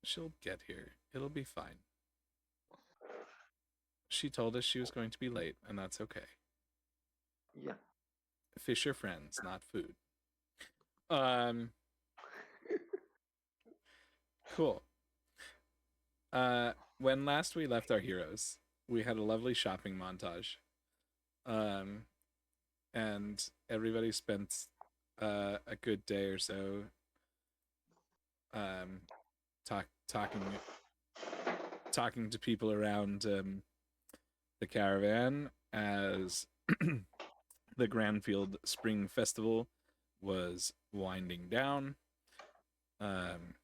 She'll get here. It'll be fine. She told us she was going to be late, and that's okay. Yeah. Fish are friends, not food. Um, cool. When last we left our heroes, we had a lovely shopping montage. Um, and everybody spent a good day or so um, talking to people around the caravan as the Granfield Spring Festival was winding down. Um,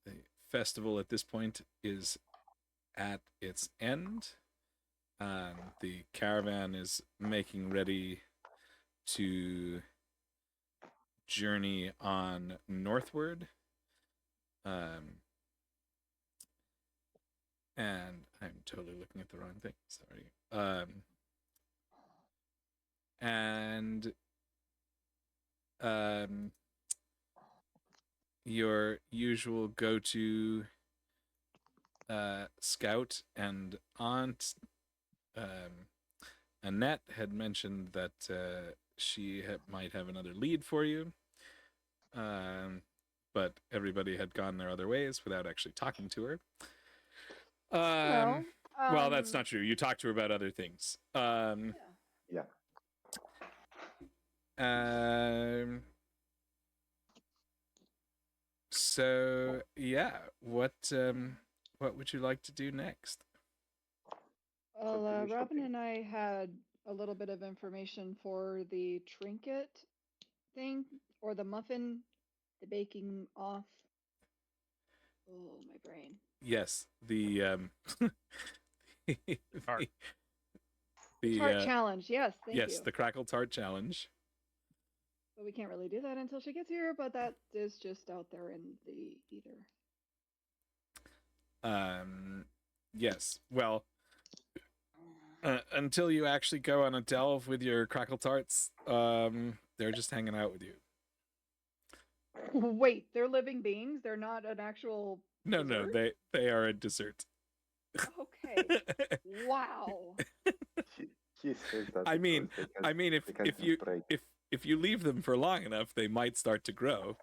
the festival at this point is at its end. The caravan is making ready to journey on northward. Um, and I'm totally looking at the wrong thing. Sorry. And your usual go-to scout and aunt, Annette, had mentioned that she might have another lead for you. But everybody had gone their other ways without actually talking to her. Well, Well, that's not true. You talked to her about other things. Yeah. So yeah, what would you like to do next? Well, Continue Robin shopping. and I had a little bit of information for the trinket thing, or the muffin, the baking off. Oh, my brain. Yes, the Tart. Tart challenge, yes, thank you. yes, the crackle tart challenge. But we can't really do that until she gets here, but that is just out there in the ether. Yes. Well, until you actually go on a delve with your crackle tarts, they're just hanging out with you. Wait, they're living beings? They're not an actual No, dessert? no, they are a dessert. Okay. Wow. He says that. I mean, if you leave them for long enough, they might start to grow.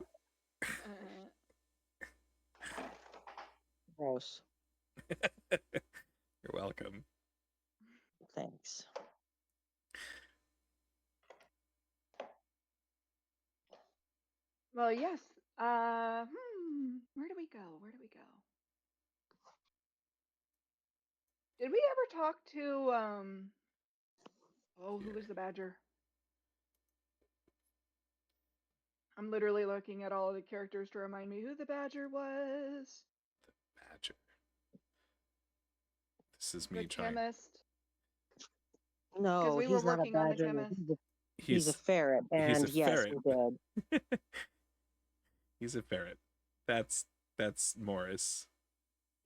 Gross. You're welcome. Thanks. Well, yes. Where do we go? Where do we go? Did we ever talk to who was the badger? I'm literally looking at all of the characters to remind me who the badger was. Badger. This is me The trying. chemist. No, we he's were not a working on the badger. chemist. He's a ferret, and he's a yes, ferret. we did. He's a ferret. That's Morris.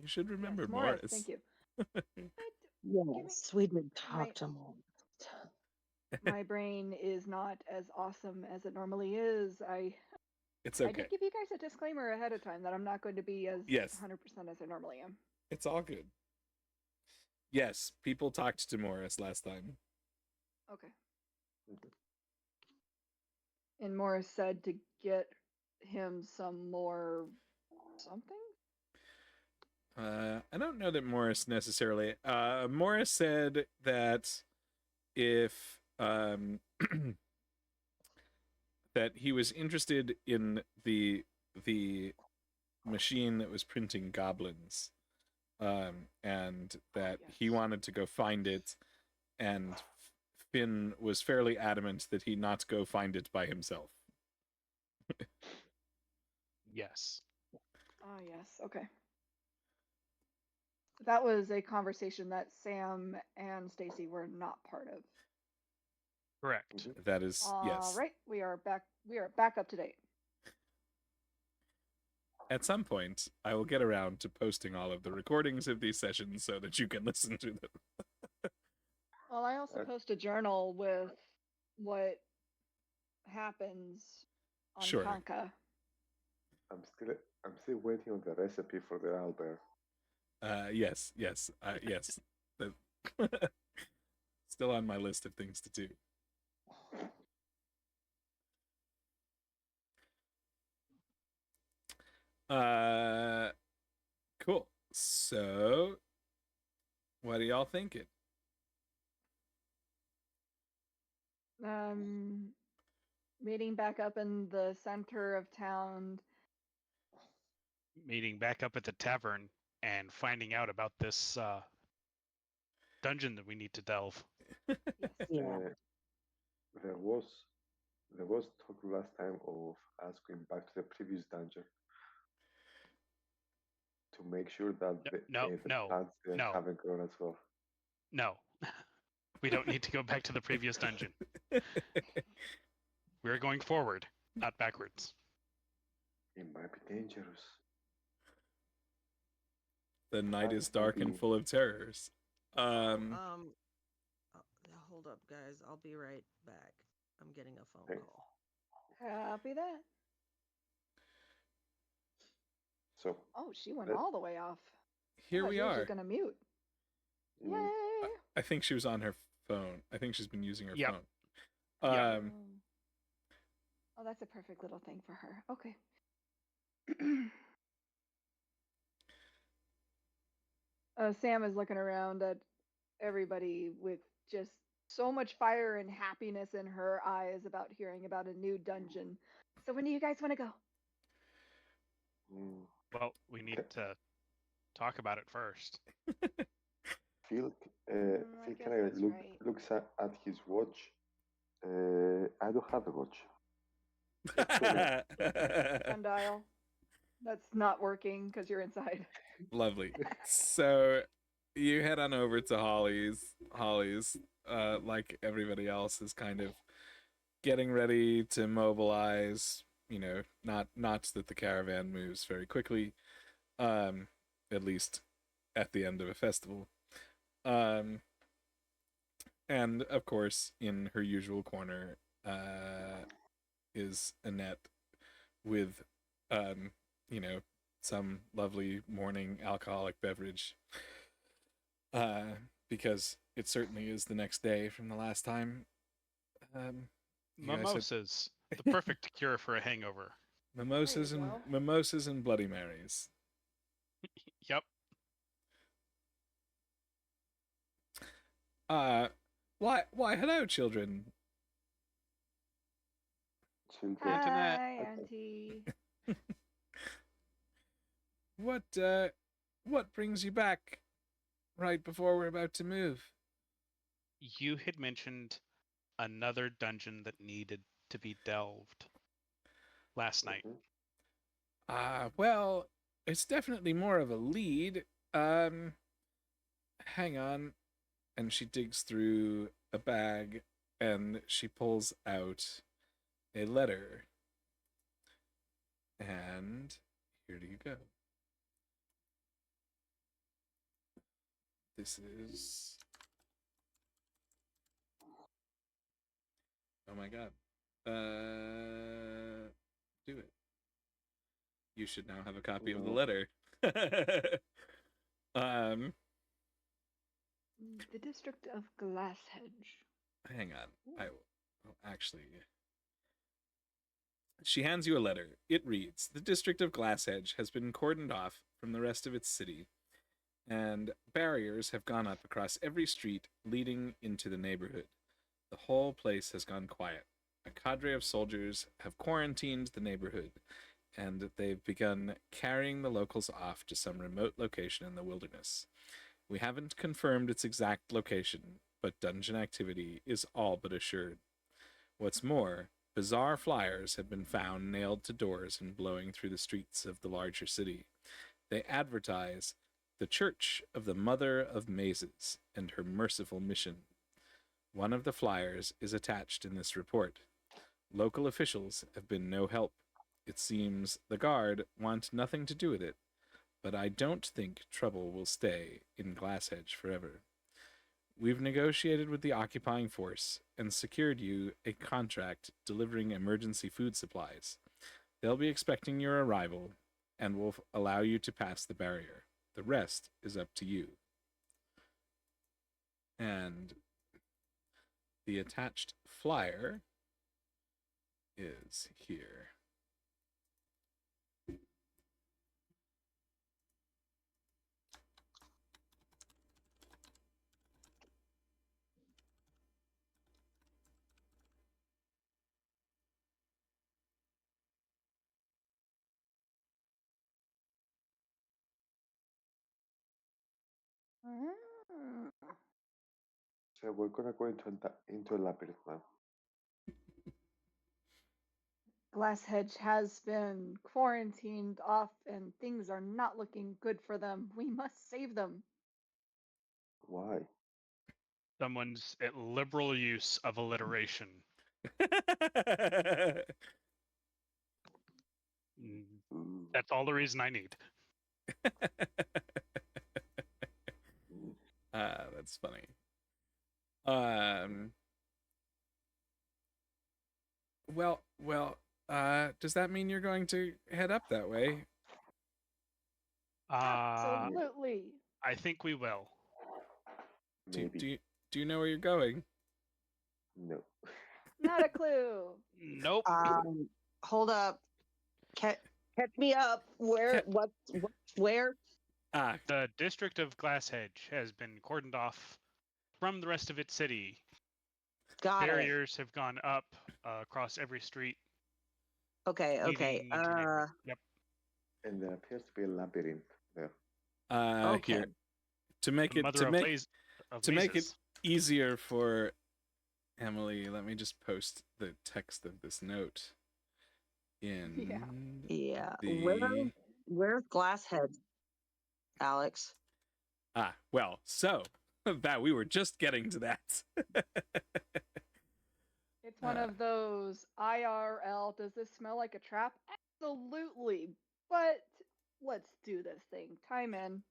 You should remember Yes, Morris. Thank you. Yes, we did talk to Morris. My brain is not as awesome as it normally is. It's okay. I did give you guys a disclaimer ahead of time that I'm not going to be as 100% as I normally am. It's all good. Yes, people talked to Morris last time. Okay. And Morris said to get him some more something? I don't know that Morris necessarily. Morris said that if that he was interested in the machine that was printing goblins, and that he wanted to go find it, and Finn was fairly adamant that he not go find it by himself. Yes. Ah, yes. Okay. That was a conversation that Sam and Stacy were not part of. Correct. That is yes. All right, we are back up to date. At some point, I will get around to posting all of the recordings of these sessions so that you can listen to them. Well, I also post a journal with what happens on Tonka. I'm still waiting on the recipe for the owlbear. Yes. That- Still on my list of things to do. Cool. So, what are y'all thinking? Meeting back up in the center of town. Meeting back up at the tavern and finding out about this dungeon that we need to delve. Yes. Yeah. There was talk last time of us going back to the previous dungeon to make sure that the plants no. haven't grown as well. No, we don't need to go back to the previous dungeon. We're going forward, not backwards. It might be dangerous. The night is dark and full of terrors. Hold up, guys. I'll be right back. I'm getting a phone call. Copy that. So. Oh, she went all the way off. Here we are. She's gonna mute. Yay! I think she was on her phone. I think she's been using her phone. Oh, that's a perfect little thing for her. Okay. Sam is looking around at everybody with just so much fire and happiness in her eyes about hearing about a new dungeon. So when do you guys want to go? Well, we need to talk about it first. Phil kind of looks at his watch. I don't have a watch. Sundial. That's not working because you're inside. Lovely. So you head on over to Holly's. Holly's, like everybody else, is kind of getting ready to mobilize. You know, not that the caravan moves very quickly, at least at the end of a festival. And of course, in her usual corner, is Annette with, you know, some lovely morning alcoholic beverage. Because it certainly is the next day from the last time. Mimosas, the perfect cure for a hangover. Mimosas and Bloody Marys. Yep. Why hello, children. Hi, Auntie. What brings you back right before we're about to move? You had mentioned another dungeon that needed to be delved last night. Well, it's definitely more of a lead. Hang on. And she digs through a bag and she pulls out a letter. And here you go. This is... Oh my god. Do it. You should now have a copy of the letter. The district of Glasshedge. Hang on. Actually... She hands you a letter. It reads, "The district of Glasshedge has been cordoned off from the rest of its city, and barriers have gone up across every street leading into the neighborhood. The whole place has gone quiet. A cadre of soldiers have quarantined the neighborhood, and they've begun carrying the locals off to some remote location in the wilderness. We haven't confirmed its exact location, but dungeon activity is all but assured. What's more, bizarre flyers have been found nailed to doors and blowing through the streets of the larger city. They advertise the Church of the Mother of Mazes and her merciful mission. One of the flyers is attached in this report. Local officials have been no help. It seems the guard want nothing to do with it, but I don't think trouble will stay in Glasshedge forever. We've negotiated with the occupying force and secured you a contract delivering emergency food supplies. They'll be expecting your arrival, and will allow you to pass the barrier. The rest is up to you. And the attached flyer is here. So we're gonna go into a labyrinth now. Glasshedge has been quarantined off and things are not looking good for them. We must save them. Why? Someone's liberal use of alliteration. That's all the reason I need. That's funny. Well, does that mean you're going to head up that way? Absolutely. I think we will. Maybe. Do you know where you're going? No. Not a clue. Nope. Hold up. Catch me up. Where? Where? The district of Glasshedge has been cordoned off from the rest of its city. Barriers have gone up across every street. Okay. Yep. And there appears to be a labyrinth there. Okay. Here, to make it easier for Emily, let me just post the text of this note in Yeah. the... Where's Glasshead, Alex? Well, so that we were just getting to that. It's one of those IRL, does this smell like a trap? Absolutely. But let's do this thing. Time in.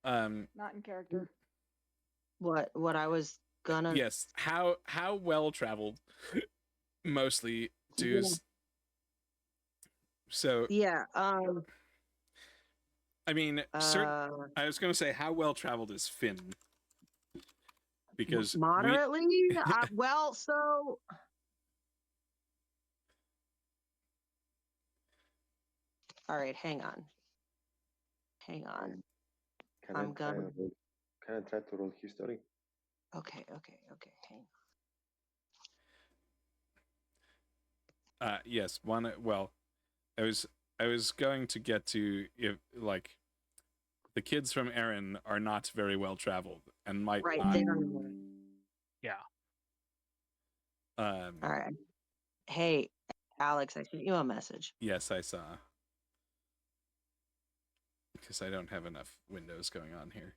Not in character. What I was gonna... Yes. How well traveled mostly does... So... Yeah, I mean, I was going to say, how well traveled is Finn? Because moderately. Well, so all right. Hang on. Can I try to roll history? Okay. Hang on. Yes. One. Well, I was going to get to if like the kids from Erin are not very well traveled and might not. Yeah. All right. Hey, Alex, I sent you a message. Yes, I saw. Because I don't have enough windows going on here.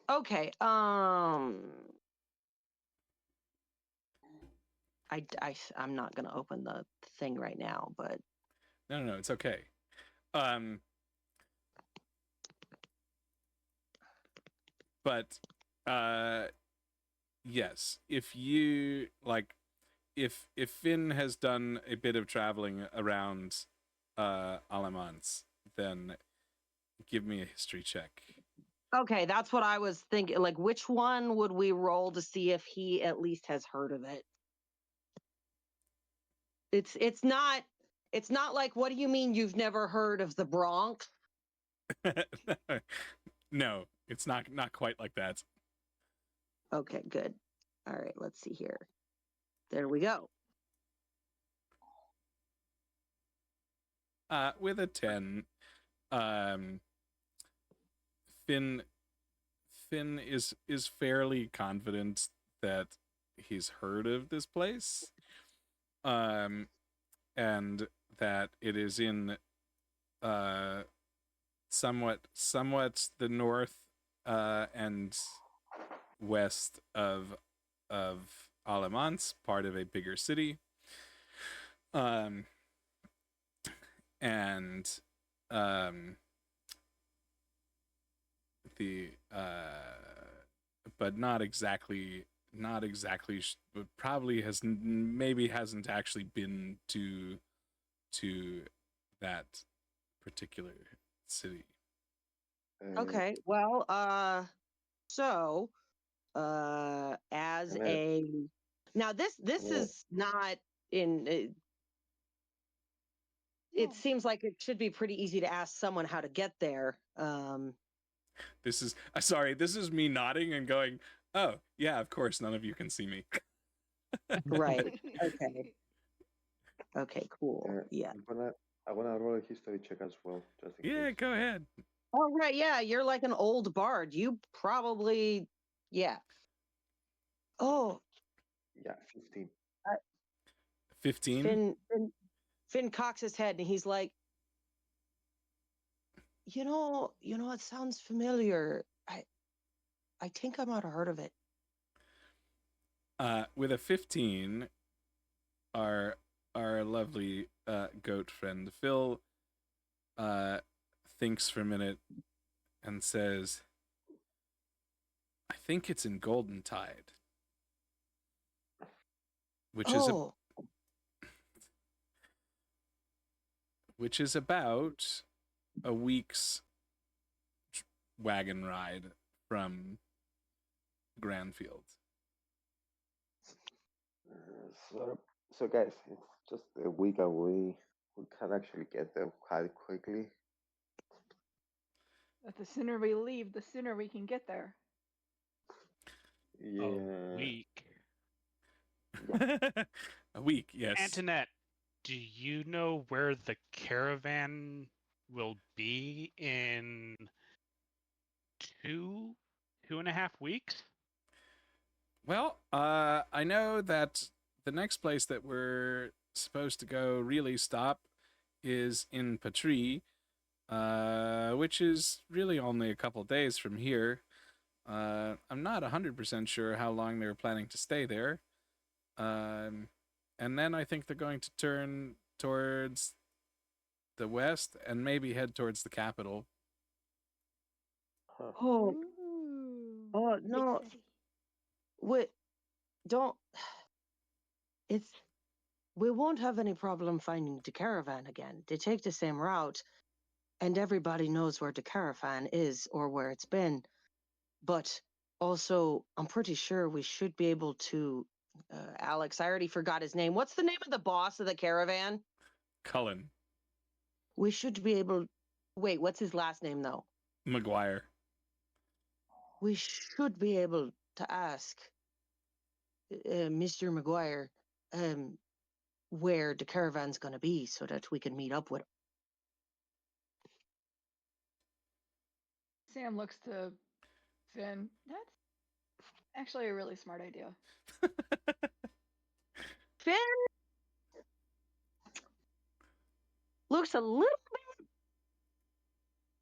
Okay. I'm not gonna open the thing right now, but no, it's okay. But yes, if you like, if Finn has done a bit of traveling around Alamance, then give me a history check. Okay, that's what I was thinking. Like, which one would we roll to see if he at least has heard of it? It's not like, what do you mean you've never heard of the Bronx? No, it's not quite like that. Okay, good. All right, let's see here. There we go. With a 10, Finn is fairly confident that he's heard of this place, and that it is in somewhat the north and west of Alamance, part of a bigger city. But not exactly not exactly, but probably hasn't actually been to that particular city. Okay. Well, so as a now this is not in it seems like it should be pretty easy to ask someone how to get there. This is this is me nodding and going, oh yeah, of course, none of you can see me. Right. Okay. Okay, cool. Yeah. I wanna roll a history check as well, just in Yeah, case. go ahead. Oh right, yeah, you're like an old bard. You probably Oh, Yeah, 15. 15. Finn cocks his head and he's like, you know, it sounds familiar. I think I might have heard of it. With a 15, our lovely goat friend Phil thinks for a minute and says, I think it's in Goldentide, which is about a week's wagon ride from Granfield. So guys, it's just a week away. We can actually get there quite quickly. But the sooner we leave, the sooner we can get there. Yeah. A week. A week, yes. Antoinette, do you know where the caravan will be in 2.5 weeks? Well, I know that the next place that we're supposed to go really stop is in Patry, which is really only a couple days from here. I'm not 100% sure how long they were planning to stay there. And then I think they're going to turn towards the west and maybe head towards the capital. Oh no. We won't have any problem finding the caravan again. They take the same route, and everybody knows where the caravan is or where it's been. But also, I'm pretty sure we should be able to. Alex, I already forgot his name. What's the name of the boss of the caravan? Cullen. We should be able. Wait, what's his last name though? McGuire. We should be able to ask Mr. McGuire where the caravan's going to be so that we can meet up with him. Sam looks to Finn. That's actually a really smart idea. Finn looks a little bit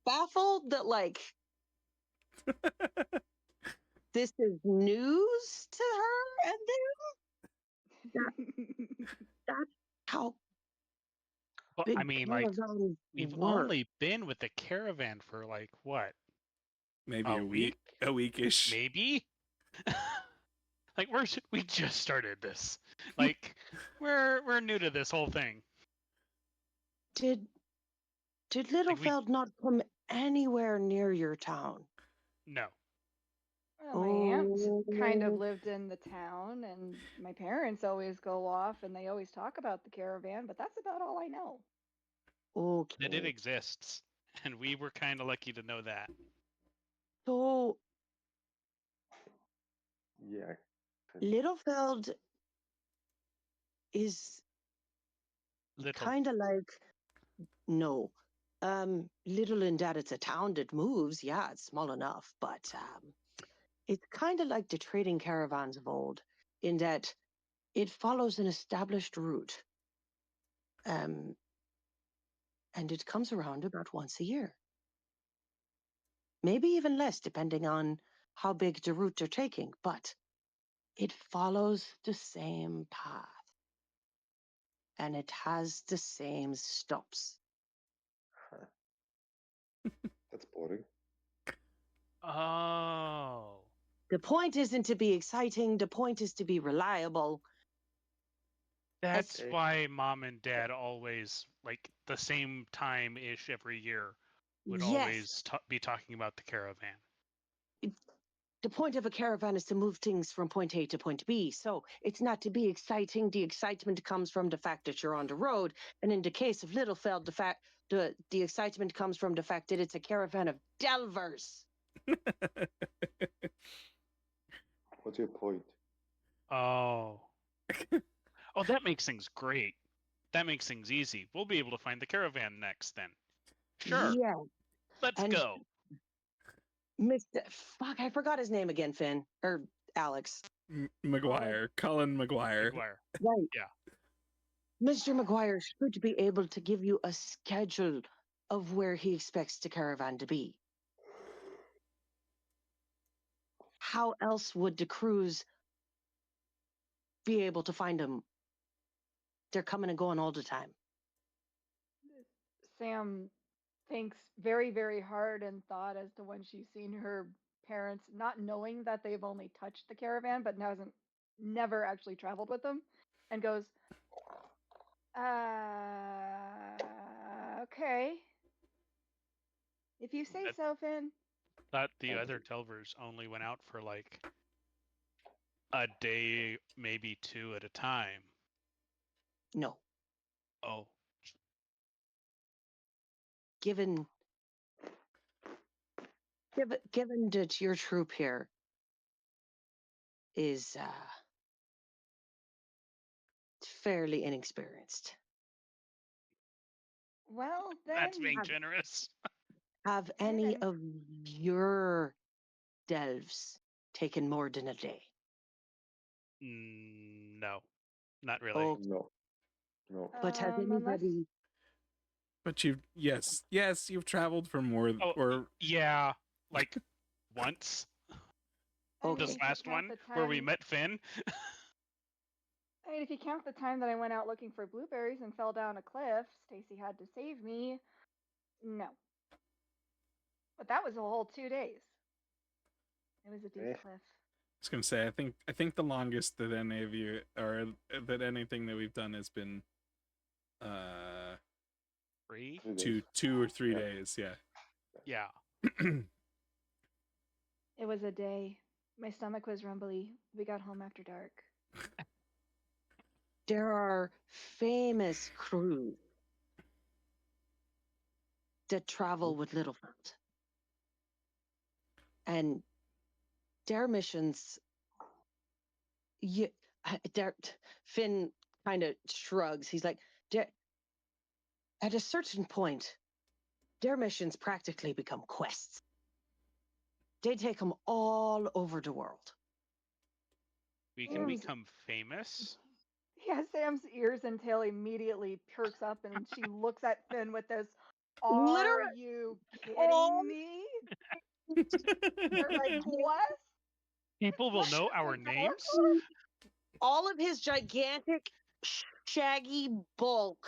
baffled that, like, this is news to her and them. That's how. Well, I mean, like, we've only been with the caravan for, like, what? Maybe a week? A weekish. Maybe? Like, we just started this. Like, we're new to this whole thing. Did Littfeld not come anywhere near your town? No. Well, my aunt kind of lived in the town, and my parents always go off, and they always talk about the caravan, but that's about all I know. Okay. That it exists, and we were kind of lucky to know that. So, yeah, Littfeld is kind of like little in that it's a town that moves. Yeah, it's small enough, but it's kind of like the trading caravans of old in that it follows an established route. And it comes around about once a year. Maybe even less, depending on how big the route they're taking, but it follows the same path. And it has the same stops. That's boring. Oh. The point isn't to be exciting. The point is to be reliable. That's why Mom and Dad always, like, the same time-ish every year, would always be talking about the caravan. The point of a caravan is to move things from point A to point B. So it's not to be exciting. The excitement comes from the fact that you're on the road. And in the case of Littfeld, the excitement comes from the fact that it's a caravan of delvers. What's your point? Oh. Oh, that makes things great. That makes things easy. We'll be able to find the caravan next then. Sure. Yeah. Let's go. Fuck, I forgot his name again, Finn. Or Alex. McGuire. Colin McGuire. Right. Yeah. Mr. McGuire should be able to give you a schedule of where he expects the caravan to be. How else would the crews be able to find him? They're coming and going all the time. Sam thinks very, very hard and thought as to when she's seen her parents, not knowing that they've only touched the caravan, but never actually traveled with them, and goes, okay. If you say so, Finn. Thought the other delvers only went out for like a day, maybe two at a time. No. Oh. Given that your troop here is fairly inexperienced. Well, then... That's being generous. Have any of your delves taken more than a day? No, not really. Oh, no. But has anybody... But you've traveled for more yeah, like once. Okay. This last one where we met Finn. I mean, if you count the time that I went out looking for blueberries and fell down a cliff, Stacy had to save me. No. But that was a whole 2 days. It was a deep cliff. I was gonna say, I think the longest that any of you or that anything that we've done has been 2 or 3 days. Yeah. It was a day. My stomach was rumbly. We got home after dark. There are famous crews that travel with Littfeld. And their missions, Finn kind of shrugs. He's like, at a certain point, their missions practically become quests. They take them all over the world. We can become famous? Yeah, Sam's ears and tail immediately perks up, and she looks at Finn with this, are you kidding me? They're like, what? People will know our names? All of his gigantic, shaggy bulk,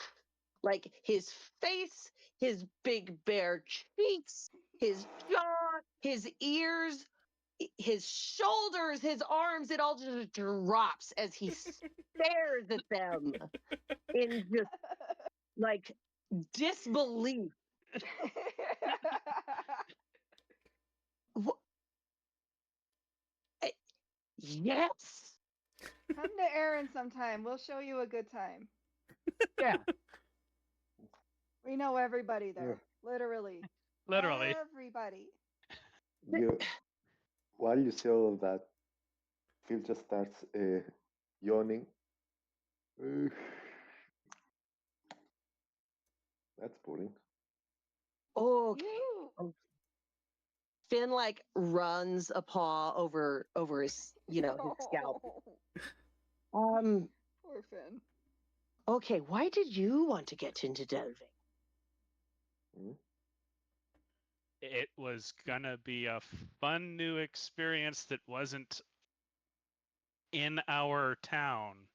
like his face, his big bare cheeks, his jaw, his ears, his shoulders, his arms, it all just drops as he stares at them in just like disbelief. Yes. Come to Aaron sometime. We'll show you a good time. Yeah. We know everybody there. Literally. Everybody. While you say all of that, Phil just starts yawning. That's boring. Oh, Finn like runs a paw over his, his scalp. Poor Finn. Okay, why did you want to get into delving? It was gonna be a fun new experience that wasn't in our town.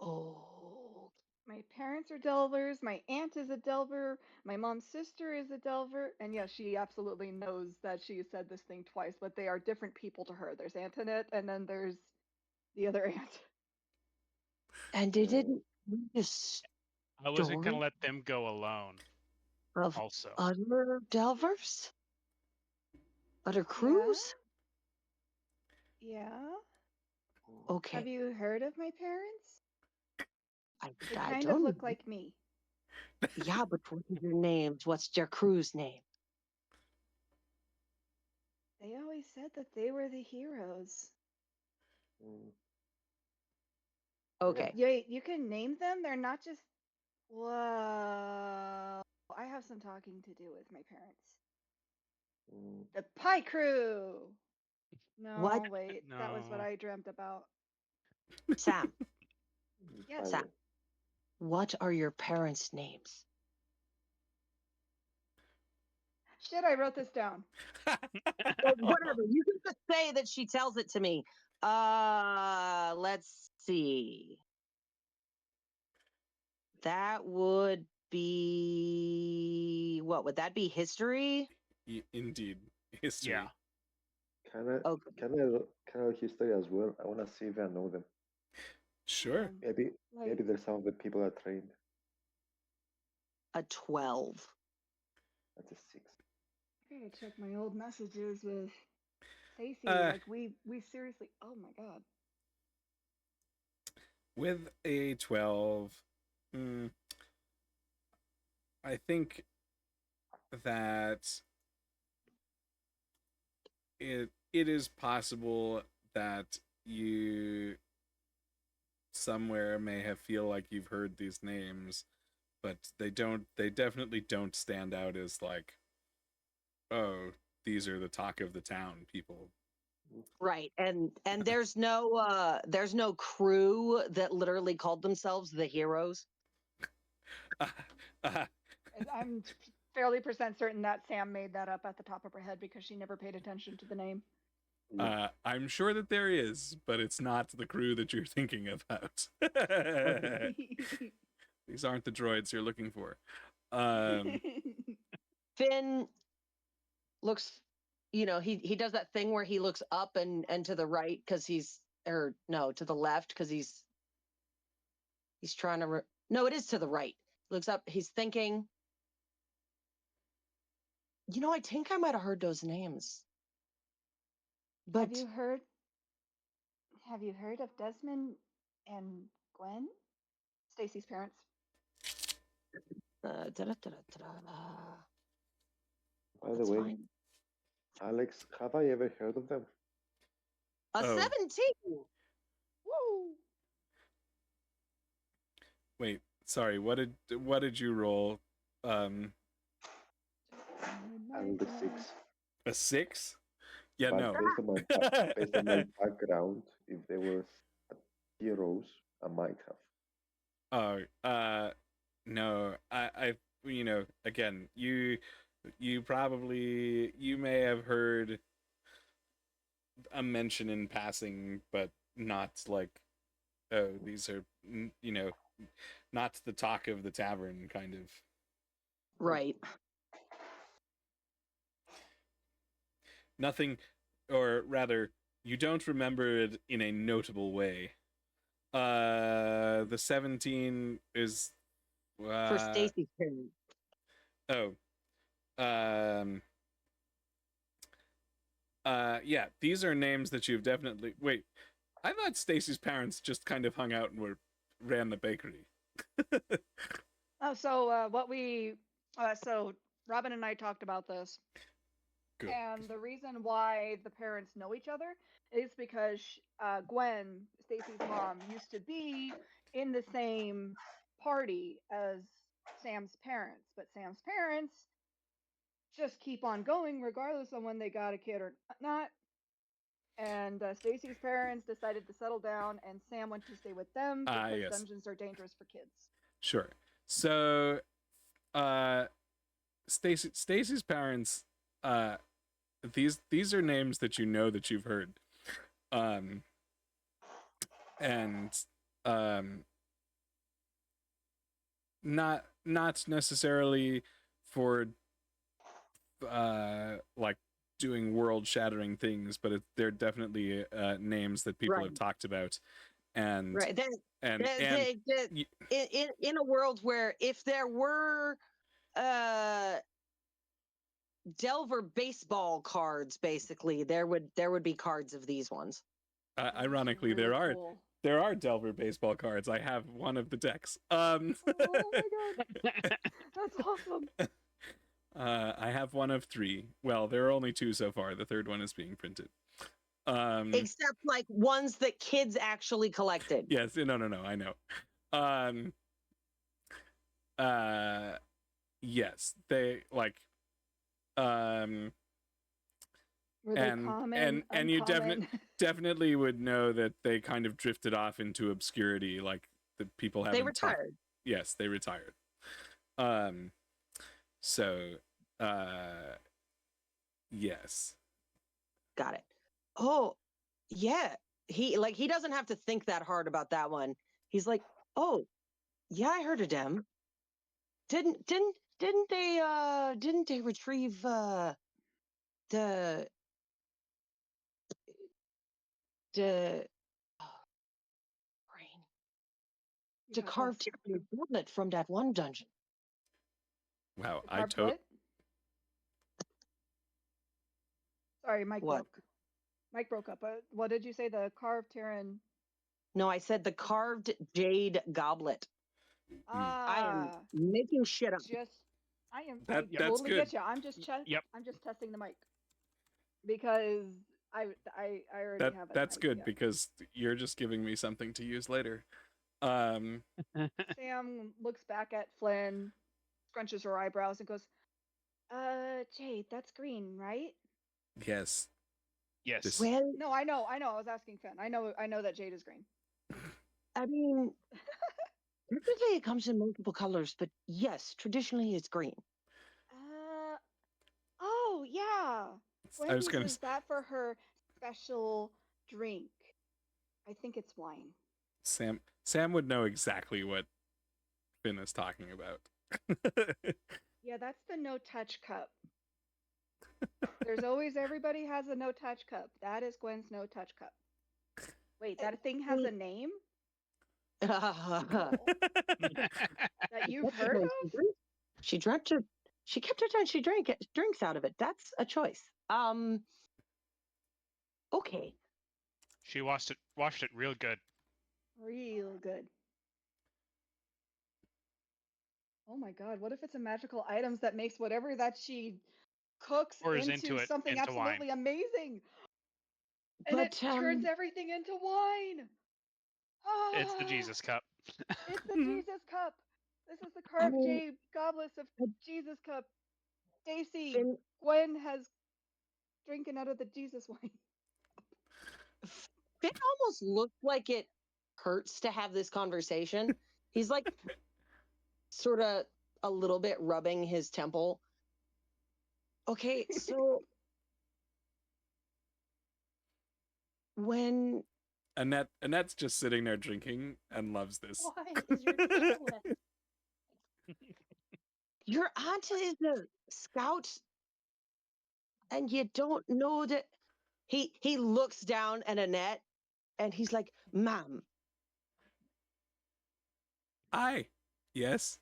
Oh. My parents are Delvers. My aunt is a Delver. My mom's sister is a Delver. And yes, she absolutely knows that she said this thing twice, but they are different people to her. There's Antoinette, and then there's the other aunt. And they didn't read a story I wasn't going to let them go alone. of Also, other Delvers? Other crews? Yeah. Okay. Have you heard of my parents? They I kind don't of look know. like me. Yeah, but what are their names? What's their crew's name? They always said that they were the heroes. Okay. You can name them. They're not just. Whoa. I have some talking to do with my parents. The Pie Crew. No, What? wait. That was what No. I dreamt about. Sam. Yes. Sam. What are your parents' names? Shit, I wrote this down. Well, whatever. You can just say that she tells it to me. Let's see. That would be what would that be? History? Indeed, history. Yeah. Can I history as well? I want to see if I know them. Sure. Maybe there's some of the people I trained. A 12. That's a 6. I gotta check my old messages with Stacy. Like we seriously. Oh my god. With a 12, I think that it is possible that you somewhere may have feel like you've heard these names, but they definitely don't stand out as like, oh, these are the talk of the town people. Right. And there's no crew that literally called themselves the heroes. I'm fairly percent certain that Sam made that up at the top of her head because she never paid attention to the name. I'm sure that there is, but it's not the crew that you're thinking about. These aren't the droids you're looking for. Finn looks, he does that thing where he looks up and to the right because to the left because he's trying to. No, it is to the right. Looks up. He's thinking. I think I might have heard those names. But Have you heard of Desmond and Gwen? Stacy's parents. By the way, fine. Alex, have I ever heard of them? A 17. Woo! Wait, sorry. What did you roll? And the 6. A 6? Yeah, but no. Based on my background, if they were heroes, I might have. No. I again, you may have heard a mention in passing, but not like, oh, these are, not the talk of the tavern kind of. Right. Nothing, or rather, you don't remember it in a notable way. The 17 is for Stacy's parents. Yeah, these are names that you've definitely. Wait, I thought Stacy's parents just kind of hung out and ran the bakery. So Robin and I talked about this. Good. And the reason why the parents know each other is because Gwen, Stacy's mom, used to be in the same party as Sam's parents, but Sam's parents just keep on going regardless of when they got a kid or not. And Stacy's parents decided to settle down, and Sam went to stay with them because dungeons are dangerous for kids. Sure. So, Stacy's parents. These are names that that you've heard, not necessarily for like doing world-shattering things, but they're definitely names that people have talked about, and in a world where if there were Delver baseball cards, basically there would be cards of these ones. Ironically, really there are Delver baseball cards. I have one of the decks. Oh my god, that's awesome. I have one of 3. Well, there are only 2 so far. The third one is being printed. Except like ones that kids actually collected. Yes, no, I know. Yes, they like. Were they common, and you uncommon? definitely would know that they kind of drifted off into obscurity, like the people haven't. They retired. Yes, they retired. So, yes. Got it. Oh, yeah. He doesn't have to think that hard about that one. He's like, oh, yeah, I heard of them. Didn't they retrieve the oh, brain. To carve the gauntlet from that one dungeon. Wow, Sorry, Mike broke. Mike broke up. What did you say? The carved Terran? No, I said the carved jade goblet. I am making shit up. I that's totally good. get you. I'm just I'm just testing the mic because I already have it. That's good because you're just giving me something to use later. Sam looks back at Flynn, scrunches her eyebrows, and goes, Jade, that's green, right? Yes. Well, no, I know. I was asking Finn. I know that Jade is green. I mean, typically it comes in multiple colors, but yes, traditionally it's green. Oh yeah. I was gonna use that for her special drink. I think it's wine. Sam would know exactly what Finn is talking about. Yeah, that's the no-touch cup. Everybody has a no-touch cup. That is Gwen's no-touch cup. Wait, that thing has a name? That you've heard of? She kept it and she drinks out of it. That's a choice. Okay. She washed it real good. Real good. Oh my god, what if it's a magical item that makes whatever that she cooks into something absolutely wine. Amazing? And it turns everything into wine. It's the Jesus cup. It's the Jesus cup. This is the carved jade goblets of Jesus cup. Stacy, Gwen has drinking out of the Jesus wine. Finn almost looked like it hurts to have this conversation. He's like sort of a little bit rubbing his temple. Okay, so when Annette's just sitting there drinking and loves this. Why is your temple? Your aunt is a scout and you don't know that he looks down at Annette and he's like, ma'am. Aye. Yes.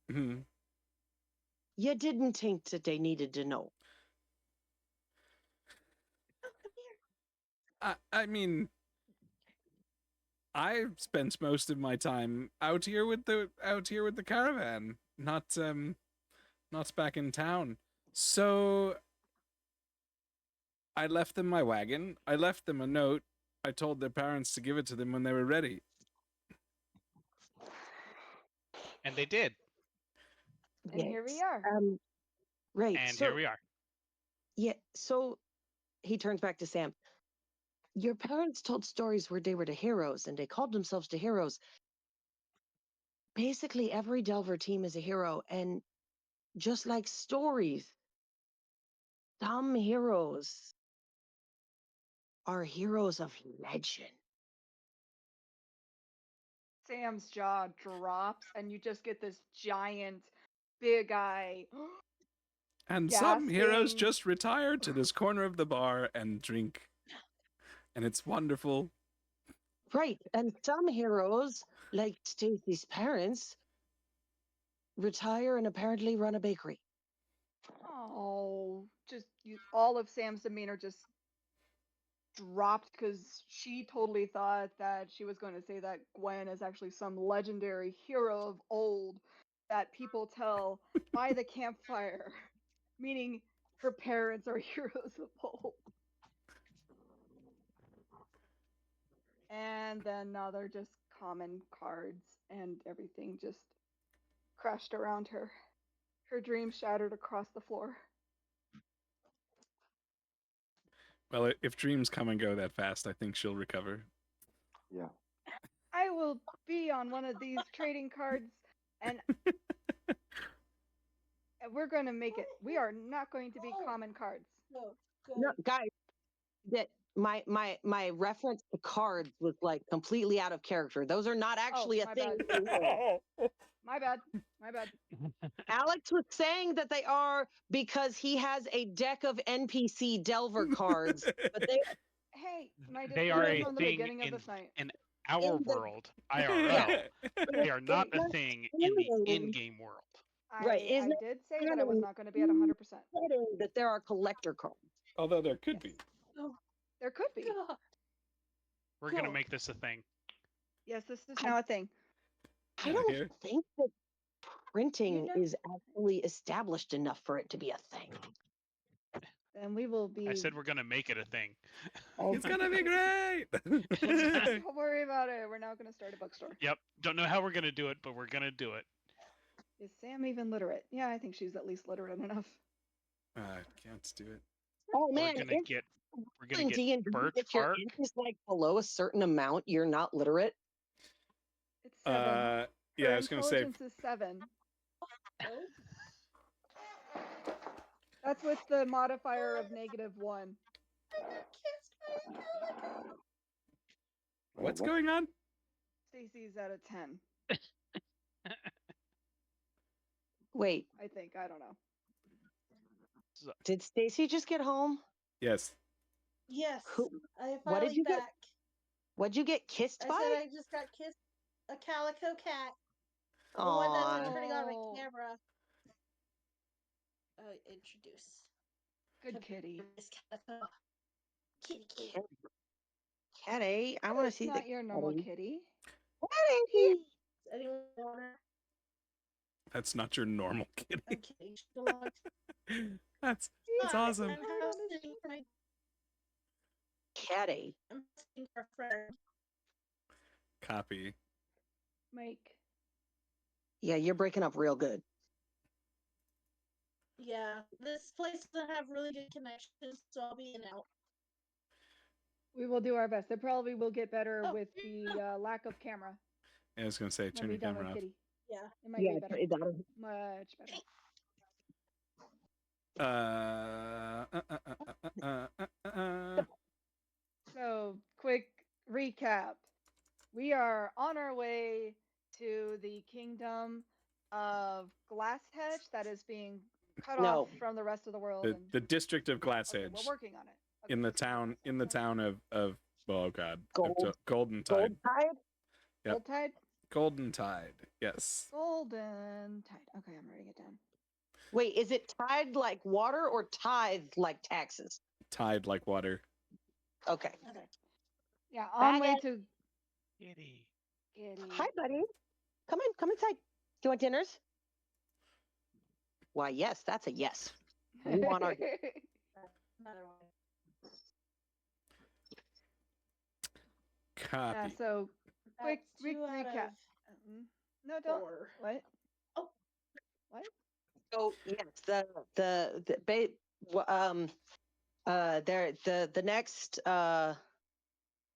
You didn't think that they needed to know. I mean, I spent most of my time out here with the caravan, not back in town. So I left them my wagon. I left them a note. I told their parents to give it to them when they were ready. And they did. And here we are. Right. And here we are. Yeah. So he turns back to Sam. Your parents told stories where they were the heroes and they called themselves the heroes. Basically, every Delver team is a hero. And just like stories, some heroes are heroes of legend. Sam's jaw drops, and you just get this giant, big eye. And some heroes gasping. just retire to this corner of the bar and drink. And it's wonderful. Right, and some heroes, like Stacy's parents, retire and apparently run a bakery. Oh, all of Sam's demeanor just dropped because she totally thought that she was going to say that Gwen is actually some legendary hero of old that people tell by the campfire, meaning her parents are heroes of old. And then now they're just common cards, and everything just crashed around her. Her dreams shattered across the floor. Well, if dreams come and go that fast, I think she'll recover. Yeah. I will be on one of these trading cards, and we're going to make it. We are not going to be common cards. No, guys, that my reference to cards was like completely out of character. Those are not actually a thing. My bad. Alex was saying that they are because he has a deck of NPC Delver cards, but Hey, my They are a from the thing beginning of this night. in our world, IRL. They are not a thing in the in-game world. Right. I did say that I was not going to be at 100%. That there are collector cards. Although there could be. There could be. We're going to make this a thing. Yes, this is now a thing. I don't think that printing is actually established enough for it to be a thing. And we will be. I said we're going to make it a thing. It's going to be great. Don't worry about it. We're now going to start a bookstore. Yep. Don't know how we're going to do it, but we're going to do it. Is Sam even literate? Yeah, I think she's at least literate enough. Can't do it. Oh man, we're gonna get birch if your bark. ink is like below a certain amount, you're not literate. It's 7. Yeah, I was gonna say. Intelligence is 7. That's with the modifier of -1. What's going on? Stacy's at a 10. Wait, I think. I don't know. did Stacy just get home? Yes. Yes. I am What did you back. get? What'd you get kissed I by? said I just got kissed. A calico cat. The one that's been turning on my camera. Introduce. Good kitty. Kitty. Catty, I want to see not your normal kitty. Catty. Anyone want her? That's not your normal kitty. I'm kidding. She belongs. That's awesome. I'm hosting my Catty. I'm hosting our friend. Copy. Mike. Yeah, you're breaking up real good. Yeah, this place doesn't have really good connections, so I'll be in and out. We will do our best. It probably will get better with the lack of camera. Yeah, I was gonna say, turn your camera off. Kitty. Yeah. It might be better. That'll... Much better. So, quick recap. We are on our way to the kingdom of Glasshedge that is being cut off from the rest of the world. The district of Glasshedge. We're working on it. Okay. In the town of oh god, Goldentide. Goldentide? Yep. Goldentide? Goldentide. Yes. Goldentide. Okay, I'm writing it down. Wait, is it tide like water or tithe like taxes? Tide like water. Okay. Yeah, on way to Kitty. Hi, buddy. Come inside. Do you want dinners? Why, yes, that's a yes. We want our... Copy. Yeah, so quick recap. No, don't. What? Oh. What? So yes,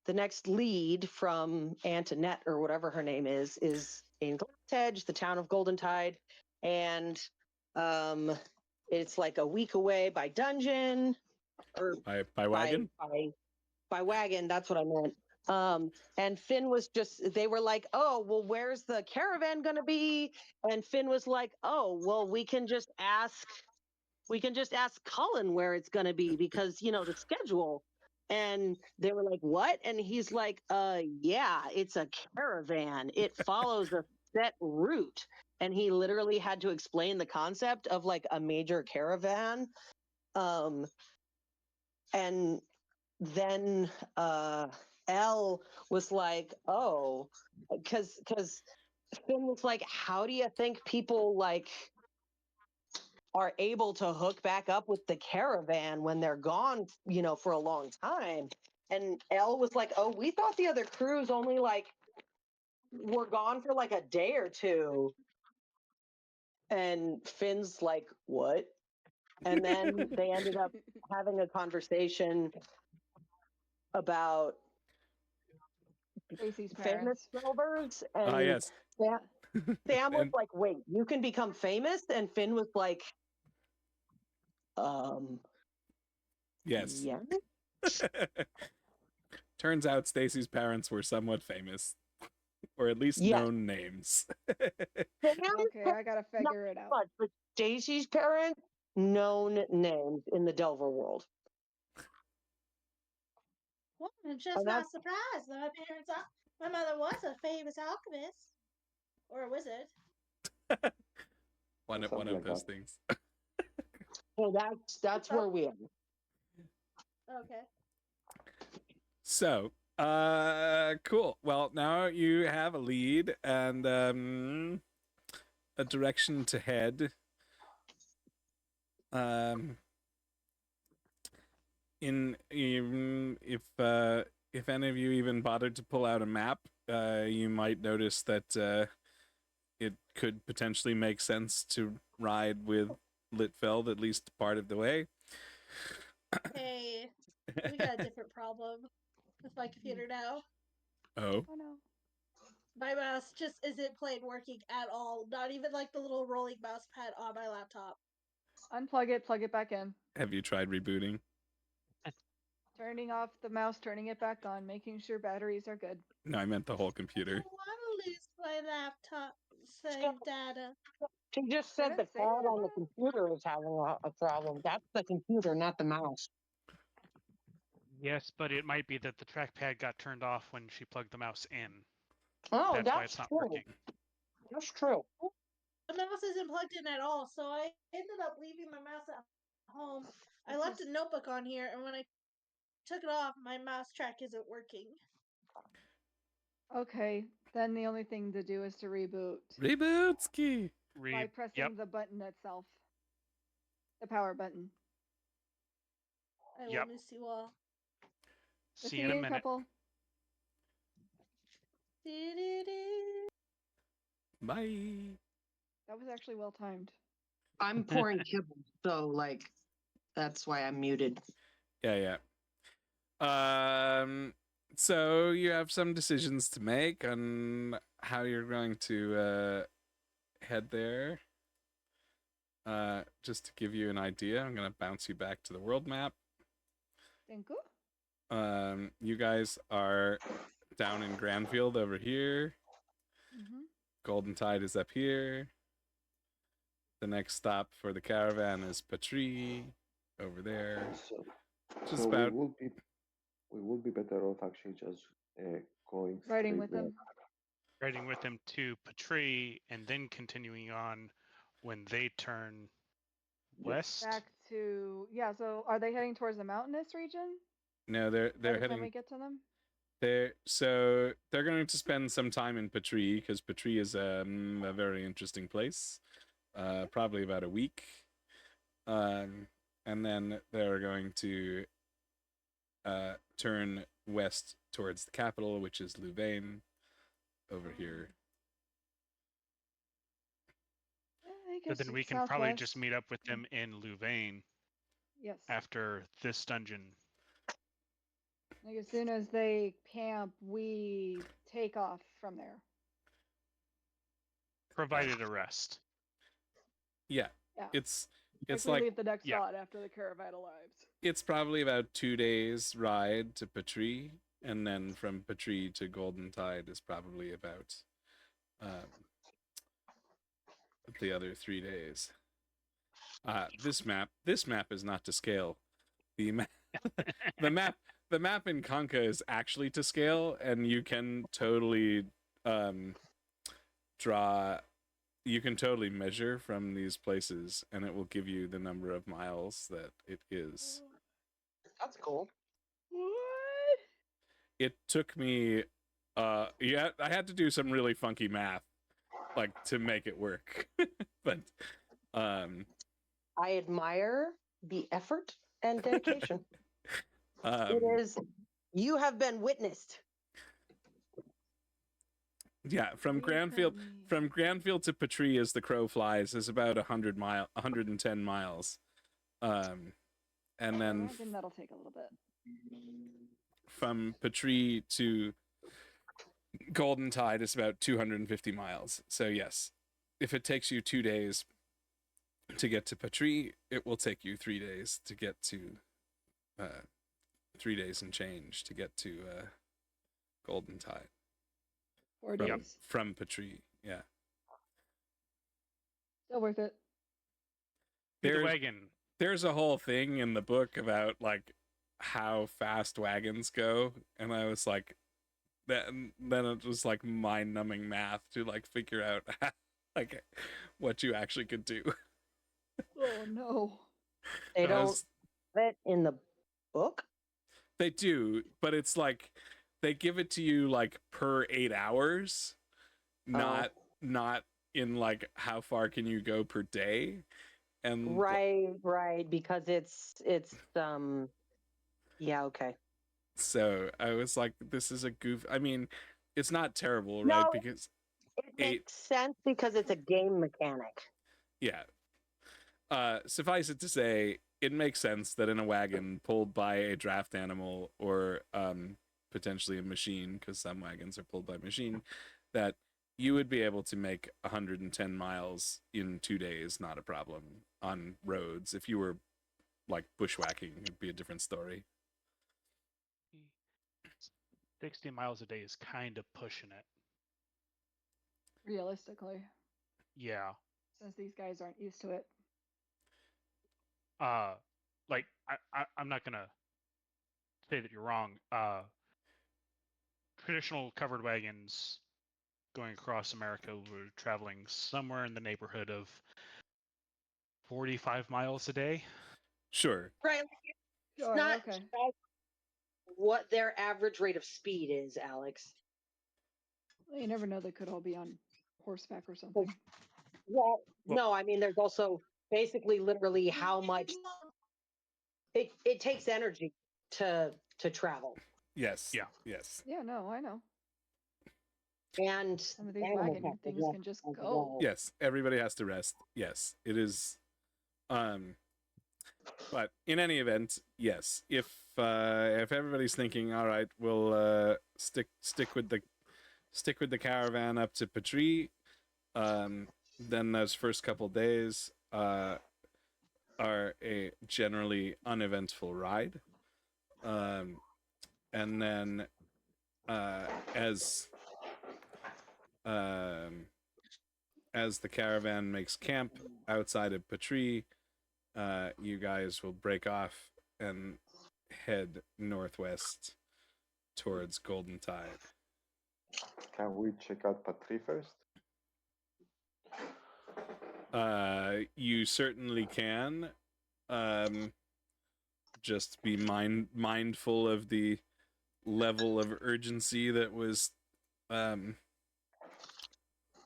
the next lead from Aunt Annette or whatever her name is in Glasshedge, the town of Goldentide, and it's like a week away by dungeon or by wagon. By wagon, that's what I meant. And Finn was they were like, oh, well, where's the caravan going to be? And Finn was like, oh, well, we can just ask Cullen where it's going to be because, the schedule. And they were like, what? And he's like, yeah, it's a caravan. It follows a set route. And he literally had to explain the concept of like a major caravan. And then Elle was like, oh, because Finn was like, how do you think people like are able to hook back up with the caravan when they're gone, for a long time? And Elle was like, oh, we thought the other crews only like were gone for like a day or two. And Finn's like, what? And then they ended up having a conversation about Stacy's famous parents. rovers. And yes. Sam was like, wait, you can become famous? And Finn was like, yes. Yeah. Turns out Stacy's parents were somewhat famous, or at least known names. Okay, I gotta figure it out. But Stacy's parents, known names in the Delver world. Well, I'm just not surprised. My mother was a famous alchemist, or a wizard. one of those things. Well, that's where we are. Okay. So, cool. Well, now you have a lead and a direction to head. If any of you even bothered to pull out a map, you might notice that it could potentially make sense to ride with Littfeld at least part of the way. Hey, we got a different problem with my computer now. Oh no. My mouse just isn't working at all. Not even like the little rolling mouse pad on my laptop. Unplug it, plug it back in. Have you tried rebooting? Turning off the mouse, turning it back on, making sure batteries are good. No, I meant the whole computer. I don't want to lose my laptop save data. She just said the pad on the computer is having a problem. That's the computer, not the mouse. Yes, but it might be that the trackpad got turned off when she plugged the mouse in. Oh, that's why it's not true. working. That's true. The mouse isn't plugged in at all, so I ended up leaving my mouse at home. I left a notebook on here, and when I took it off, my mouse track isn't working. Okay, then the only thing to do is to reboot. Reboot ski. By pressing the button itself. The power button. I will miss you all. See you in a minute. Couple. Bye. That was actually well timed. I'm pouring kibble, so that's why I'm muted. Yeah. So you have some decisions to make on how you're going to head there. Just to give you an idea, I'm going to bounce you back to the world map. Thank you. You guys are down in Granfield over here. Mm-hmm. Goldentide is up here. The next stop for the caravan is Patrie over there. So we would be better off actually just going riding with them. Riding with them to Patrie and then continuing on when they turn west. Back to so are they heading towards the mountainous region? No, they're heading. When we get to them. They're going to spend some time in Patrie because Patrie is a very interesting place. Probably about a week, and then they're going to turn west towards the capital, which is Louvain, over here. So then we can probably just meet up with them in Louvain. Yes. After this dungeon. As soon as they camp, we take off from there. Provided a rest. Yeah. It's we leave the next spot after the caravan arrives. It's probably about 2 days ride to Patrie. And then from Patrie to Goldentide is probably about the other 3 days. This map is not to scale. The map the map in Conca is actually to scale, and you can totally measure from these places, and it will give you the number of miles that it is. That's cool. What? It took me I had to do some really funky math like to make it work. But I admire the effort and dedication. It is. You have been witnessed. Yeah, from Grandfield to Patrie as the crow flies is about 110 miles. And then that'll take a little bit. From Patrie to Goldentide is about 250 miles. So yes, if it takes you 2 days to get to Patrie, it will take you 3 days to get to 3 days and change to get to Goldentide. 4 days. From Patrie, yeah. Still worth it. The wagon. There's a whole thing in the book about like how fast wagons go, and I was like, then it was like mind-numbing math to like figure out like what you actually could do. Oh no. They don't fit in the book? They do, but it's like they give it to you like per 8 hours, not in like how far can you go per day. And right, because it's yeah, okay. So I was like, this is a goof. I mean, it's not terrible, No, right? Because it makes sense because it's a game mechanic. Yeah. Suffice it to say, it makes sense that in a wagon pulled by a draft animal or potentially a machine, because some wagons are pulled by machine, that you would be able to make 110 miles in 2 days, not a problem, on roads. If you were like bushwhacking, it'd be a different story. 60 miles a day is kind of pushing it. Realistically. Yeah. Since these guys aren't used to it. Like I'm not gonna say that you're wrong. Traditional covered wagons going across America were traveling somewhere in the neighborhood of 45 miles a day. Sure. Right. It's not what their average rate of speed is, Alex. Well, you never know. They could all be on horseback or something. Well, no, I mean, there's also basically literally how much it takes energy to travel. Yes. Yeah. Yes. Yeah, no, I know. And some of these wagon things can just go. Yes, everybody has to rest. Yes, it is. But in any event, yes, if everybody's thinking, all right, we'll stick with the caravan up to Patrie, then those first couple days are a generally uneventful ride, and then as the caravan makes camp outside of Patrie, you guys will break off and head northwest towards Goldentide. Can we check out Patrie first? You certainly can. Just be mindful of the level of urgency that was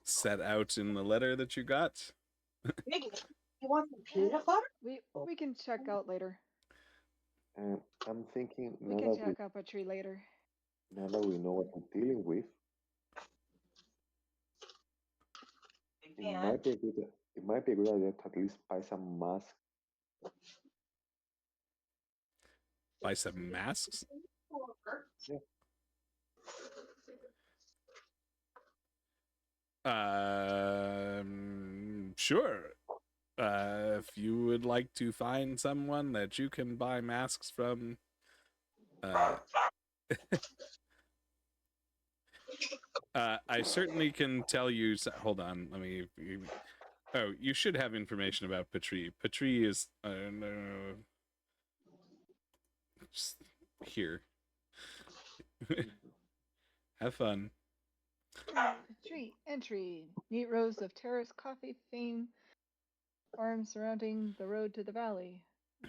set out in the letter that you got. You want some peanut butter? We can check out later. I'm thinking we can check out Patrie later. Now that we know what we're dealing with, it might be a good idea to at least buy some masks. Buy some masks? Yeah. Sure. If you would like to find someone that you can buy masks from, I certainly can tell you. Hold on, let me. Oh, you should have information about Patri. Patri is just here. Have fun. Entry. Neat rows of terrace coffee fame farms surrounding the road to the valley.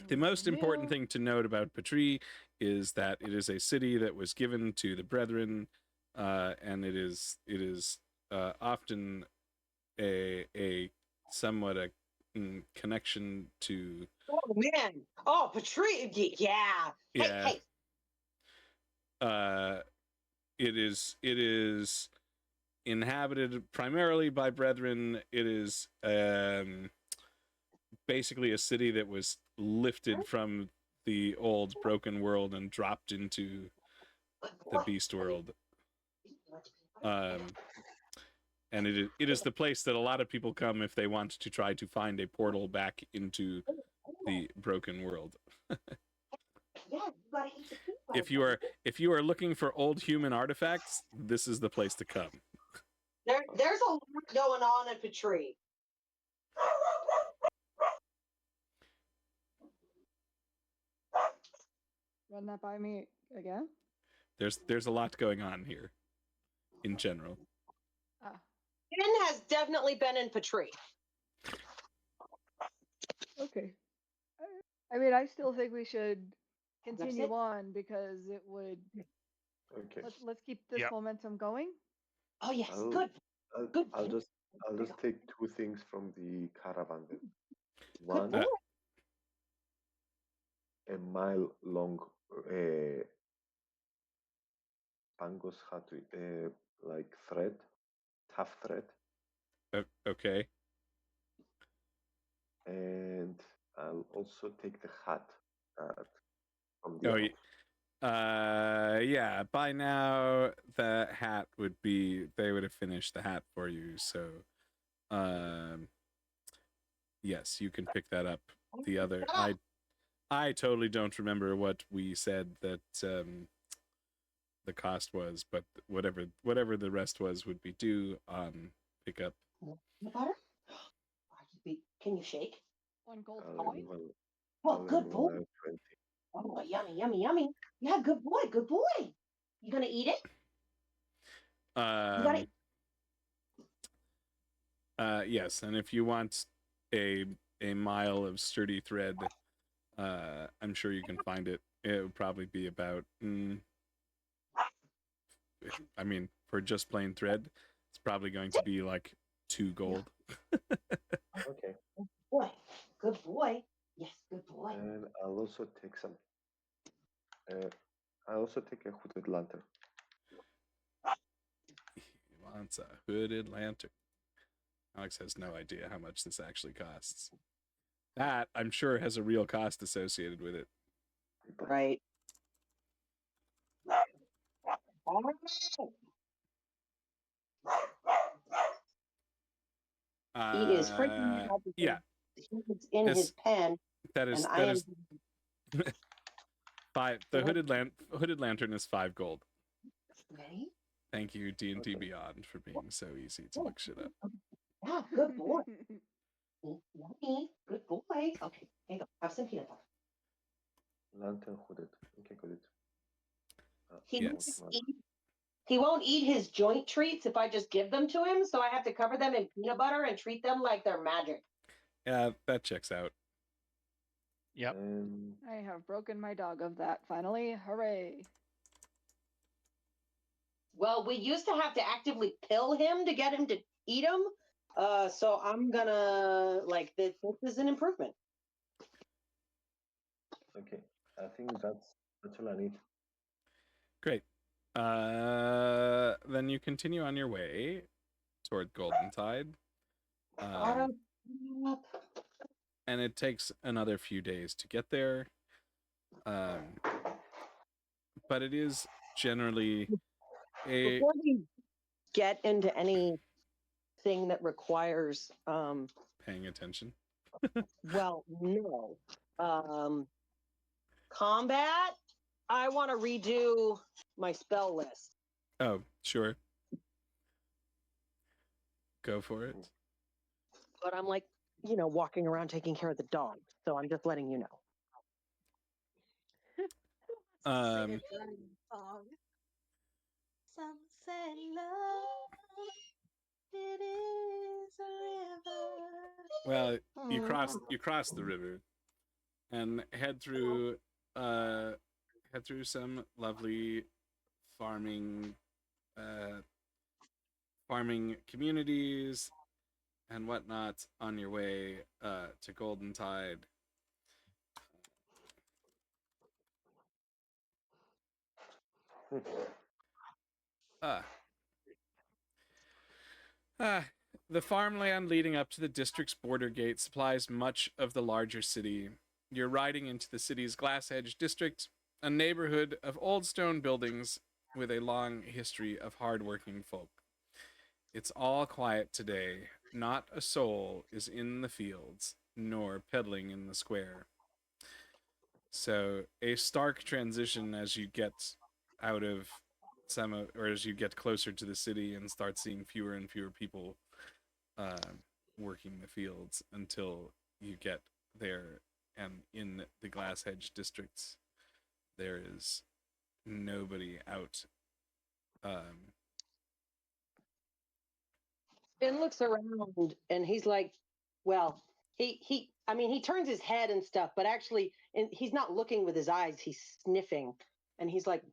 The most important thing to note about Patri is that it is a city that was given to the Brethren, and it is often a somewhat a connection to. Oh man! Oh, Patri, yeah. Yeah. Hey. It is inhabited primarily by Brethren. It is basically a city that was lifted from the old broken world and dropped into the beast world. And it is the place that a lot of people come if they want to try to find a portal back into the broken world. If you are looking for old human artifacts, this is the place to come. There's a lot going on at Patri. Run that by me again. There's a lot going on here, in general. Finn has definitely been in Patri. Okay. I mean, I still think we should continue on because it would. Okay. Let's keep this momentum going. Oh yes, good. Good. I'll just take two things from the caravan then. One, a mile long pangos like thread, tough thread. Okay. And I'll also take the hat from the yeah. By now, the hat they would have finished the hat for you. So, yes, you can pick that up. The other, I totally don't remember what we said that the cost was, but whatever the rest was would be due on pickup. Butter? Can you shake? 1 gold coin. Oh, good boy. Oh, yummy, yummy, yummy. Yeah, good boy, good boy. You gonna eat it? Yes, and if you want a mile of sturdy thread, I'm sure you can find it. It would probably be about. I mean, for just plain thread, it's probably going to be like 2 gold. Okay. Good boy. Good boy. Yes, good boy. And I'll also take some. I also take a hooded lantern. He wants a hooded lantern. Alex has no idea how much this actually costs. That, I'm sure, has a real cost associated with it. Right. He is freaking out. Yeah. He's in his pen. That is 5. The hooded lantern is 5 gold. Ready? Thank you, D&D Beyond, for being so easy to look shit up. Yeah, good boy. Yummy. Good boy. Okay, here you go. Have some peanut butter. Lantern hooded. Okay, got it. He won't eat his joint treats if I just give them to him, so I have to cover them in peanut butter and treat them like they're magic. Yeah, that checks out. Yep. I have broken my dog of that finally. Hooray. Well, we used to have to actively pill him to get him to eat them. So I'm gonna this is an improvement. Okay, I think that's all I need. Great. Then you continue on your way toward Goldentide. And it takes another few days to get there. But it is generally Before we get into anything that requires paying attention. Well, no. Combat. I want to redo my spell list. Oh, sure. Go for it. But I'm like, walking around taking care of the dog. So I'm just letting you know. Some say love, it is a river. Well, you cross the river and head through some lovely farming communities and whatnot on your way to Goldentide. The farmland leading up to the district's border gate supplies much of the larger city. You're riding into the city's Glasshedge district, a neighborhood of old stone buildings with a long history of hard-working folk. It's all quiet today. Not a soul is in the fields, nor peddling in the square. So a stark transition as you get out of or as you get closer to the city and start seeing fewer and fewer people working the fields until you get there, and in the Glasshedge districts there is nobody out. Finn looks around and he's like, well, he turns his head and stuff, but actually he's not looking with his eyes, he's sniffing, and he's like,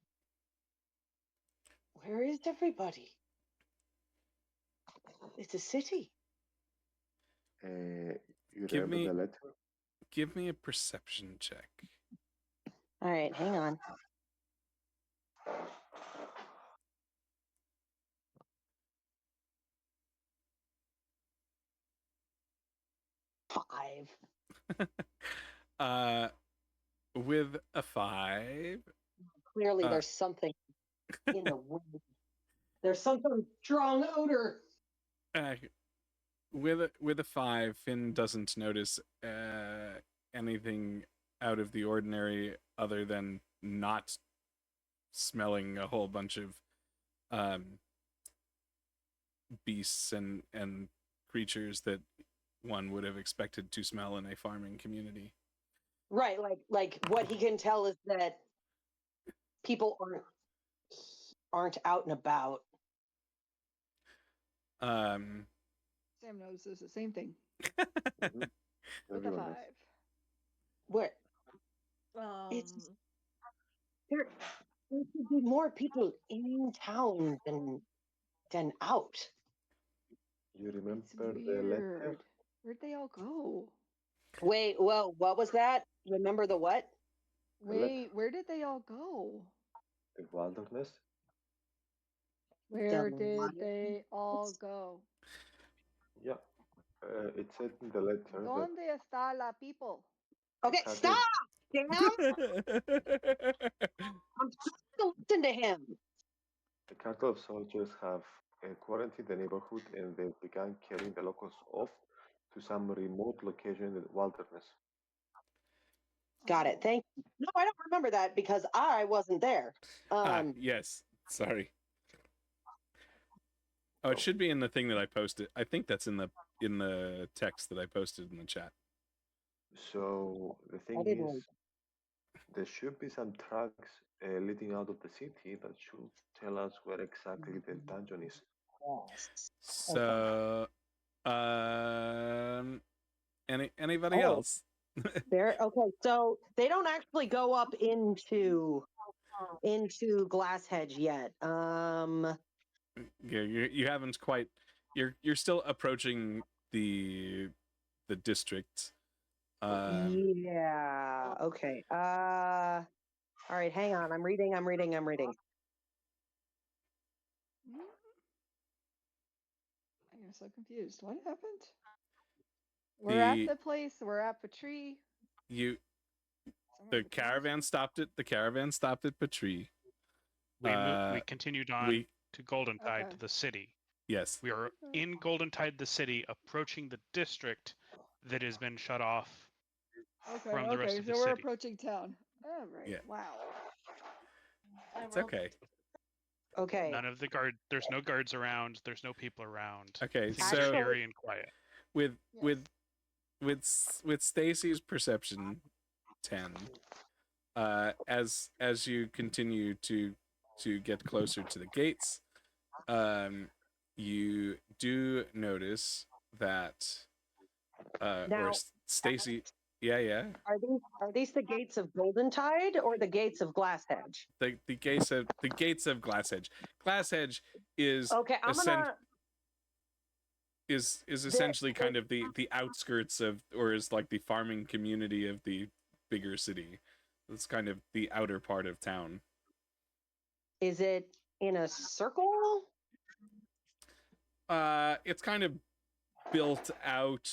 where is everybody? It's a city. You remember the letter? Give me a perception check. All right, hang on. With a 5. Clearly, there's something in the wind. There's some sort of strong odor. With a 5, Finn doesn't notice anything out of the ordinary other than not smelling a whole bunch of beasts and creatures that one would have expected to smell in a farming community. Right, like what he can tell is that people aren't out and about. Sam notices the same thing. With a 5. What? It's there should be more people in town than out. You remember the letter? Where'd they all go? Wait, well, what was that? Remember the what? Wait, where did they all go? The wilderness. Where did they all go? Yeah, it said in the letter. ¿Dónde está la people? Okay, stop! Damn! I'm trying to listen to him. A cartel of soldiers have quarantined the neighborhood, and they began carrying the locals off to some remote location in the wilderness. Got it. Thank you. No, I don't remember that because I wasn't there. Yes. Sorry. Oh, it should be in the thing that I posted. I think that's in the text that I posted in the chat. So the thing is, there should be some tracks leading out of the city that should tell us where exactly the dungeon is. So, anybody else? There. Okay, so they don't actually go up into Glasshedge yet. You haven't quite. You're still approaching the district. Yeah. Okay. All right. Hang on. I'm reading. I'm so confused. What happened? We're at the place. We're at Patrie. The caravan stopped at Patrie. We continued on to Goldentide, to the city. Yes. We are in Goldentide, the city, approaching the district that has been shut off from the rest of the city. So we're approaching town. All right. Yeah. Wow. It's okay. Okay. None of the guard. There's no guards around. There's no people around. Okay, Things so are eerie and quiet. With Stacy's perception 10, as you continue to get closer to the gates, you do notice that Now, or Stacy, yeah. Are these the gates of Goldentide or the gates of Glasshedge? The gates of Glasshedge. Glasshedge is okay. Is essentially kind of the outskirts of, or is like the farming community of the bigger city. It's kind of the outer part of town. Is it in a circle? It's kind of built out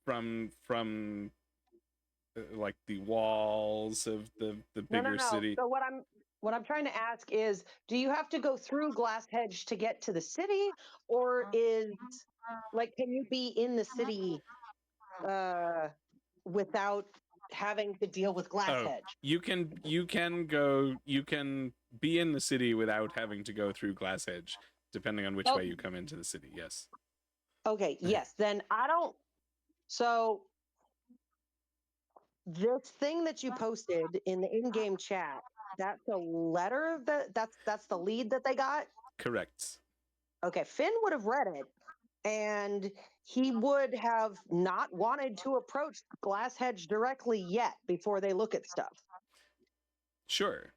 from like the walls of the bigger city. So what I'm trying to ask is, do you have to go through Glasshedge to get to the city, or is like, can you be in the city without having to deal with Glasshedge? You can be in the city without having to go through Glasshedge, depending on which way you come into the city. Yes. Okay. Yes. Then I don't. So this thing that you posted in the in-game chat, that's a letter that's the lead that they got? Correct. Okay, Finn would have read it, and he would have not wanted to approach Glasshedge directly yet before they look at stuff. Sure.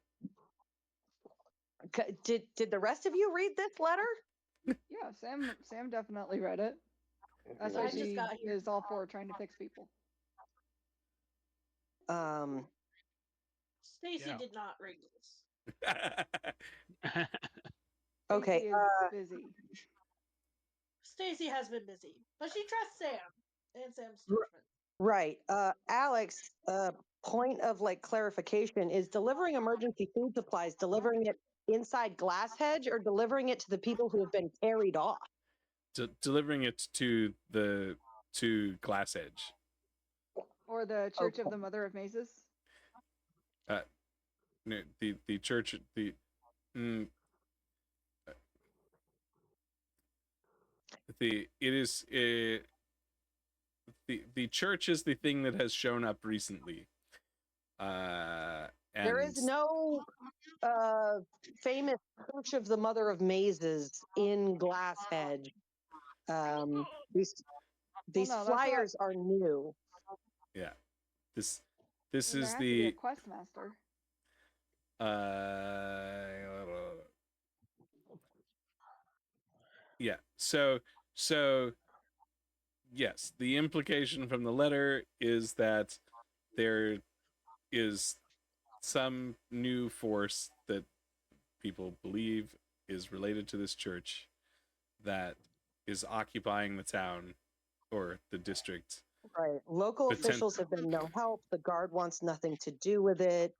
Did the rest of you read this letter? Yeah, Sam definitely read it. That's why she is all for trying to fix people. Stacy did not read this. Okay. Stacy is busy. Stacy has been busy, but she trusts Sam and Sam's judgment. Right. Alex, point of like clarification, is delivering emergency food supplies, delivering it inside Glasshedge or delivering it to the people who have been carried off? Delivering it to Glasshedge. Or the Church of the Mother of Mazes? No, the church, the church is the thing that has shown up recently. And there is no famous Church of the Mother of Mazes in Glasshedge. These flyers are new. Yeah, this is the a quest master. Yeah. So yes, the implication from the letter is that there is some new force that people believe is related to this church that is occupying the town or the district. Right. Local officials have been no help. The guard wants nothing to do with it.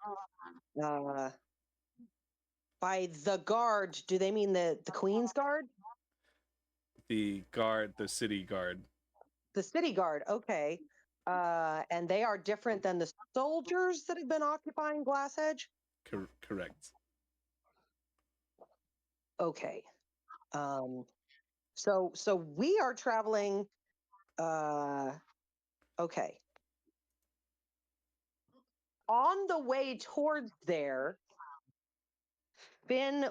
By the guard, do they mean the Queen's Guard? The guard, the city guard. The city guard, okay. And they are different than the soldiers that have been occupying Glasshedge? Correct. Okay. So we are traveling. Okay. On the way towards there, Finn.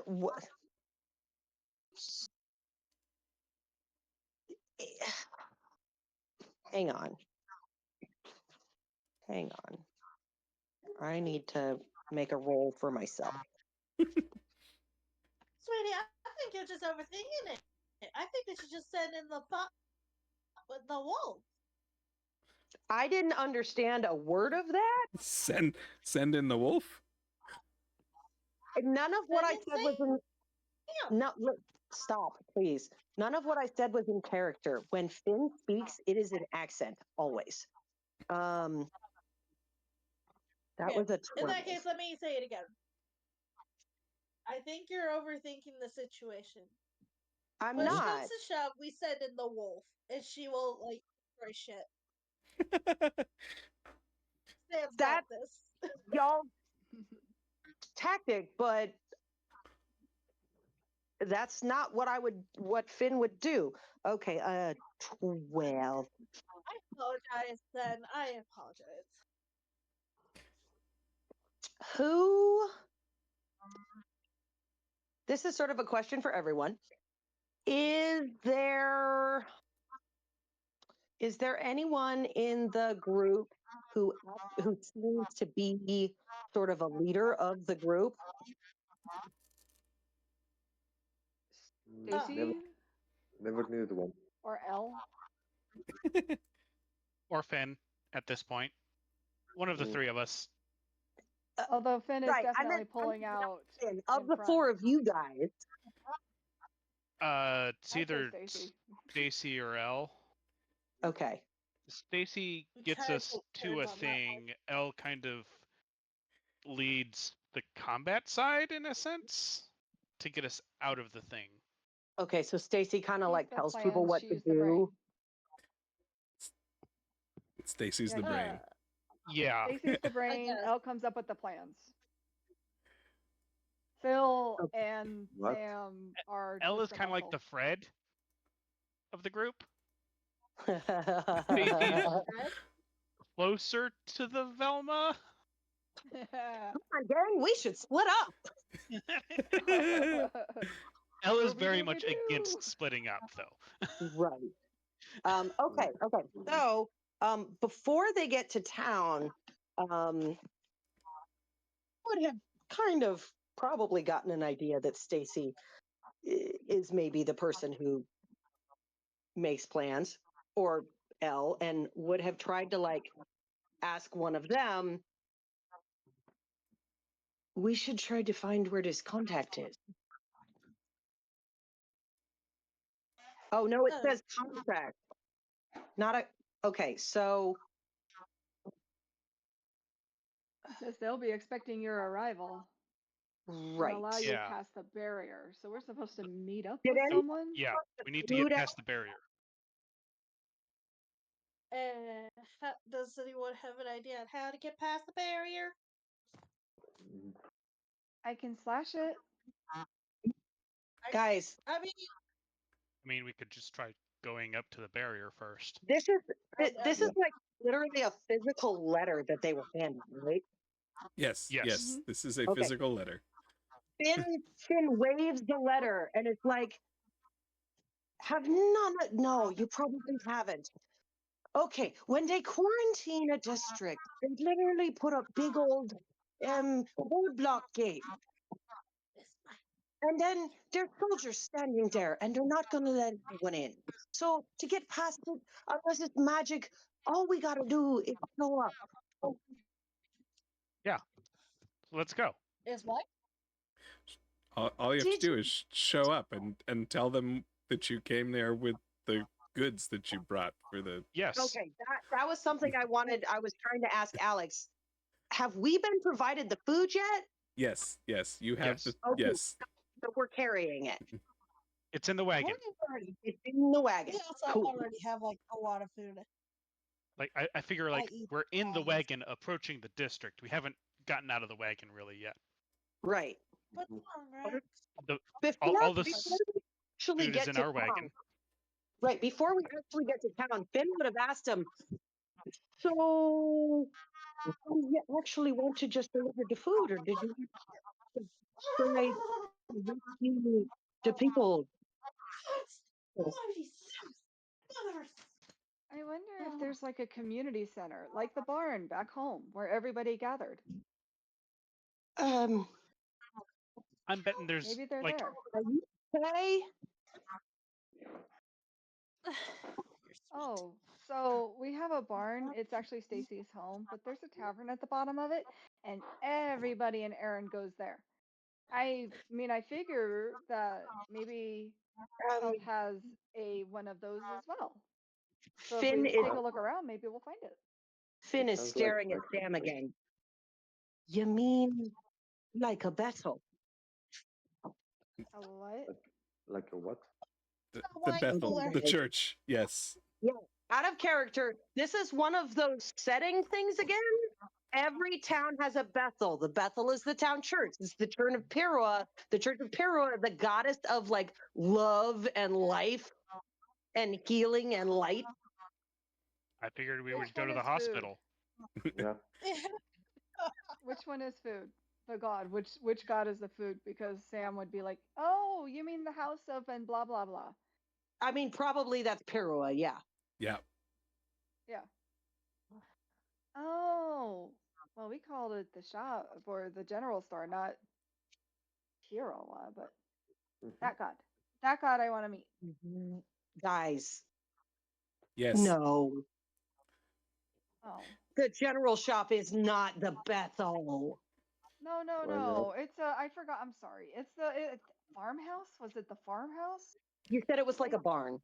Hang on. I need to make a roll for myself. Sweetie, I think you're just overthinking it. I think that you just send in the wolf. I didn't understand a word of that. Send in the wolf? None of what I said was in... No, stop, please. None of what I said was in character. When Finn speaks, it is an accent, always. That was a 20. In that case, let me say it again. I think you're overthinking the situation. I'm Push not. comes to shove, we send in the wolf, and she will like destroy shit. Sam's got this. Y'all, tactic, but that's not what Finn would do. Okay, 12. I apologize then. I apologize. Who? This is sort of a question for everyone. Is there anyone in the group who seems to be sort of a leader of the group? Stacy Never needed one. or Elle? Or Finn at this point. One of the three of us. Although Finn is Right, definitely pulling out. Of the four of you guys. It's either Stacy or Elle. Okay. Stacy gets us to a thing. Elle kind of leads the combat side in a sense to get us out of the thing. Okay, so Stacy kind of like tells people plans, what to she's the do. Stacy's the brain. Yeah. Stacy's the brain. Elle comes up with the plans. Phil and What? Sam are. Elle is just the kind of like muscle. the Fred of the group. Closer to the Velma. Come on, gang, we should split up. Elle is very much against splitting up, though. Right. Okay. So, before they get to town, would have kind of probably gotten an idea that Stacy is maybe the person who makes plans, or Elle, and would have tried to like ask one of them. We should try to find where this contact is. Oh no, it says contract. Not a. Okay, so. Says they'll be expecting your arrival. Right. And allow you to pass the barrier. So we're supposed to meet up Did with someone? Yeah, we need to get past the barrier. Does anyone have an idea on how to get past the barrier? I can slash it. Guys. I mean, we could just try going up to the barrier first. This is like literally a physical letter that they were handing, right? Yes. Mm-hmm. This is a physical letter. Finn waves the letter, and it's like, no, you probably haven't. Okay, when they quarantine a district, they literally put up big old roadblock gate. And then there's soldiers standing there, and they're not going to let anyone in. So to get past it, unless it's magic, all we got to do is show up. Yeah, let's go. Is what? All you have to do is show up and tell them that you came there with the goods that you brought for the. Yes. Okay, that was something I was trying to ask Alex. Have we been provided the food yet? Yes, you have the. Okay. Yes. So we're carrying it. It's in the wagon. It's in the wagon. Yes, cool. I already have like a lot of food. Like I figure like we're in the wagon approaching the district. We haven't gotten out of the wagon really yet. Right. But all this food is in our wagon. Right, before we actually get to town, Finn would have asked him, so you actually want to just deliver the food, or did you try the people? I wonder if there's like a community center, like the barn back home, where everybody gathered. I'm betting there's maybe they're like. there. Are you okay? Oh, so we have a barn. It's actually Stacy's home, but there's a tavern at the bottom of it, and everybody in Erin goes there. I mean, I figure that maybe Health has one of those as well. So Finn if we take a look around, maybe we'll find it. Finn is staring at Sam again. You mean like a Bethel? A what? Like a what? The Bethel, the church. Yes. Yeah. Out of character. This is one of those setting things again. every town has a Bethel. The Bethel is the town church. It's the Church of Pirua. The Church of Pirua, the goddess of like love and life and healing and light. I figured we Which would go one to the is food? hospital. Yeah. Which one is food? The god. Which god is the food? Because Sam would be like, "Oh, you mean the house of and blah blah blah." I mean, probably that's Pirua, yeah. Yeah. Yeah. Oh. Well, we called it the shop or the general store, not Kirowa, but that god. That god I want to meet. Guys, Yes. no. Oh. The general shop is not the Bethel. No, no, Why no. It's I forgot. I'm sorry. It's the farmhouse. Was it the farmhouse? You said it was like a barn.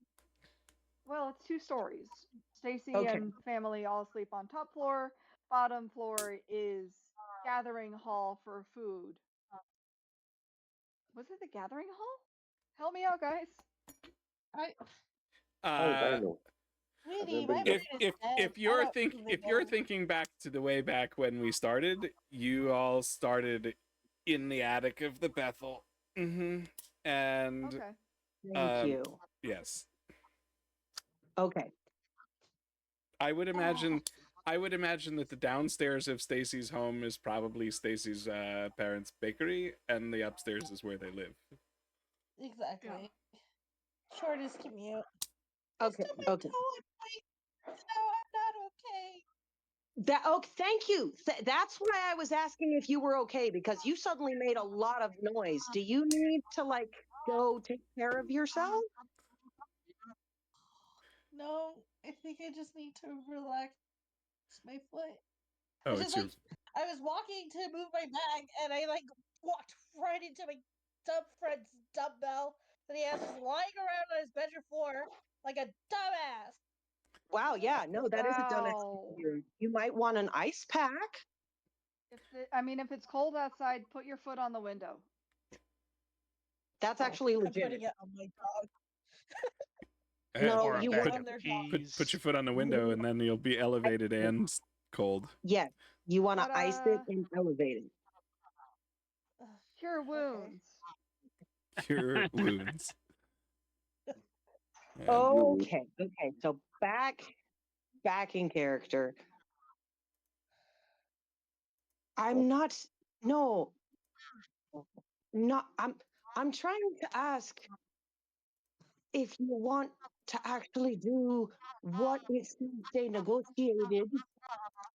Well, it's 2 stories. Stacy Okay. and family all sleep on top floor. Bottom floor is gathering hall for food. Was it the gathering hall? Help me out, guys. Oh, Uh, Dino. Sweetie, remember my you- brain is dead. if you're I don't if really you're know. thinking back to the way back when we started, you all started in the attic of the Bethel. Mm-hmm. And Okay. Thank you. yes, Okay. I would imagine that the downstairs of Stacy's home is probably Stacy's parents' bakery, and the upstairs is where they live. Exactly. Shortest commute. Okay. Still Okay. no, I'm not okay. Thank you. That's why I was asking if you were okay, because you suddenly made a lot of noise. Do you need to like go take care of yourself? No, I think I just need to relax my foot. Oh, It's it's just your like I was walking to move my bag and I like walked right into my friend's dumbbell that he has lying around on his bedroom floor like a dumbass. Wow, yeah, no, that is a dumbass Wow. behavior. You might want an ice pack. If it's cold outside, put your foot on the window. That's actually I'm legit. putting it on my dog. No, Or a you bag want on of their dog. put your foot on the window, and then you'll be elevated and cold. Yeah, you want to But, ice it and elevate it. Cure wounds. Cure wounds. And Okay, okay. So back in character. I'm not no not I'm trying to ask if you want to actually do what it seems they negotiated,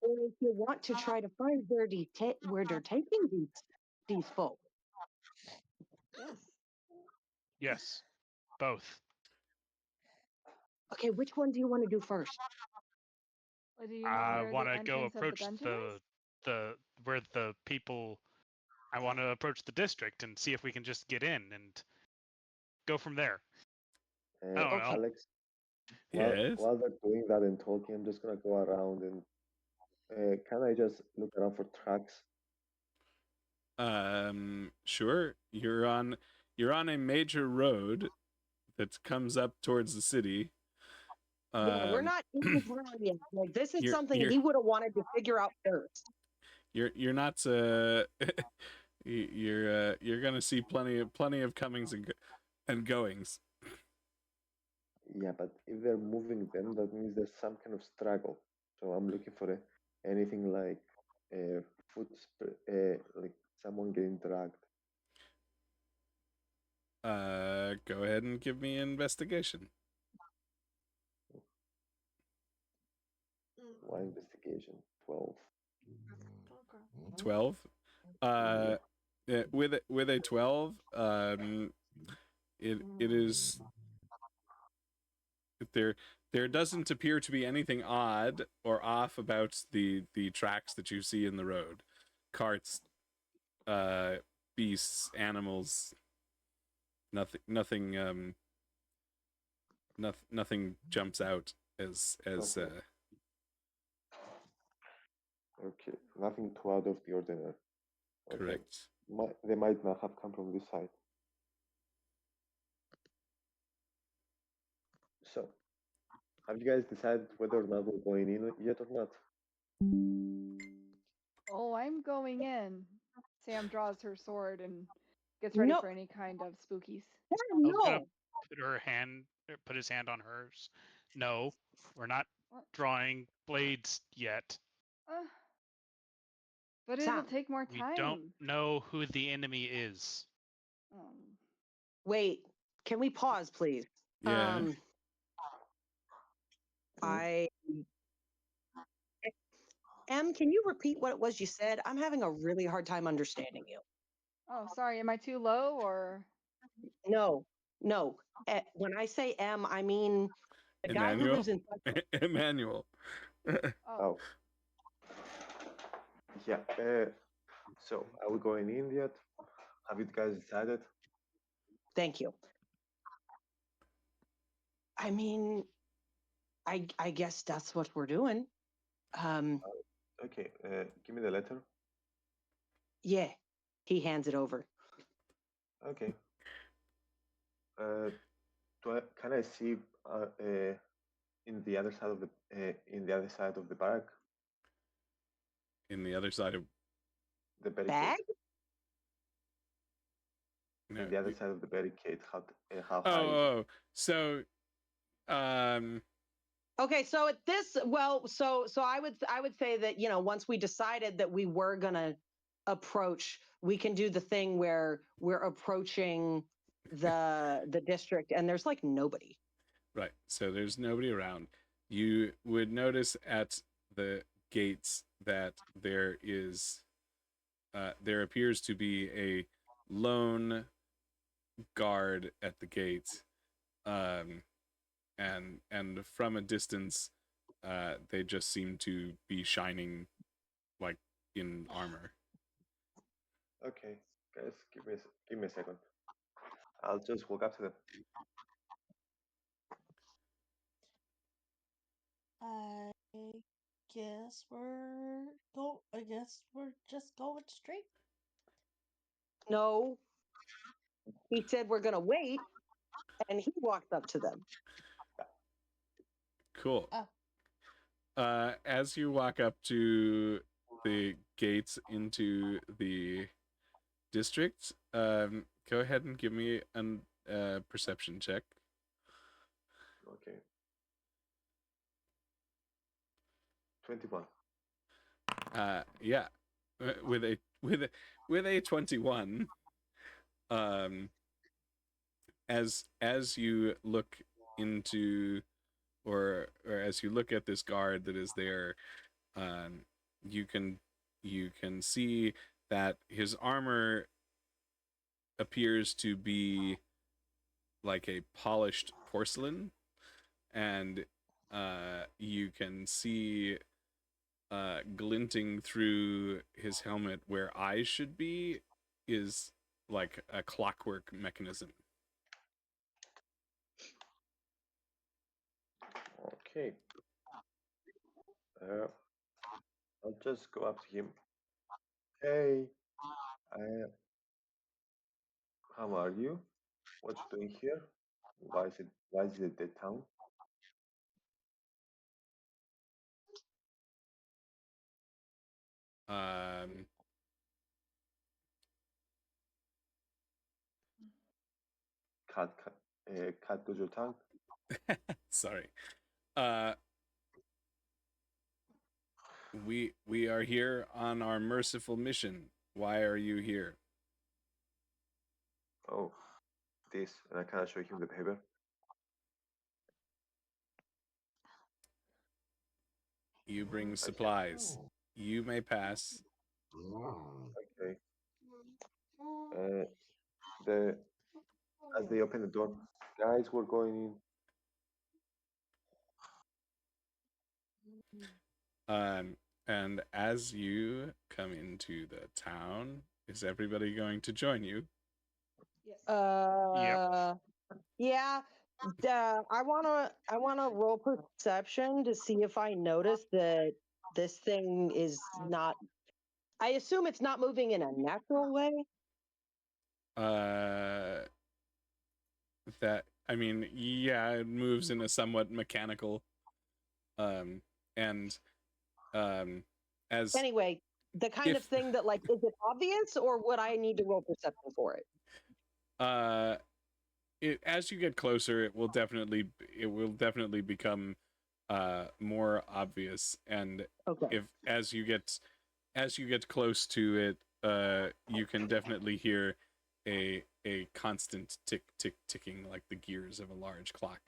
or if you want to try to find where they're taking these folks. Yes. Yes, both. Okay, which one do you want to do first? Well, do you know I where want the to go entrance of the approach dungeon is? the where the people. I want to approach the district and see if we can just get in and go from there. I don't know. Alex, yes. while they're doing that and talking, I'm just gonna go around and can I just look around for tracks? Sure. You're on a major road that comes up towards the city. Yeah, we're not in town yet. Like this is something you're- he would have wanted to figure out first. You're not you're gonna see plenty of comings and goings. Yeah, but if they're moving them, that means there's some kind of struggle. So I'm looking for anything like like someone getting dragged. Go ahead and give me an investigation. Why investigation? 12. 12. With a 12, it is there doesn't appear to be anything odd or off about the tracks that you see in the road. Carts, beasts, animals. Nothing jumps out as Okay, nothing too out of the ordinary. Okay. correct. They might not have come from this side. So, have you guys decided whether or not we're going in yet or not? Oh, I'm going in. Sam draws her sword and gets ready No. for any kind of spookies. El's gonna No. put his hand on hers. No, we're not What? drawing blades yet. But it'll Sam, take more We time. don't know who the enemy is. Wait. Can we pause, please? Yeah. Can you repeat what it was you said? I'm having a really hard time understanding you. Oh, sorry. Am I too low or? No. When I say M, I mean the guy who Emmanuel? lives in. Emmanuel. Oh. Yeah. So, are we going in yet? Have you guys decided? Thank you. I mean, I guess that's what we're doing. Okay. Give me the letter. Yeah. He hands it over. Okay. Can I see in the other side of the barrack? In the other side of the barricade. Bag? No, In the other side of the barricade, how high? Oh, so, Okay, so at this, so I would say that, you know, once we decided that we were gonna approach, we can do the thing where we're approaching the district and there's like nobody. Right. So there's nobody around. You would notice at the gates that there appears to be a lone guard at the gate. And from a distance, they just seem to be shining like in armor. Okay, guys, give me a second. I'll just walk up to them. I guess we're just going straight. No. He said we're gonna wait, and he walked up to them. Cool. Oh. As you walk up to the gates into the district, go ahead and give me a perception check. Okay. 21. Yeah, with a 21. As you look into or as you look at this guard that is there, you can see that his armor appears to be like a polished porcelain, and you can see glinting through his helmet where eyes should be is like a clockwork mechanism. Okay. I'll just go up to him. Hey, how are you? What you doing here? Why is it the town? Cut goes your tongue. Sorry. We are here on our merciful mission. Why are you here? Oh, this, and I kind of show him the paper. You bring supplies. You may pass. Okay. As they open the door, guys, we're going in. And as you come into the town, is everybody going to join you? Yes. Yeah. I wanna roll perception to see if I notice that this thing is not. I assume it's not moving in a natural way. It moves in a somewhat mechanical. Anyway, the kind of thing that, like, is it obvious, or would I need to roll perception for it? As you get closer, it will definitely become more obvious, and Okay. as you get close to it, you can definitely hear a constant ticking, like the gears of a large clock.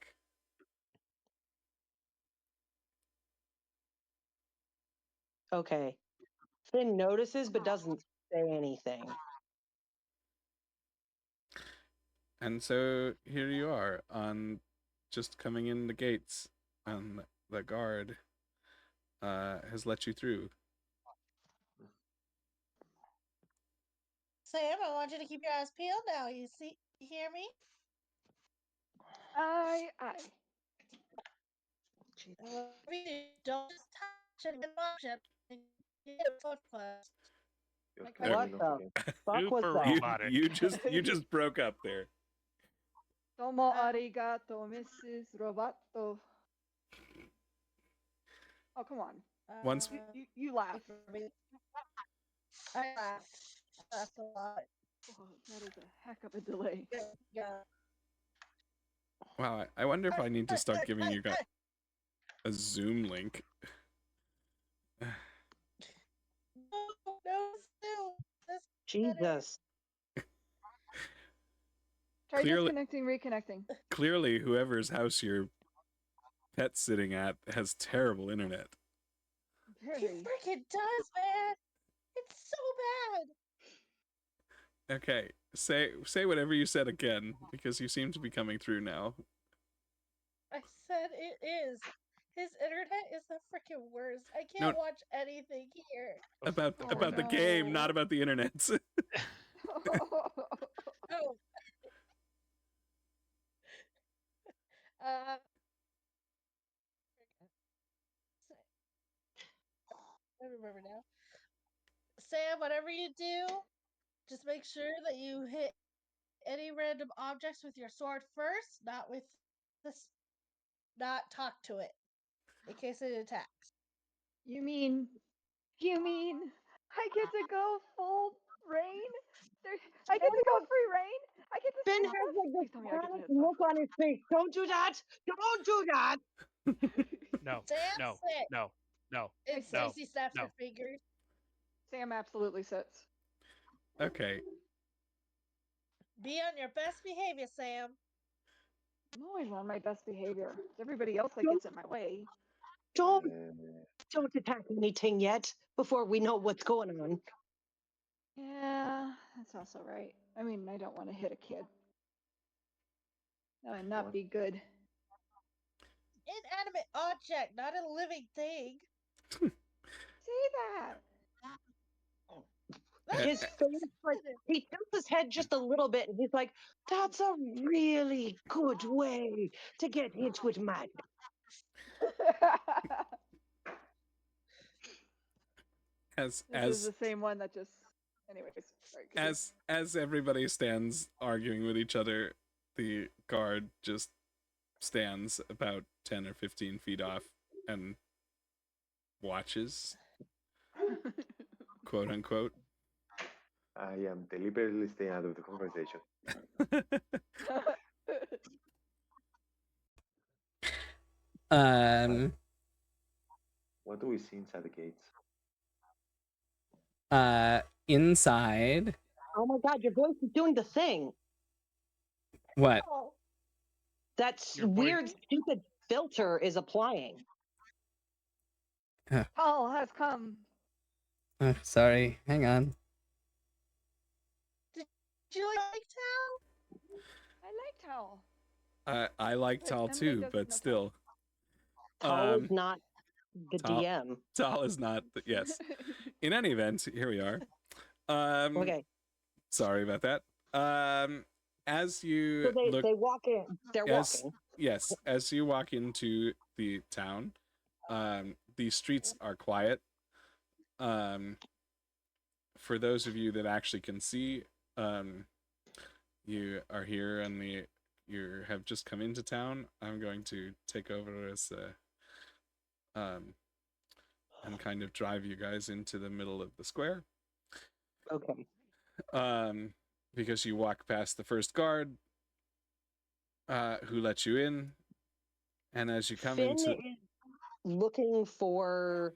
Okay. Finn notices but doesn't say anything. And so here you are, on just coming in the gates, and the guard has let you through. Sam, I want you to keep your eyes peeled now. You hear me? Aye. And whatever you do, don't just touch any object. You get a foot quest. What the fuck was Super that? robotic. You just broke up there. Domo arigato, Mrs. Roboto. Oh, come on. Once You laugh. I laughed. I laughed a lot. Oh, that is a heck of a delay. Yeah. Wow, I wonder if I need to start giving you guys a Zoom link. No, still. Jesus. Try Clearly- disconnecting, reconnecting. Clearly, whoever's house your pet's sitting at has terrible internet. He freaking does, man. It's so bad. Okay, say whatever you said again, because you seem to be coming through now. I said it is. His internet is the freaking worst. I can't watch anything here. About the game, not about the internet. Oh. I remember now. Sam, whatever you do, just make sure that you hit any random objects with your sword first, not with this. Not talk to it, in case it attacks. You mean I get to go full rain? I get to go free rain? I get to Finn has like this panic look on his face. Don't do that! Don't do that! No. Sam, sit. No. And Stacy snaps her fingers. Sam absolutely sits. Okay. Be on your best behavior, Sam. I'm always on my best behavior. It's everybody else that gets in my way. Don't attack anything yet before we know what's going on. Yeah, that's also right. I mean, I don't want to hit a kid. That would not be good. Inanimate object, not a living thing. Say that. His face, like, he tilts his head just a little bit, and he's like, "That's a really good way to get hit with magic." This is the same one that just. Anyways, sorry. As everybody stands arguing with each other, the guard just stands about 10 or 15 feet off and watches, quote unquote. I am deliberately staying out of the conversation. What do we see inside the gates? Inside. Oh my god, your voice is doing the thing. What? That weird, stupid filter is applying. Paul has come. Oh, sorry. Hang on. Did you like Tal? I like Tal. I like Tal too, but still. Tal is not the Tal, DM. Tal is not. Yes. In any event, here we are. Okay. Sorry about that. As you so they walk in. They're walking. Yes, as you walk into the town, the streets are quiet. For those of you that actually can see, you are here and you have just come into town. I'm going to take over as and kind of drive you guys into the middle of the square. Okay. Because you walk past the first guard, who let you in, and as you come Finn into is looking for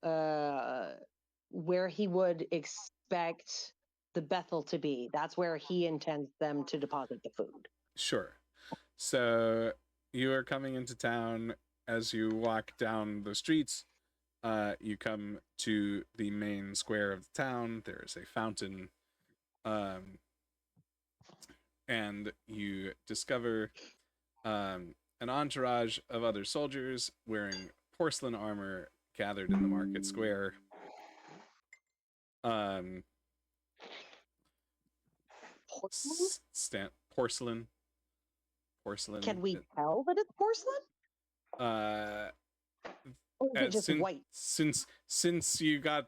where he would expect the Bethel to be. That's where he intends them to deposit the food. Sure. So you are coming into town. As you walk down the streets, you come to the main square of the town. There is a fountain, and you discover an entourage of other soldiers wearing porcelain armor gathered in the market square. Porcelain. Can we tell that it's porcelain? Or is it just white? Since you got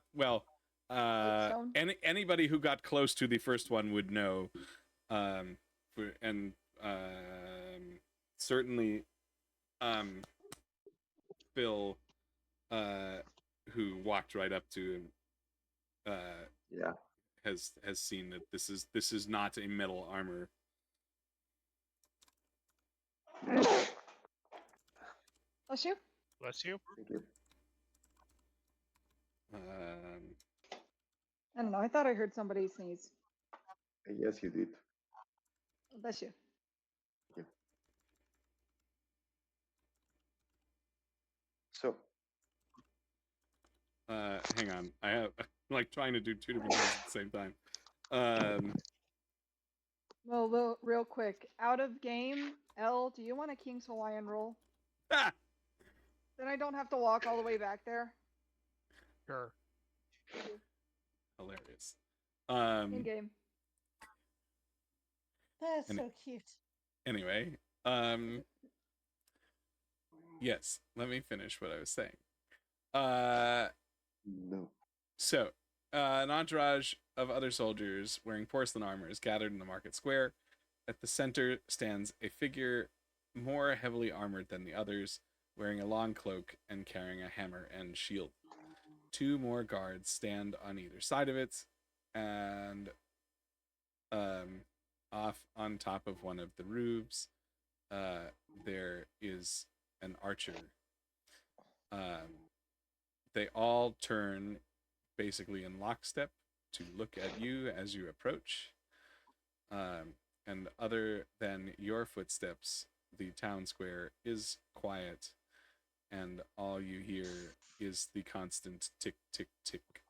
anybody who got close to the first one would know, certainly Phil, who walked right up to him, has seen that this is not a metal armor. Bless you. Bless you. Thank you. I don't know. I thought I heard somebody sneeze. Yes, you did. Bless you. Thank you. So. Hang on. I'm like trying to do two different things at the same time. Well, real quick. Out of game, L, do you want a King's Hawaiian roll? Ah! Then I don't have to walk all the way back there. Sure. Hilarious. In game. That's so cute. Anyway, yes, let me finish what I was saying. No. So, an entourage of other soldiers wearing porcelain armor is gathered in the market square. At the center stands a figure more heavily armored than the others, wearing a long cloak and carrying a hammer and shield. Two more guards stand on either side of it, and off on top of one of the roofs, there is an archer. They all turn basically in lockstep to look at you as you approach. And other than your footsteps, the town square is quiet, and all you hear is the constant tick, tick, tick,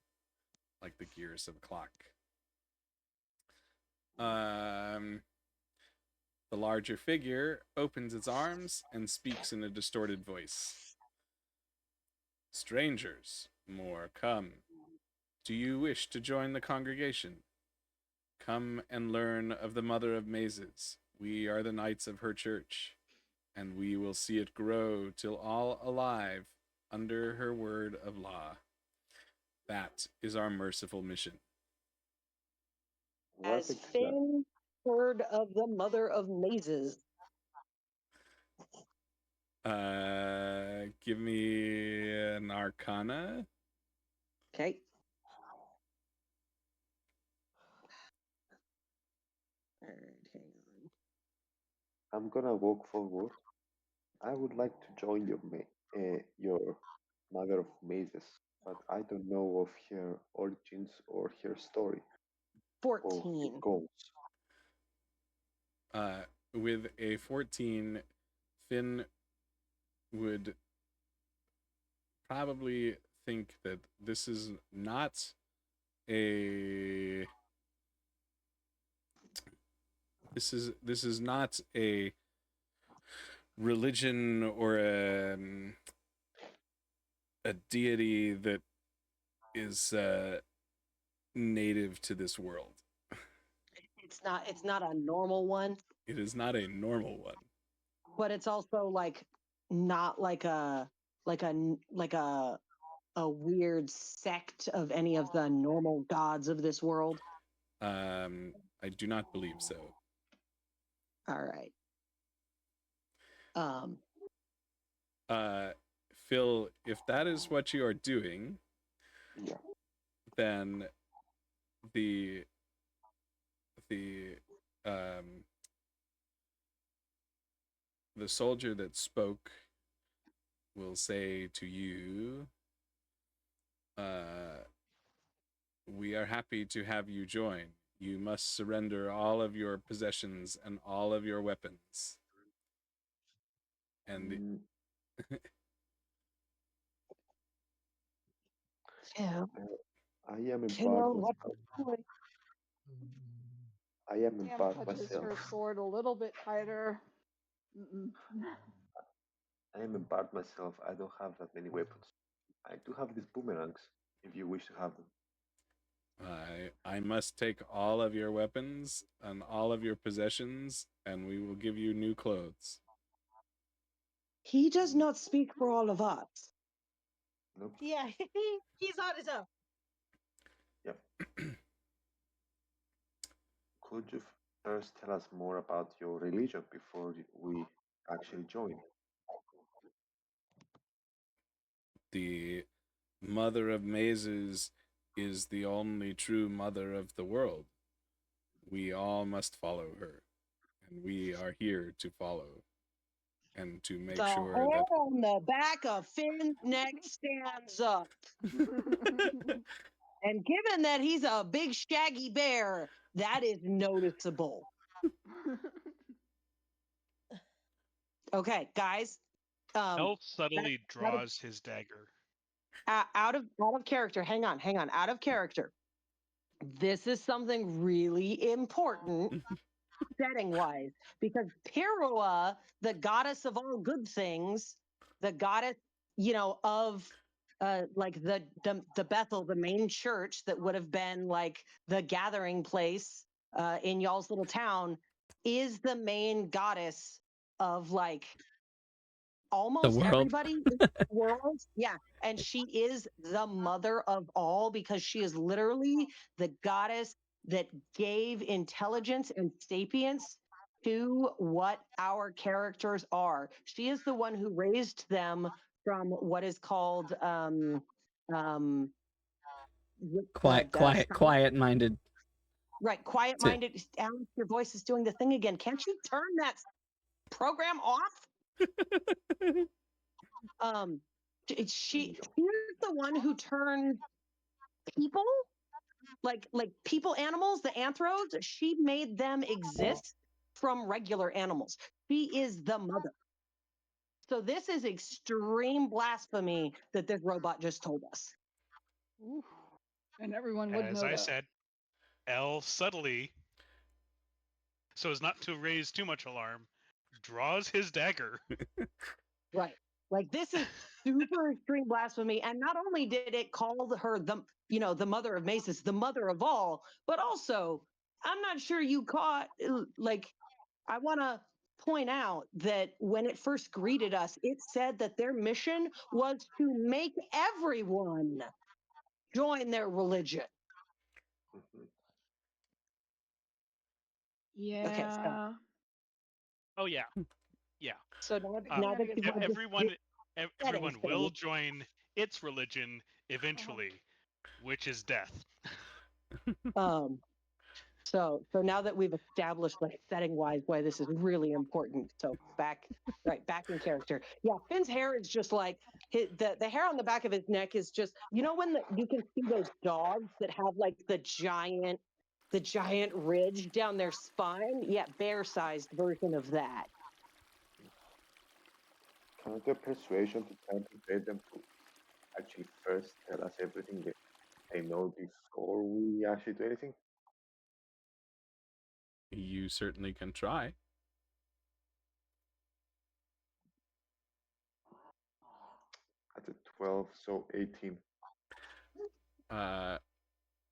like the gears of a clock. The larger figure opens its arms and speaks in a distorted voice. Strangers, more come. Do you wish to join the congregation? Come and learn of the Mother of Mazes. We are the knights of her church, and we will see it grow till all alive under her word of law. That is our merciful mission. As Finn heard of the Mother of Mazes. Give me an Arcana. Okay. All right, hang on. I'm gonna walk forward. I would like to join your Mother of Mazes, but I don't know of her origins or her story. 14. Or goals. With a 14, Finn would probably think that this is not a religion or a deity that is native to this world. It's not a normal one. It is not a normal one. But it's also not like a weird sect of any of the normal gods of this world. I do not believe so. All right. Phil, if that is what you are doing, Yeah. then the the um the soldier that spoke will say to you, we are happy to have you join. You must surrender all of your possessions and all of your weapons. And Mm, Phil, I am embarked Phil, what myself. you doing? I am Sam embarked touches myself. her sword a little bit tighter. Mm-mm. I am embarked myself. I don't have that many weapons. I do have these boomerangs, if you wish to have them. I must take all of your weapons and all of your possessions, and we will give you new clothes. He does not speak for all of us. Nope. Yeah, he's on his own. Yep. Could you first tell us more about your religion before we actually join? The mother of mazes is the only true mother of the world. We all must follow her, and we are here to follow and to make The sure hair that on the back of Finn's neck stands up. And given that he's a big shaggy bear, that is noticeable. Okay, guys. Elf subtly out of- draws his dagger. out of character. Hang on. Out of character. This is something really important setting wise, because Pirua, the goddess of all good things, the goddess, of like the Bethel, the main church that would have been like the gathering place in y'all's little town, is the main goddess of like almost world. everybody in the world. Yeah. And she is the mother of all because she is literally the goddess that gave intelligence and sapience to what our characters are. She is the one who raised them from what is called Quiet-minded. right, quiet-minded. Alex, your voice is doing the thing again. Can't you turn that program off? She's the one who turned people, like people animals, the anthros. She made them exist from regular animals. She is the mother. So this is extreme blasphemy that this robot just told us. Oof. And everyone would As know I that. said, L subtly, so as not to raise too much alarm, draws his dagger. Right. Like this is super extreme blasphemy. And not only did it call her the mother of Maces, the mother of all, but also, I'm not sure you caught, like, I want to point out that when it first greeted us, it said that their mission was to make everyone join their religion. Yeah. Okay, so. Oh yeah, yeah. So now that you've everyone will join its religion eventually, which is death. So now that we've established, like, setting wise why this is really important, so back in character. Yeah, Finn's hair is just like the hair on the back of his neck is just, when you can see those dogs that have like the giant ridge down their spine. Yeah, bear-sized version of that. Can I do a persuasion to try to get them to actually first tell us everything that they know before we actually do anything? you certainly can try. At a 12, so 18.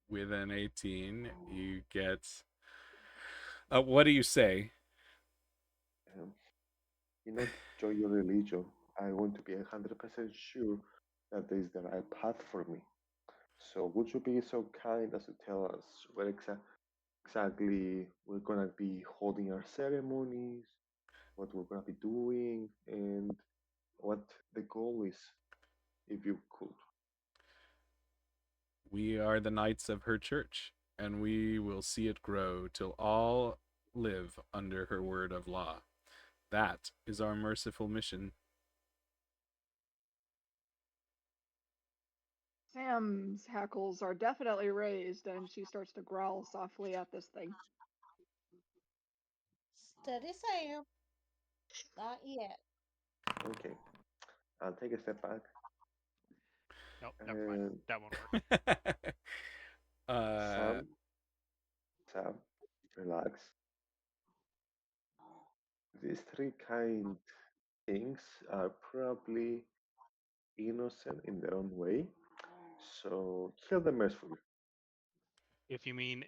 With an 18, you get. What do you say? Join your religion. I want to be 100% sure that this is the right path for me. So, would you be so kind as to tell us where exactly we're gonna be holding our ceremonies, what we're gonna be doing, and what the goal is if you could. We are the knights of her church, and we will see it grow till all live under her word of law. That is our merciful mission. Sam's hackles are definitely raised, and she starts to growl softly at this thing. Steady, Sam. Not yet. Okay, I'll take a step back. Nope, never mind. And That won't work. Sam, relax. These three kind things are probably innocent in their own way, so kill them mercifully. If you mean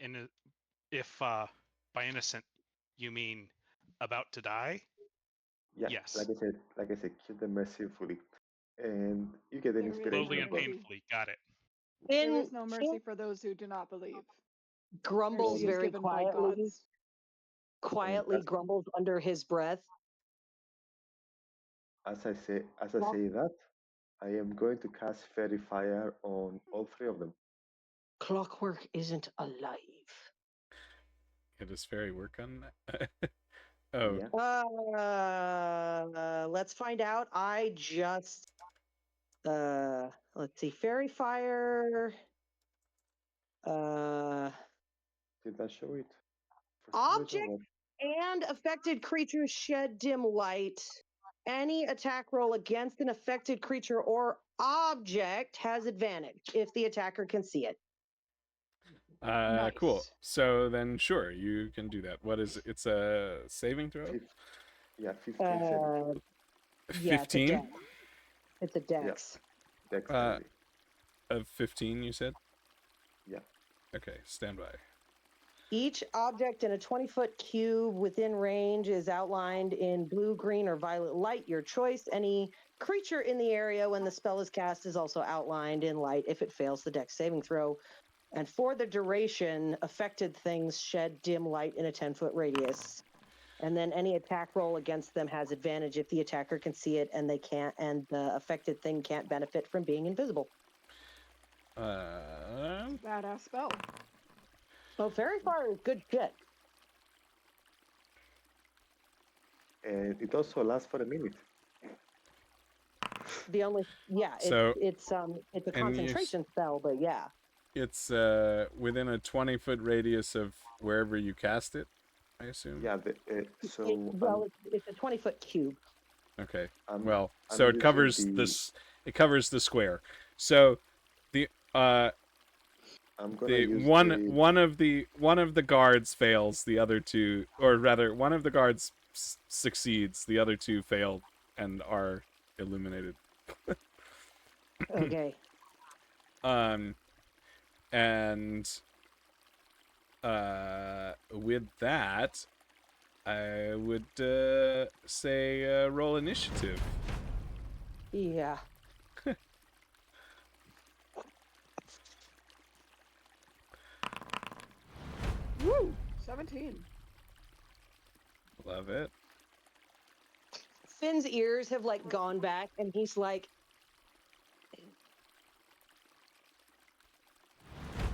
by innocent you mean about to die, Yeah, yes. like I said, kill them mercifully, and you get an There is inspiration. Slowly no and as well. mercy. painfully. Got it. There is no mercy for those who do not believe. Grumbles Mercy is very given by quietly. gods. Quietly grumbles under his breath. As I say that, I am going to cast Fairy Fire on all three of them. Clockwork isn't alive. Does fairy work on that? Oh. Yeah. Let's find out. I just let's see. Fairy Fire. Did I show it? Object and affected creatures shed dim light. Any attack roll against an affected creature or object has advantage if the attacker can see it. Nice. Cool. So then, sure, you can do that. What is it? It's a saving throw? Yeah, 15. Yeah, 15? It's a dex. Yeah. Dex of 15, you said? Yeah. Okay, stand by. Each object in a 20-foot cube within range is outlined in blue, green, or violet light, your choice. Any creature in the area when the spell is cast is also outlined in light if it fails the dex saving throw. And for the duration, affected things shed dim light in a 10-foot radius. And then any attack roll against them has advantage if the attacker can see it and they can't, and the affected thing can't benefit from being invisible. Badass spell. So Fairy Fire is good shit. And it also lasts for a minute. The only it's a concentration spell, but yeah. It's within a 20-foot radius of wherever you cast it, I assume. Yeah. It's a 20-foot cube. Okay. I'm so it covers this. It covers the square. So the one of the guards fails, the other two, or rather, one of the guards succeeds, the other two fail and are illuminated. Okay. And with that, I would say roll initiative. Yeah. Woo! 17. Love it. Finn's ears have gone back, and he's like,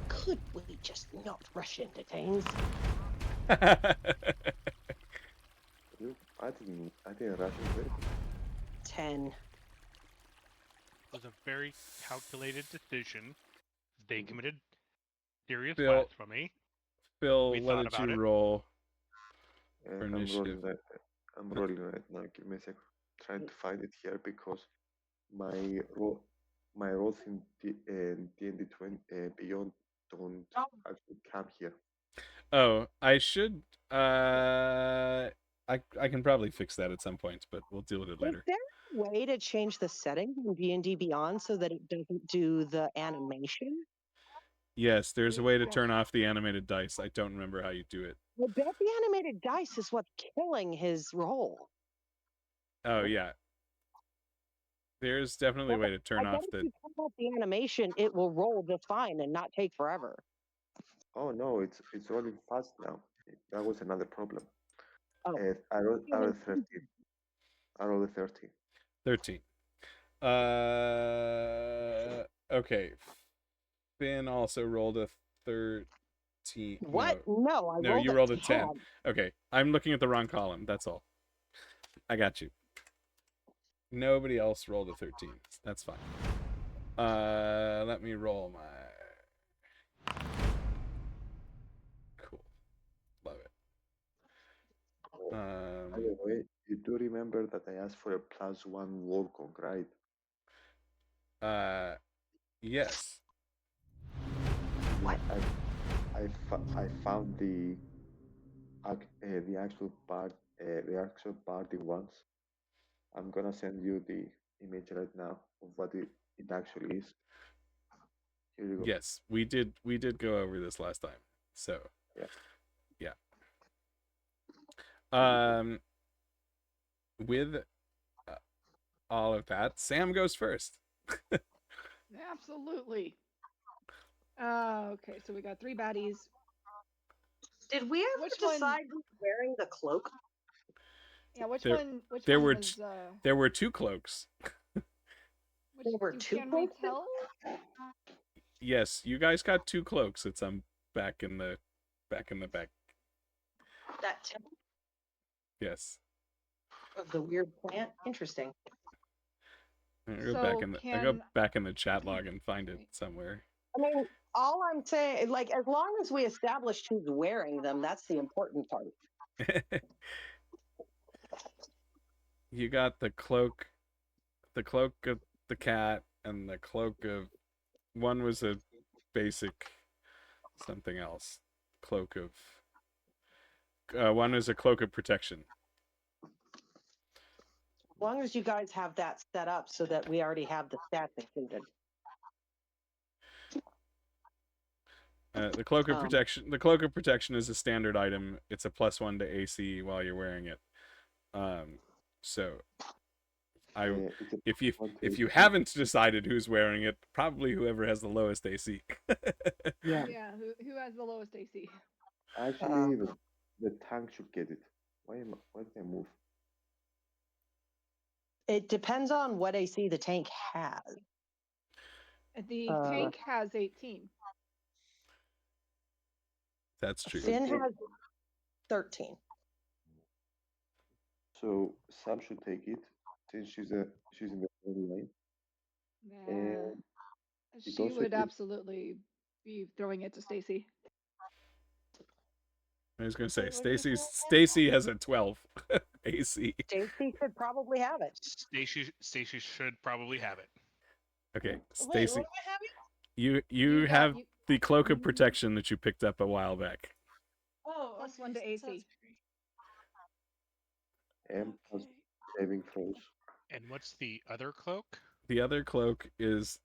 could we just not rush into things? I didn't rush into it. 10. It was a very calculated decision. They committed serious blasphemy. Phil, what did you roll for initiative? I'm rolling right now. Give me a sec. Trying to find it here because my rolls in D&D 20 Beyond don't actually come here. Oh, I should. I can probably fix that at some point, but we'll deal with it later. Is there a way to change the setting in D&D Beyond so that it doesn't do the animation? Yes, there's a way to turn off the animated dice. I don't remember how you do it. I bet the animated dice is what's killing his roll. Oh yeah. There's definitely a way to turn off if you turn off the animation, it will roll just fine and not take forever. Oh no, it's rolling fast now. That was another problem. Oh. I rolled a 13. I rolled a 13. 13. Okay. Finn also rolled a 13. What? No, I No, rolled you a rolled a 10. 10. Okay, I'm looking at the wrong column. That's all. I got you. Nobody else rolled a 13. That's fine. Let me roll my. Cool. Love it. By the way, you do remember that I asked for a +1 Wargong, right? Yes. What? I found the actual party once. I'm gonna send you the image right now of what it actually is. Here you go. Yes, we did go over this last time. So, Yeah. With all of that, Sam goes first. Absolutely. Okay, so we got 3 baddies. Did we ever Which one- decide who's wearing the cloak? Yeah, which There- one? Which there one were was? There were 2 cloaks. Which, There were 2 can we cloaks? tell? Yes, you guys got 2 cloaks. It's back in the back. That temple Yes. of the weird plant? Interesting. I'll go back in the chat log and find it somewhere. I mean, all I'm saying, like, as long as we established who's wearing them, that's the important part. You got the cloak of the cat, and the cloak of one was a basic something else. Cloak of one was a cloak of protection. As long as you guys have that set up so that we already have the stats included. The cloak of protection. The cloak of protection is a standard item. It's a +1 to AC while you're wearing it. So, if you haven't decided who's wearing it, probably whoever has the lowest AC. Yeah. Yeah. Who has the lowest AC? Actually, the tank should get it. Why did I move? It depends on what AC the tank has. The tank has 18. That's true. Finn has 13. So Sam should take it since she's in the front line. And She would absolutely be throwing it to Stacy. I was going to say Wait, what did you Stacy has a 12 AC. Stacy should probably have it. Stacy should probably have it. Okay, Wait, Stacy, what am I having? you have the cloak of protection that you picked up a while back. Oh, +1 okay, to AC. that's great. and plus saving throws. And what's the other cloak? The other cloak is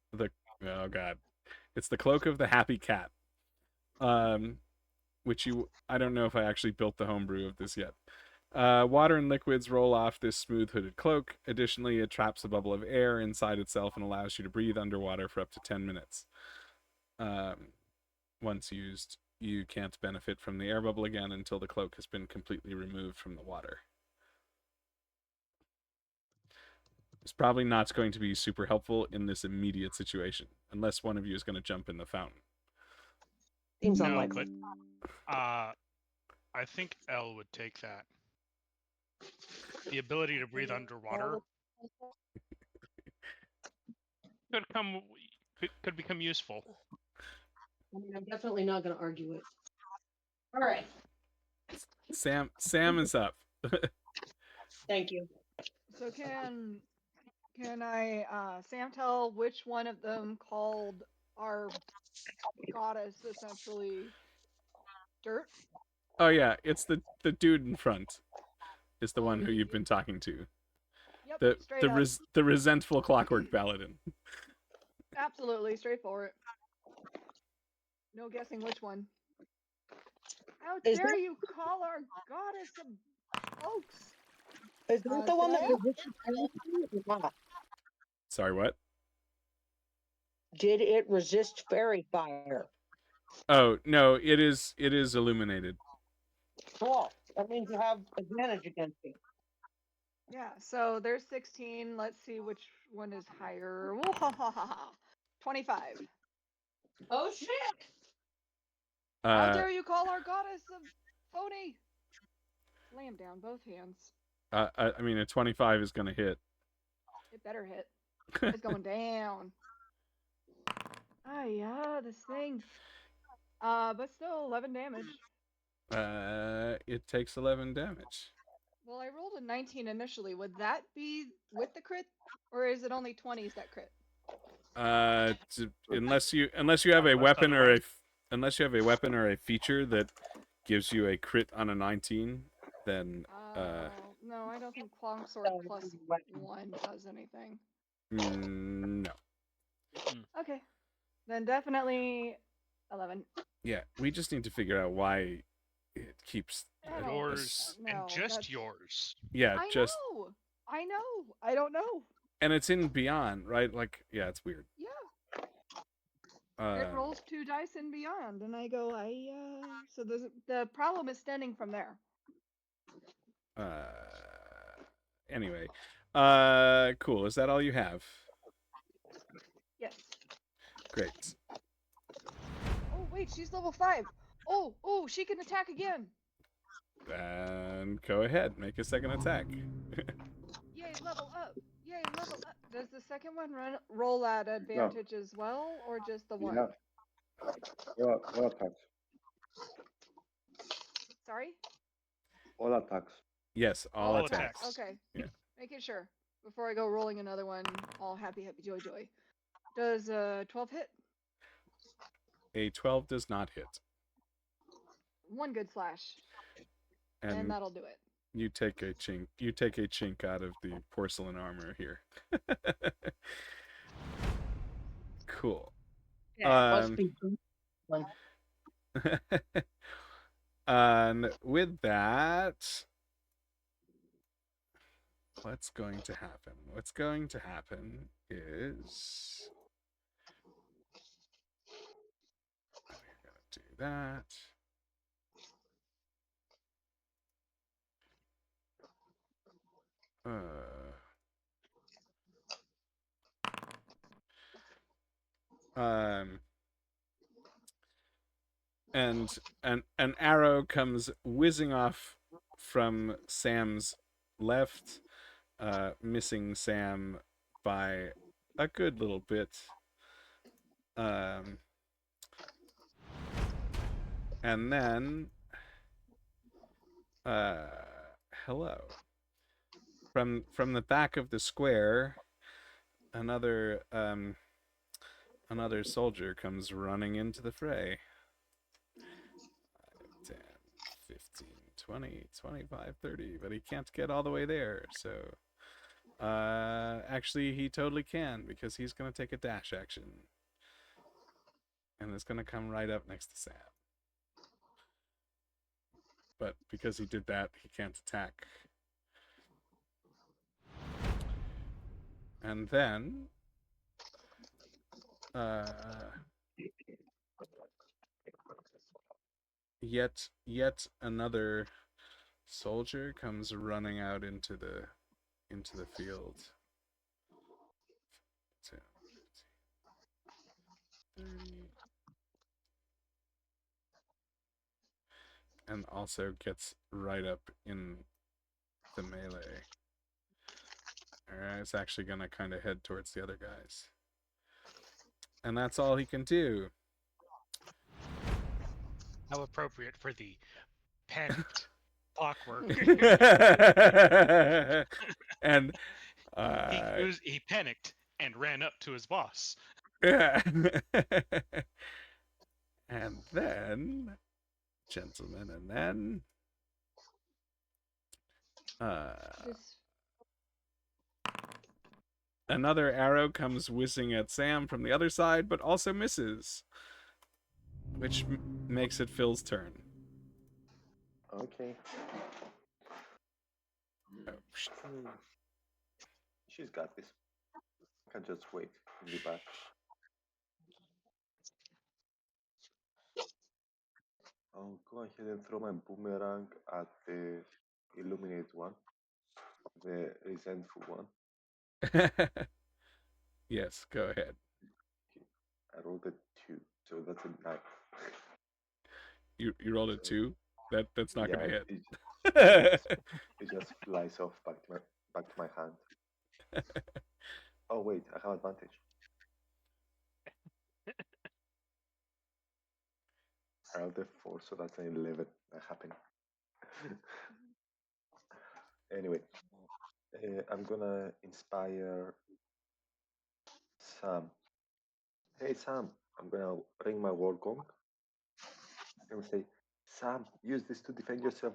it's the cloak of the happy cat. Which I don't know if I actually built the homebrew of this yet. Water and liquids roll off this smooth hooded cloak. Additionally, it traps a bubble of air inside itself and allows you to breathe underwater for up to 10 minutes. Once used, you can't benefit from the air bubble again until the cloak has been completely removed from the water. It's probably not going to be super helpful in this immediate situation, unless one of you is going to jump in the fountain. Seems No, unlikely. but I think L would take that. The ability to breathe underwater could become useful. I mean, I'm definitely not going to argue it. All right. Sam is up. Thank you. So can I Sam tell which one of them called our goddess essentially dirt? Oh yeah, it's the dude in front. Is the one who you've been talking to. Yep, straight up. The resentful clockwork paladin. Absolutely straightforward. No guessing which one. How dare you call our goddess a hoax? Is that the one that Sam? resisted fairy fire or not? Sorry, what? Did it resist fairy fire? Oh no, it is illuminated. Cool. That means you have advantage against me. Yeah, so there's 16. Let's see which one is higher. 25. Oh shit! How Uh, dare you call our goddess a phony? Slam down both hands. I mean, a 25 is gonna hit. It better hit. It's going down. Ah, yeah, this thing. But still 11 damage. It takes 11 damage. Well, I rolled a 19 initially. Would that be with the crit, or is it only 20s that crit? Unless you have a Unless weapon or otherwise- unless you have a weapon or a feature that gives you a crit on a 19, then No, I don't think longsword plus 1 does anything. no. Okay, then definitely 11. Yeah, we just need to figure out why it keeps Yours No, and just that's- yours. Yeah, I just know. I know. I don't know. and it's in beyond, right? Like, yeah, it's weird. Yeah. It rolls 2 dice in beyond, and I go, So the problem is stemming from there. Anyway, cool. Is that all you have? Yes. Great. Oh wait, she's level 5. Oh, she can attack again. And go ahead, make a second attack. Yay, level up. Yay, level up. Does the second one roll at advantage as well, or just the one? Yeah. All attacks. Sorry? All attacks. Yes, all All attacks. attacks. Okay. Yeah. Making sure. Before I go rolling another one, all happy, happy, joy, joy. Does 12 hit? A 12 does not hit. One good slash. And And that'll do it. you take a chink out of the porcelain armor here. Cool. Must be one. And with that, what's going to happen? What's going to happen is we're going to do that. And an arrow comes whizzing off from Sam's left, missing Sam by a good little bit. And then, hello. From the back of the square, another soldier comes running into the fray. 5, 10, 15, 20, 25, 30, but he can't get all the way there, so actually he totally can, because he's going to take a dash action. And it's going to come right up next to Sam. But because he did that, he can't attack. And then yet another soldier comes running out into the field. 10, 15, 30. And also gets right up in the melee. Alright, it's actually gonna kind of head towards the other guys. And that's all he can do. How appropriate for the panicked clockwork. And he panicked and ran up to his boss. yeah. And then, gentlemen, and then another arrow comes whizzing at Sam from the other side, but also misses, which makes it Phil's turn. Okay. Oh, She's got this. I can just wait in the back. I'll go ahead and throw my boomerang at the illuminate one. the resentful one. Yes, go ahead. Okay. I rolled a 2, so that's a 9. You rolled a So, 2. That's not yeah, gonna hit. it just flies off back to my hand. Oh wait, I have advantage. I rolled a 4, so that's an 11. That happened. Anyway, I'm gonna inspire Sam. Hey Sam, I'm gonna ring my war gong and say, Sam, use this to defend yourself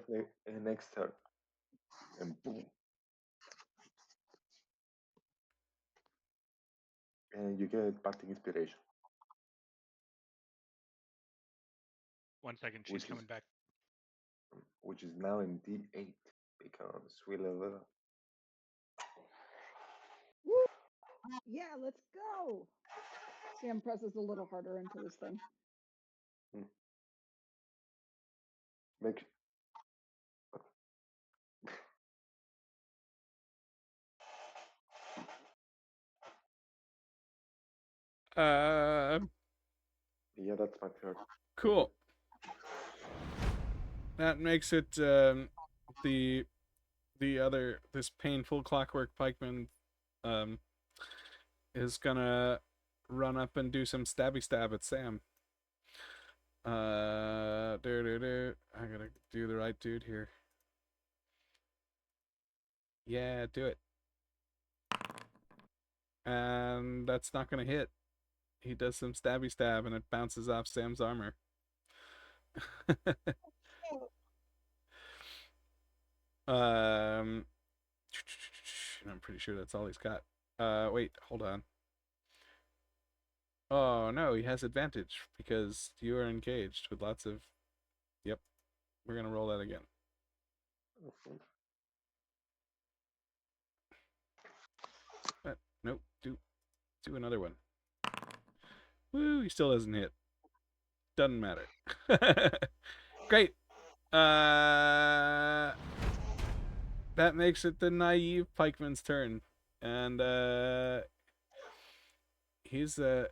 next turn. And boom. And you get bardic inspiration. 1 second, she's Which is- coming back. Which is now in D8 because we level up. Woo! Yeah, let's go. Sam presses a little harder into this thing. Make yeah, that's my turn. Cool. That makes it the other, this painful clockwork pikeman is gonna run up and do some stabby stab at Sam. I gotta do the right dude here. Yeah, do it. And that's not gonna hit. He does some stabby stab and it bounces off Sam's armor. I'm pretty sure that's all he's got. Wait, hold on. Oh no, he has advantage because you are engaged with lots of. Yep, we're gonna roll that again. Nope, do another one. Woo, he still doesn't hit. Doesn't matter. Great. That makes it the naive pikeman's turn, and he's gonna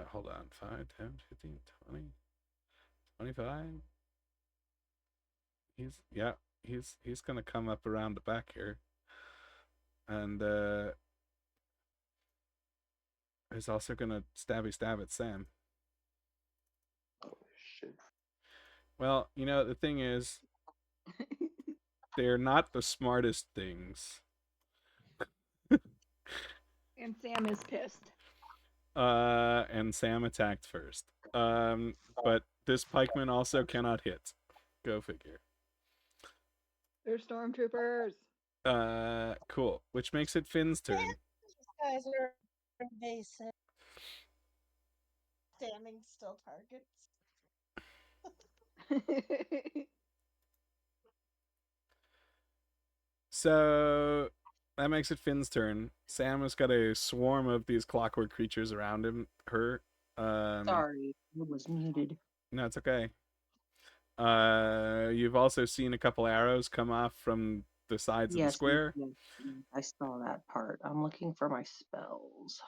hold on. 5, 10, 15, 20, 25. He's gonna come up around the back here, and he's also gonna stab at Sam. Oh shit. Well, you know, the thing is, they're not the smartest things. And Sam is pissed. And Sam attacked first. But this pikeman also cannot hit. Go figure. They're stormtroopers. Cool. Which makes it Finn's turn. These guys are invasive. Standing still targets. So that makes it Finn's turn. Sam has got a swarm of these clockwork creatures around him. Sorry, it was muted. No, it's okay. You've also seen a couple arrows come off from the sides of the square. Yes, I saw that part. I'm looking for my spells.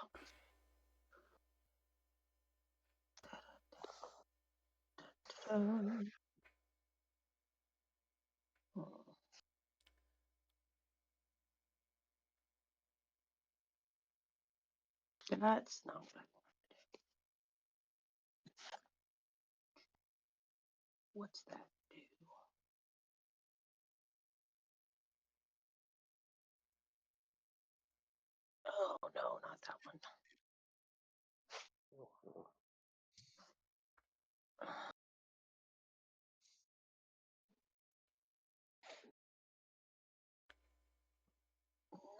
That's not what I wanted. What's that do? Oh no, not that one.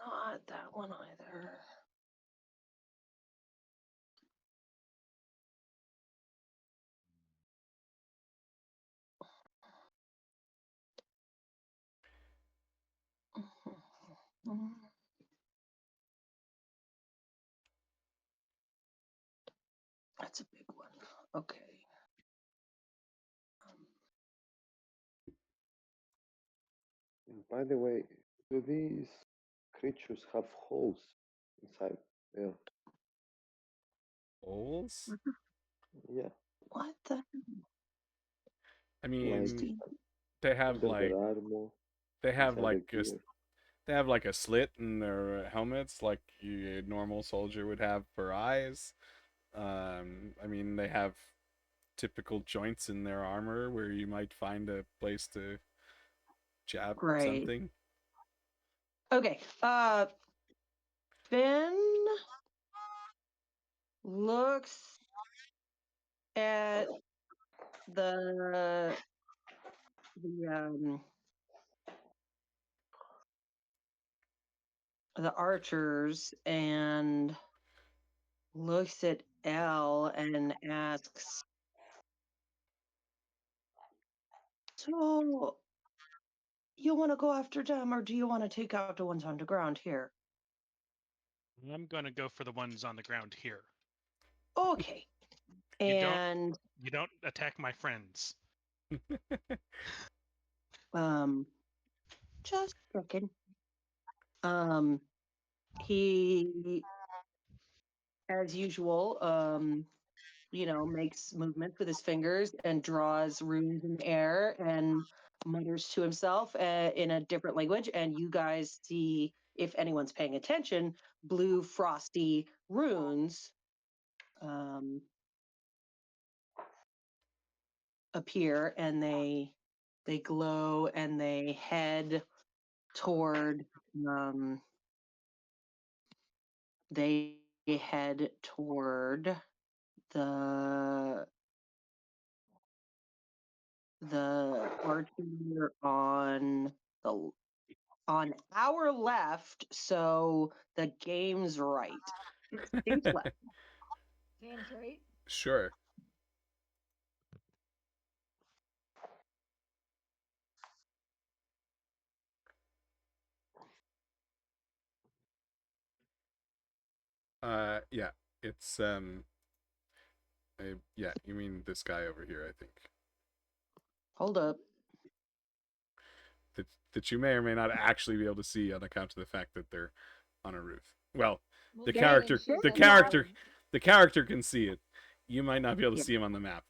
Not that one either. That's a big one. Okay. By the way, do these creatures have holes inside? Yeah. Holes? Yeah. What the? I Like mean, they have under like their armor, they have inside like the gear. they have like a slit in their helmets, like a normal soldier would have for eyes. I mean, they have typical joints in their armor where you might find a place to jab Great. something. Okay. Finn looks at the the archers and looks at Elle and asks, "So, you want to go after them, or do you want to take out the ones on the ground here?" I'm gonna go for the ones on the ground here. Okay. You And don't attack my friends. just checking. He, as usual, makes movements with his fingers and draws runes in the air and mutters to himself in a different language. And you guys see, if anyone's paying attention, blue frosty runes appear, and they glow, and they head toward the archer on our left, so the game's right. Stage left. Game's right. Sure. Yeah, it's yeah, you mean this guy over here, I think. Hold up. That you may or may not actually be able to see on account of the fact that they're on a roof. Well, the Dang, character she the said character bottom. the character can see it. You might not be able to Yeah. see him on the map.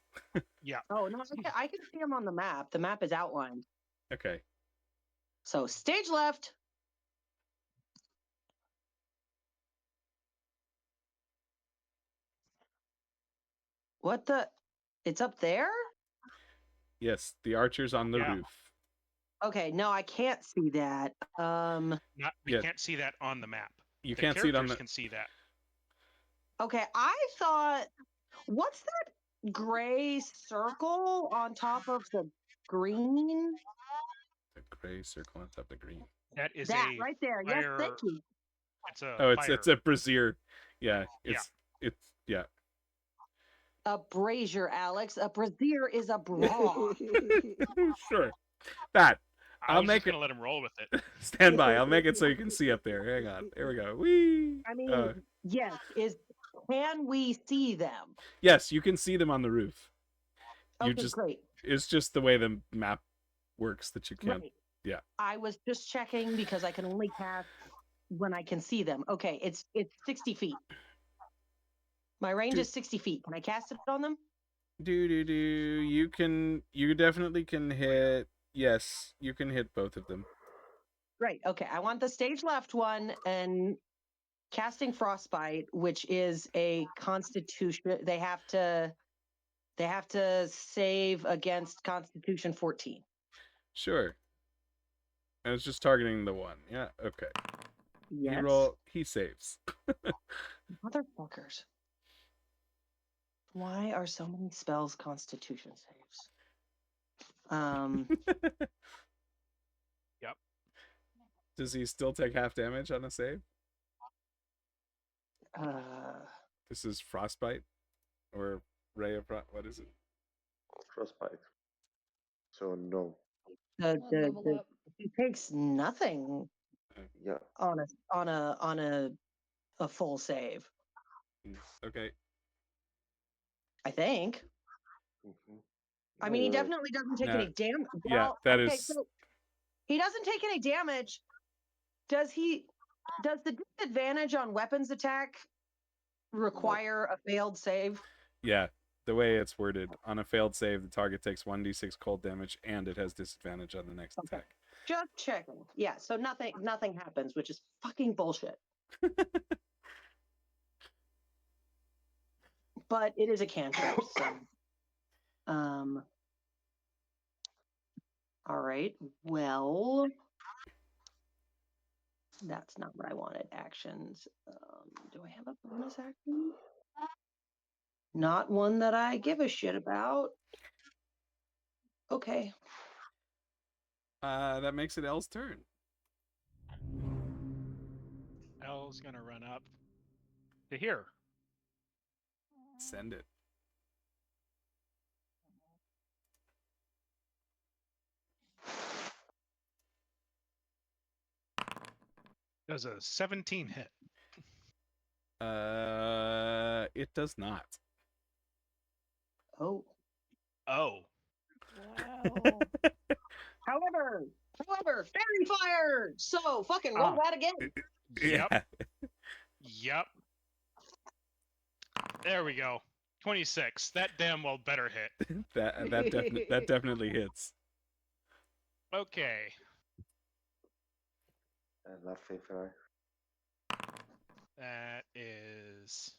Yeah. Oh no, I can see him on the map. The map is outlined. Okay. So stage left. What the? It's up there? Yes, the archer's on the Yeah. roof. Okay, no, I can't see that. We Yeah. can't see that on the map. You The can't see it on characters the can see that. Okay, I thought, what's that gray circle on top of the green? the gray circle on top of the green. That is That a right there. Yes, fire. thank you. It's a Oh, fire. it's a brazier. Yeah, it's yeah. A brazier, Alex. A brazier is a bra. Sure. That. I I'll was make just gonna let him roll with it. Stand by. I'll make it so you can see up there. Hang on. Here we go. Whee! I mean, yes, can we see them? Yes, you can see them on the roof. You Okay, just great. It's just the way the map works that you can't. Right. Yeah. I was just checking because I can only cast when I can see them. Okay, it's 60 feet. My range is 60 feet. Can I cast it on them? You definitely can hit. Yes, you can hit both of them. Right. Okay. I want the stage left one and casting frostbite, which is a constitution. They have to save against Constitution 14. Sure. I was just targeting the one. Yeah. Okay. Yes. He saves. Motherfuckers. Why are so many spells Constitution saves? Yep. Does he still take half damage on a save? This is frostbite, or ray of frost. What is it? Frostbite. So no. He takes nothing. Yeah. On a full save. Okay. I think. Mm-hmm. I mean, he definitely doesn't take any damage. Yeah, that is. So He doesn't take any damage. Does the disadvantage on weapons attack require a failed save? Yeah, the way it's worded, on a failed save, the target takes 1d6 cold damage, and it has disadvantage on the next attack. Just checking. Yeah, so nothing happens, which is fucking bullshit. But it is a cantrip, so. All right. Well, that's not what I wanted. Actions. Do I have a bonus action? Not one that I give a shit about. Okay. That makes it Elle's turn. Elle's gonna run up to here. Send it. Does a 17 hit? It does not. Oh. Oh. Wow. However, fairy fire. So fucking roll that again. Yep. Yep. There we go. 26. That damn well better hit. that definitely hits. Okay. And la fairy. That is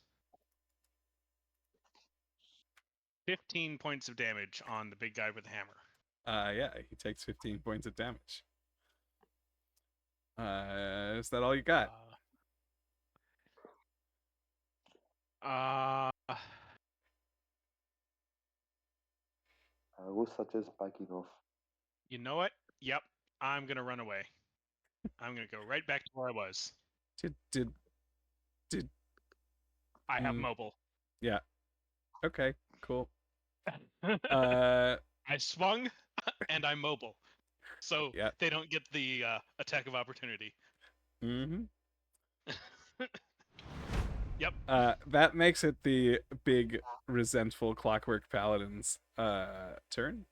15 points of damage on the big guy with the hammer. Yeah, he takes 15 points of damage. Is that all you got? I would suggest backing off. You know what? Yep. I'm gonna run away. I'm gonna go right back to where I was. Did I have mobile. Yeah. Okay, cool. I swung and I'm mobile. So yeah. they don't get the attack of opportunity. Mm-hmm. Yep. That makes it the big resentful Clockwork Paladin's turn.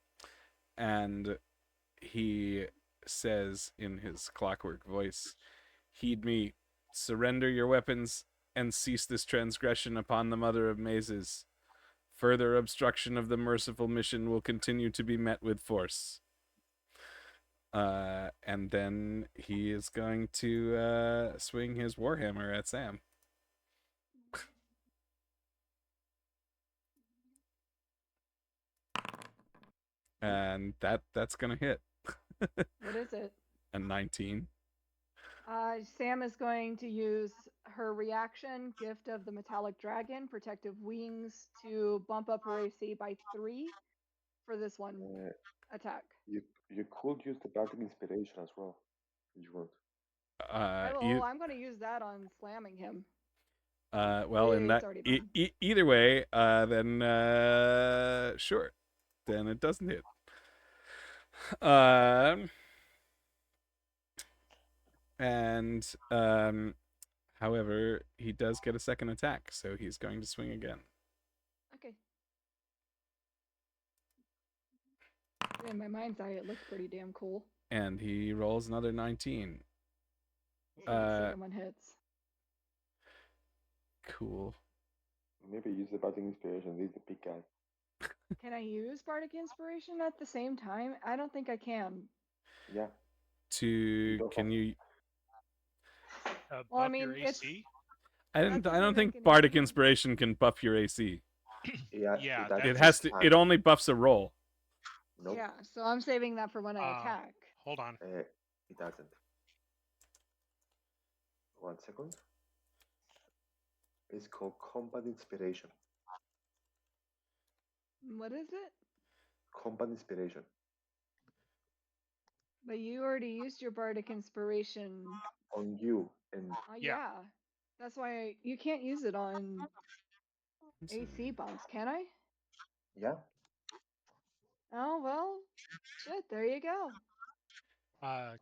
And he says in his clockwork voice, "Heed me, surrender your weapons, and cease this transgression upon the Mother of Mazes. Further obstruction of the merciful mission will continue to be met with force." And then he is going to swing his warhammer at Sam. And that's gonna hit. What is it? A 19. Sam is going to use her reaction, Gift of the Metallic Dragon, Protective Wings, to bump up her AC by 3 for this one attack. You could use the Bardic Inspiration as well, if you want. I'm going to use that on slamming him. Well, in that either way, then sure, then it doesn't hit. And however, he does get a second attack, so he's going to swing again. Okay. In my mind's eye, it looks pretty damn cool. And he rolls another 19. Second one hits. Cool. Maybe use the Bardic Inspiration. This is the big guy. Can I use Bardic Inspiration at the same time? I don't think I can. Yeah. Can you? Well, I mean, your AC? I don't think Bardic Inspiration can buff your AC. Yeah. It has to. It only buffs a roll. Nope. Yeah, so I'm saving that for when I attack. Hold on. It doesn't. 1 second. It's called Combat Inspiration. What is it? Combat Inspiration. But you already used your Bardic Inspiration. On you. And yeah. That's why you can't use it on AC bumps, can I? Yeah. Oh, well, shit, there you go. Turn.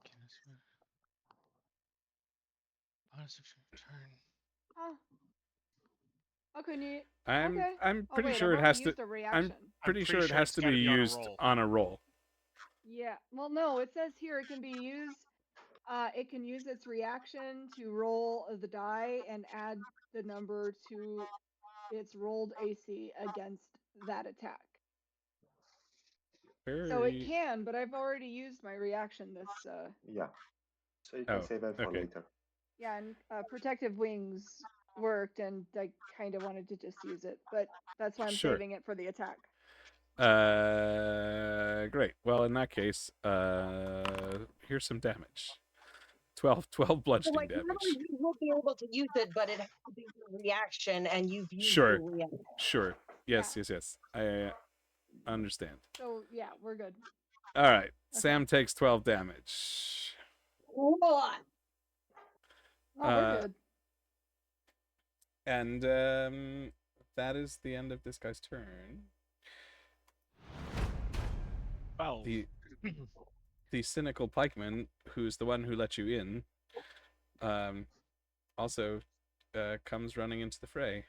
Oh, couldn't you? I'm pretty wait, sure I've it has already to. used a reaction. I'm pretty sure it has to be used on a roll. Yeah. Well, no, it says here it can be used. It can use its reaction to roll the die and add the number to its rolled AC against that attack. So it Very. can, but I've already used my reaction this. Yeah. So you can save that for okay. later. Yeah, and protective wings worked, and I kind of wanted to just use it, but that's why I'm Sure. saving it for the attack. Great. Well, in that case, here's some damage. 12 So, bludgeoning like, damage. normally you will be able to use it, but it has to be your reaction, and you've used Sure. your reaction. Sure. Yes. I understand. So yeah, we're good. All right. Sam takes 12 damage. What? Oh, we're good. And that is the end of this guy's turn. Wow. The cynical pikeman, who's the one who let you in, also comes running into the fray.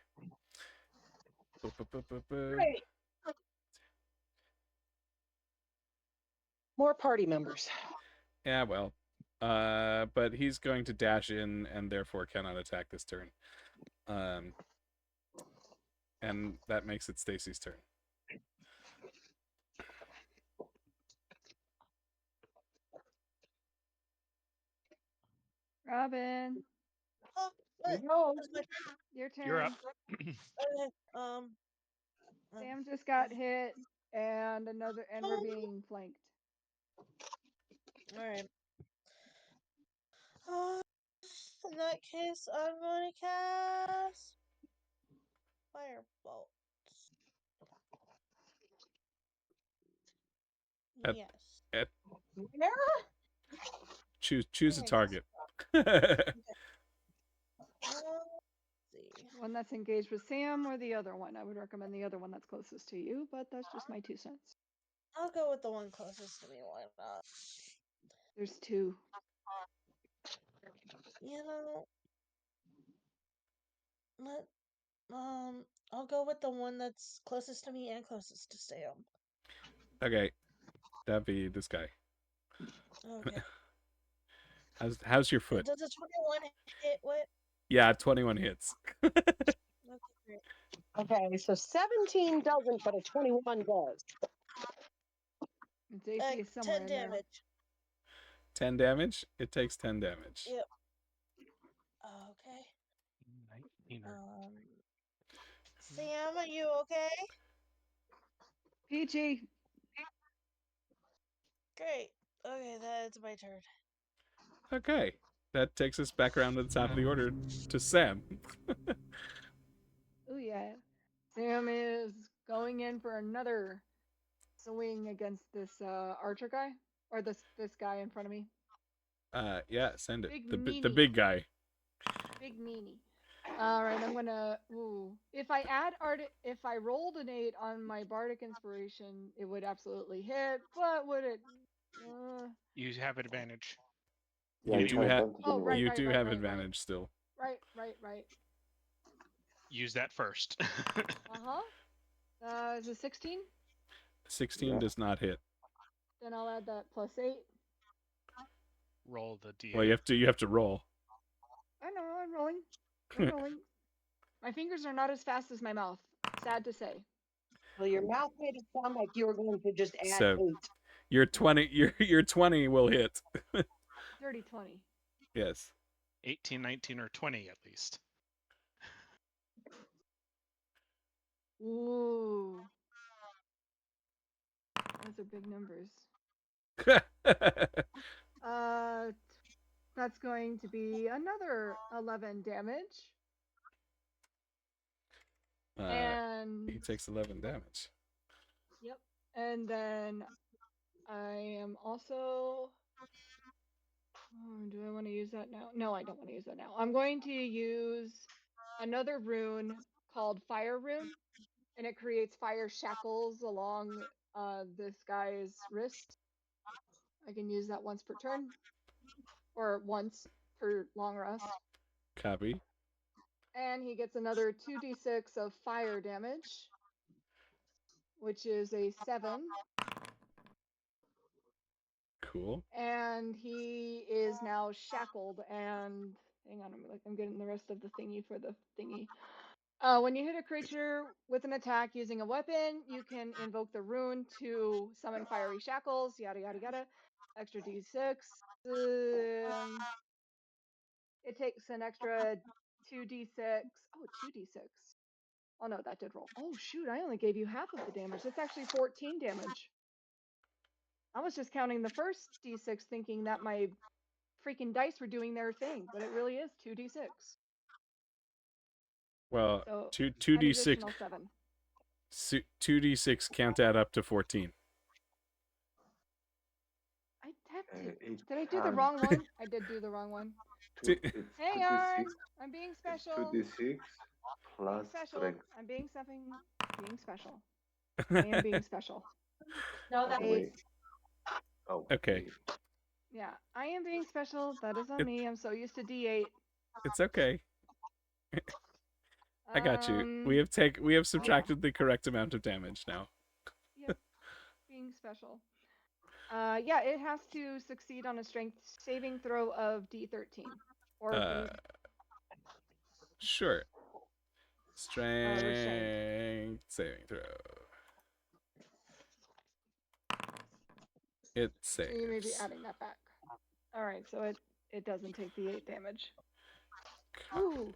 Great. More party members. Yeah, well, but he's going to dash in and therefore cannot attack this turn. And that makes it Stacy's turn. Robin, Oh, what? No. That's my turn. your turn. You're up. Okay. Sam just got hit, and we're being flanked. All right. In that case, I'm going to cast Firebolt. At- Yes. Where? Choose a Nice. target. See. One that's engaged with Sam or the other one. I would recommend the other one that's closest to you, but that's just my 2 cents. I'll go with the one closest to me. Why not? There's 2. You know, I'll go with the one that's closest to me and closest to Sam. Okay, that'd be this guy. Okay. How's your foot? Does a 21 hit what? Yeah, 21 hits. Okay, great. Okay, so 17 doesn't, but a 21 does. It's AC is somewhere 10 in there. damage. 10 damage? It takes 10 damage. Yep. Okay. 19 or Sam, are you okay? Peachy. Great. Okay, that's my turn. Okay, that takes us back around to the top of the order to Sam. Oh yeah. Sam is going in for another swing against this archer guy, or this guy in front of me. Yeah, send it. Big The meanie. big guy. Big meanie. All right, I'm gonna. Ooh, if I rolled an 8 on my bardic inspiration, it would absolutely hit. But would it? You have advantage. Yeah, You you do have have advantage Oh, anyway. right, you right, do right, have right, advantage still. Right. Use that first. Is it 16? 16 Yeah. does not hit. Then I'll add that +8. Roll the d8. Well, you have to roll. I know, I'm rolling. I'm rolling. My fingers are not as fast as my mouth. Sad to say. Well, your mouth made it sound like you were going to just add So 8. your 20 will hit. Dirty 20. Yes. 18, 19, or 20 at least. Ooh. Those are big numbers. That's going to be another 11 damage. And he takes 11 damage. Yep. And then I am also. Do I want to use that now? No, I don't want to use that now. I'm going to use another rune called Fire Rune, and it creates fire shackles along this guy's wrist. I can use that once per turn, or once per long rest. Copy. And he gets another 2d6 of fire damage, which is a 7. Cool. And he is now shackled. And hang on, I'm getting the rest of the thingy for the thingy. When you hit a creature with an attack using a weapon, you can invoke the rune to summon fiery shackles. Yada yada yada. Extra d6. It takes an extra 2d6. Oh, 2d6. Oh no, that did roll. Oh shoot, I only gave you half of the damage. That's actually 14 damage. I was just counting the first d6 thinking that my freaking dice were doing their thing, but it really is 2d6. Well, So two an d6 additional 7. 2d6 can't add up to 14. I have to. It Did I do the can. wrong one? I did do the wrong one. It's Hang 2d6. on, I'm being It's special. 2d6 Being plus special. strength. I'm being something. Being special. I am being special. No, By the that's way. Oh. Okay. Yeah, I am being special. That is on It- me. I'm so used to D8. It's okay. I got you. We have subtracted the correct amount of damage now. Yep, being special. Yeah, it has to succeed on a strength saving throw of D13 or be Sure. restrained. Strength saving throw. It So you may be saves. adding that back. All right, so it doesn't take the 8 damage. Ooh.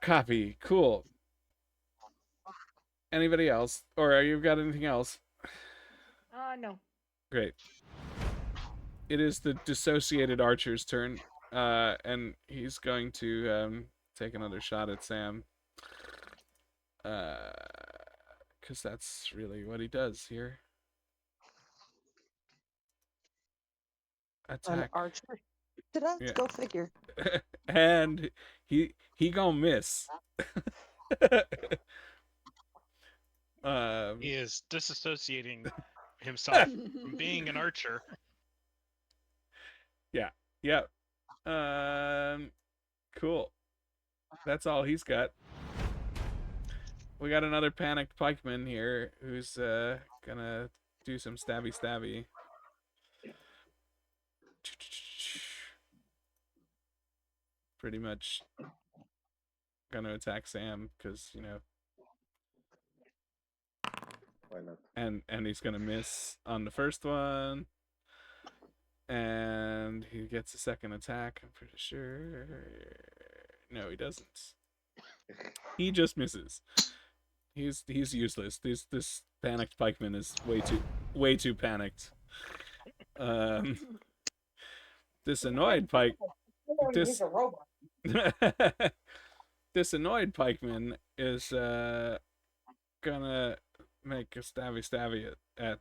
Copy. Cool. Anybody else? Or you got anything else? No. Great. It is the dissociated archer's turn. And he's going to take another shot at Sam. Because that's really what he does here. an Attack. archer. Yeah. Go figure. And he gonna miss. He is disassociating himself from being an archer. Yeah. Cool. That's all he's got. We got another panicked pikeman here who's gonna do some stabby. Pretty much gonna attack Sam because, you know. Why not? And he's gonna miss on the first one. And he gets a second attack, I'm pretty sure. No, he doesn't. He just misses. He's useless. This panicked pikeman is way too panicked. This annoyed pike. He's a robot. This annoyed pikeman is gonna make a stabby at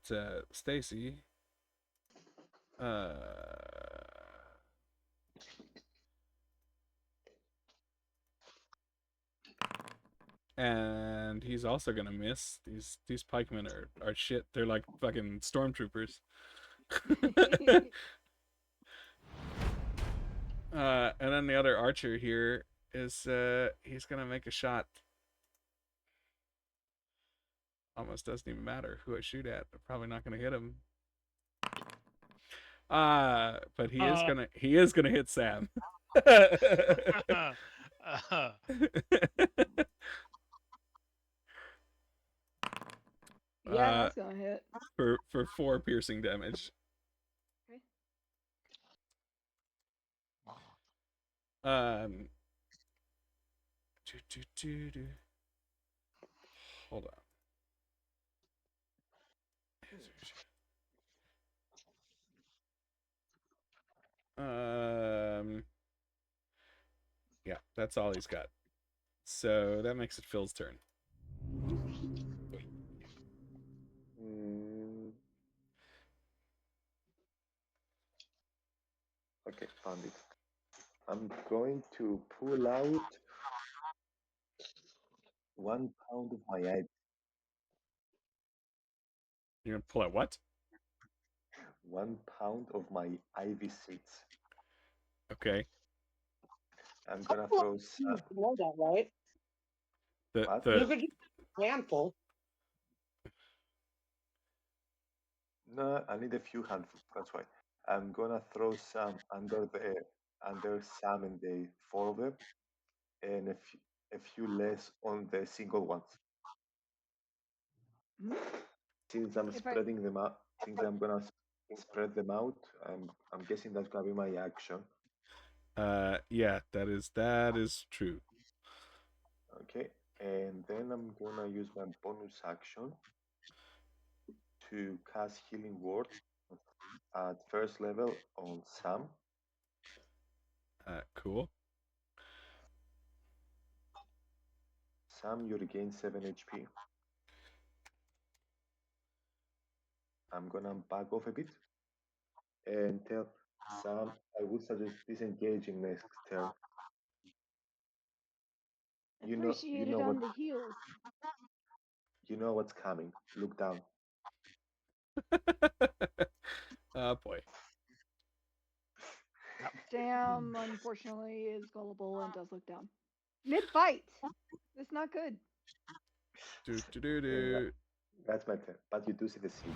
Stacy. And he's also gonna miss. These pikemen are shit. They're like fucking stormtroopers. And then the other archer here is he's gonna make a shot. Almost doesn't even matter who I shoot at. I'm probably not gonna hit him. But he is gonna hit Sam. Yeah, that's gonna hit. For 4 piercing damage. Okay. Hold on. Yeah, that's all he's got. So that makes it Phil's turn. Okay, found it. I'm going to pull out 1 pound of my ivy. You're gonna pull out what? 1 pound of my ivy seeds. Okay. I'm gonna throw some. You know that, right? What? You could just handful. No, I need a few handfuls. That's why I'm gonna throw some under Sam and the four of them, and a few less on the single ones. Mhm. Since I'm If I spreading them out, since I'm gonna spread them out, I'm guessing that's gonna be my action. Yeah, that is true. Okay, and then I'm gonna use my bonus action to cast Healing Word at first level on Sam. Cool. Sam, you regain 7 HP. I'm gonna back off a bit and tell Sam I would suggest disengaging next turn. You appreciate it know on what the heels. you know what's coming. Look down. Oh boy. Sam, unfortunately, is gullible and does look down. Mid-fight. That's not good. Do. That's my turn. But you do see the seeds.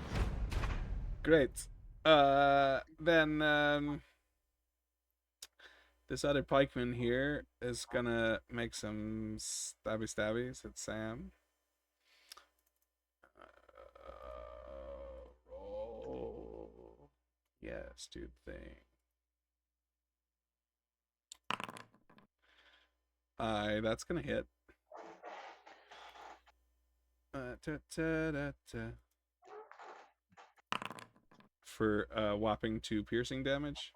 Great. Then this other pikeman here is gonna make some stabbies at Sam. Roll. Yes, do the thing. That's gonna hit. For whopping 2 piercing damage.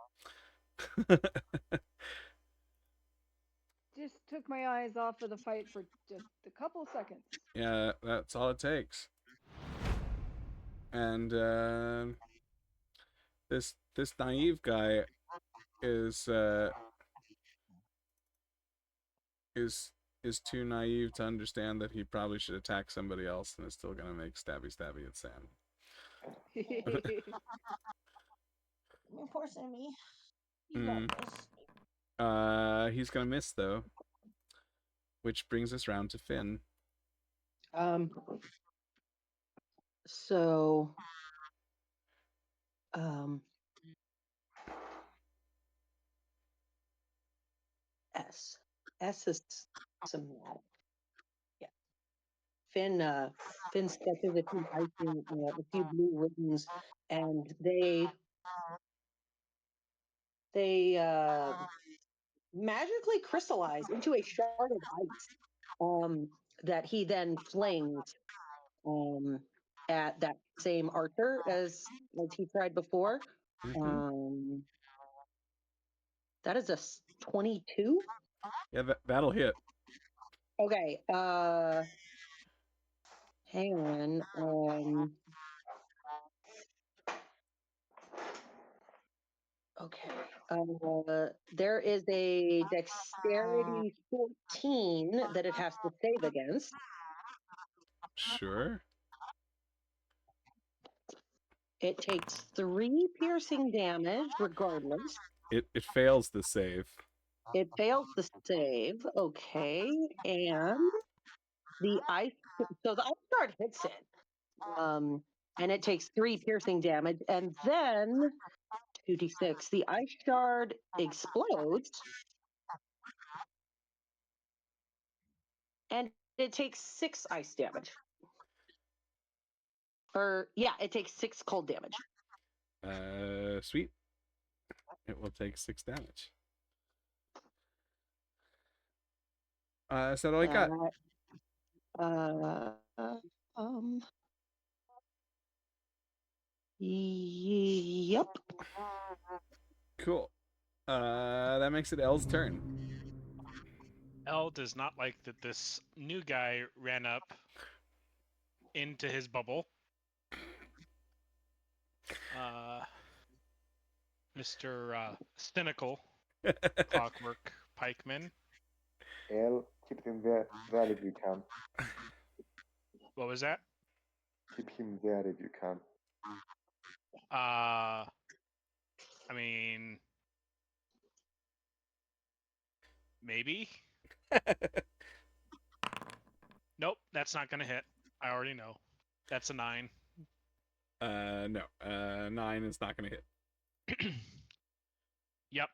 Just took my eyes off of the fight for just a couple seconds. Yeah, that's all it takes. And this naive guy is too naive to understand that he probably should attack somebody else, and is still gonna make stabby at Sam. Poor Sammy. You Mm. got this. He's gonna miss though, which brings us round to Finn. So S is some yeah. Finn sketches a few icing, a few blue ribbons, and they magically crystallize into a shard of ice that he then flings at that same archer as he tried before. Mm-hmm. That is a 22. Yeah, that'll hit. Okay. Hang on. Okay. There is a dexterity 14 that it has to save against. Sure. It takes 3 piercing damage regardless. It fails the save. It fails the save. Okay. And the ice shard hits it. And it takes 3 piercing damage. And then 2d6. The ice shard explodes. And it takes 6 ice damage. It takes 6 cold damage. Sweet. It will take 6 damage. Is that all I got? Yep. Cool. That makes it Elle's turn. Elle does not like that this new guy ran up into his bubble. Mr. Cynical Clockwork Pikeman. Elle, keep him there if you can. What was that? Keep him there if you can. I mean, maybe. Nope, that's not gonna hit. I already know. That's a 9. No. 9 is not going to hit. Yep.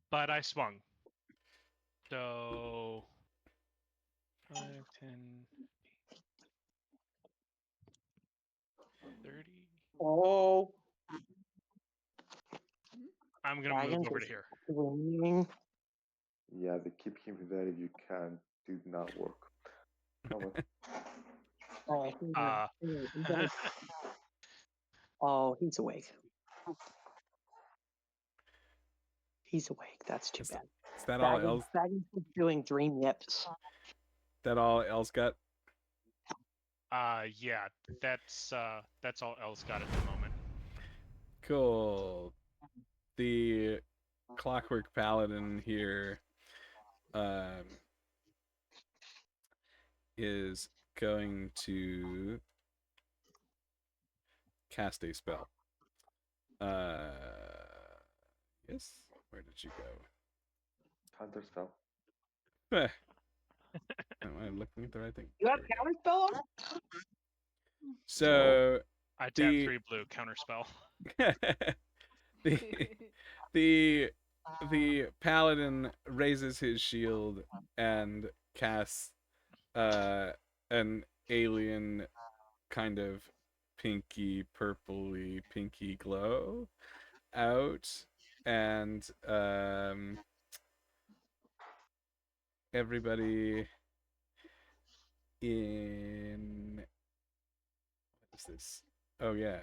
But I swung. So 5, 10, 30. Oh, I'm gonna move dragons over are to here. swinging. Yeah, the keep him there if you can did not work. Oh well. Oh, oh, he's awake. He's awake. That's too bad. Is that all else? Dragons are doing dream yips. That all else got? Yeah, that's all L's got at the moment. Cool. The Clockwork Paladin here is going to cast a spell. Yes. Where did you go? Counter spell. Am I looking at the right thing? You have counterspell on? So I tap the 3 blue counterspell. the paladin raises his shield and casts an alien kind of purpley pinky glow out, and everybody in what is this? Oh yeah.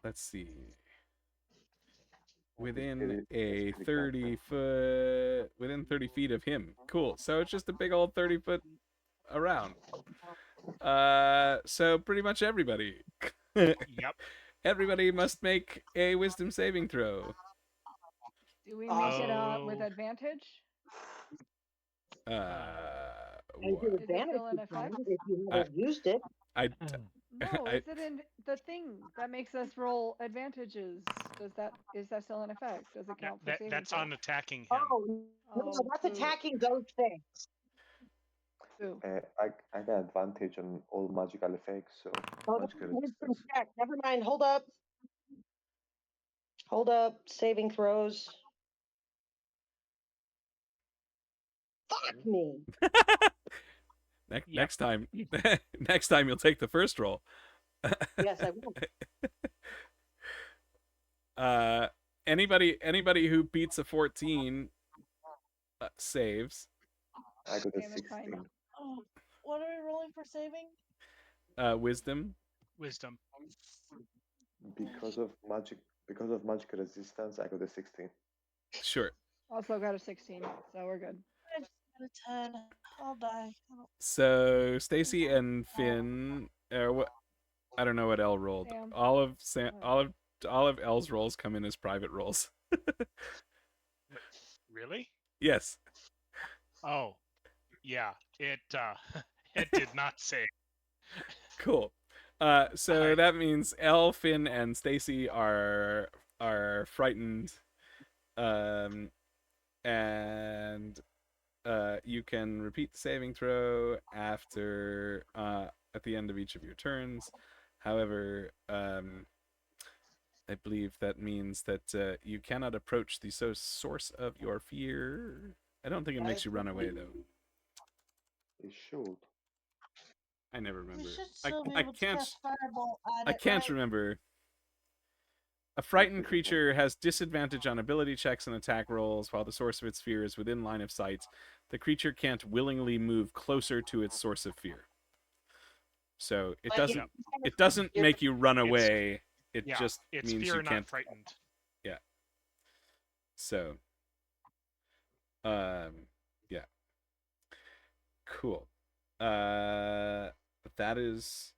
Let's see. Within a 30 foot, within 30 feet of him. Cool. So it's just a big old 30 foot around. So pretty much everybody. Yep. Everybody must make a wisdom saving throw. Do we make it with advantage? Is What? it advantage still in effect? if you haven't used it? No, is it in the thing that makes us roll advantages? Is that still in effect? Does it count for saving That's throw? on attacking him. Oh, no, that's boo. attacking those things. Boo. I got advantage on all magical effects, so Oh, that's magical a wisdom resistance. check. Never mind. Hold up. Hold up. Saving throws. Fuck me. Next time, next time you'll take the first roll. Yes, I will. Anybody who beats a 14 saves. I got a Same as mine. 16. Oh, what are we rolling for saving? Wisdom. Wisdom. Because of magical resistance, I got a 16. Sure. Also got a 16, so we're good. I just got a 10. I'll die. So Stacy and Finn, what? I don't know what Elle rolled. Sam. All of Elle's rolls come in as private rolls. Really? Yes. Oh, yeah. It it did not save. Cool. So that means Elle, Finn, and Stacy are frightened, and you can repeat the saving throw after at the end of each of your turns. However, I believe that means that you cannot approach the source of your fear. I don't think it makes you run away though. It should. I never remember. We should still be able to cast Fireball at I it, can't right? remember. A frightened creature has disadvantage on ability checks and attack rolls while the source of its fear is within line of sight. The creature can't willingly move closer to its source of fear. So it doesn't make you run away. It just it's means fear, you can't. not frightened. Yeah. So, yeah. Cool. That is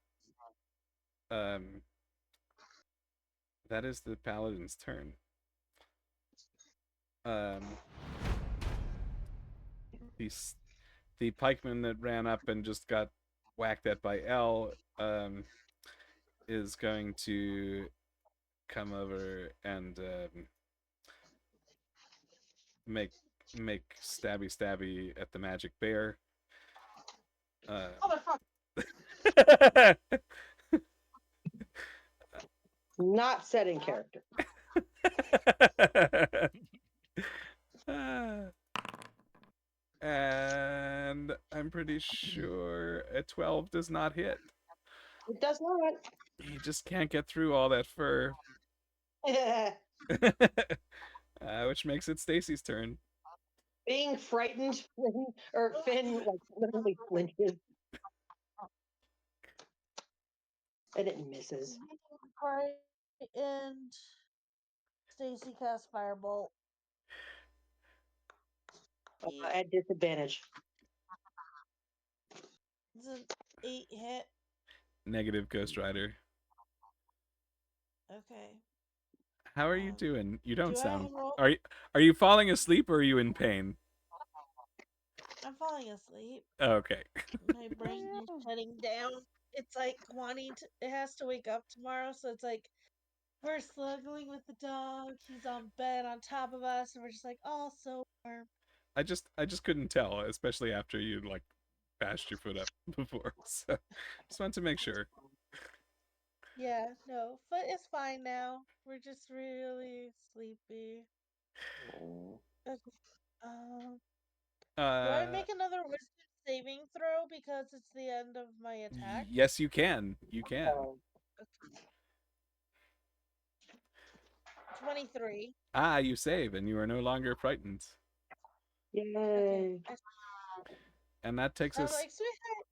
the paladin's turn. The pikeman that ran up and just got whacked at by Elle is going to come over and make stabby at the magic bear. Not set in character. And I'm pretty sure a 12 does not hit. It does not. He just can't get through all that fur. Which makes it Stacy's turn. Being frightened, Finn like literally flinches. And it misses. And Stacy casts Firebolt. At disadvantage. It's an 8 hit. Negative, Ghost Rider. Okay. How are you doing? You don't do sound. I Are you falling asleep or are you in pain? I'm falling asleep. Okay. My brain is shutting down. It's like it has to wake up tomorrow, so it's like we're snuggling with the dog. He's on bed on top of us, and we're just like, oh, so warm. I just couldn't tell, especially after you like bashed your foot up before. So just wanted to make sure. Yeah, no, foot is fine now. We're just really sleepy. Okay. Do I make another wisdom saving throw because it's the end of my attack? Yes, you can. You can. 23. You save, and you are no longer frightened. Yay! Okay. And that takes us. I'm like, sweetheart,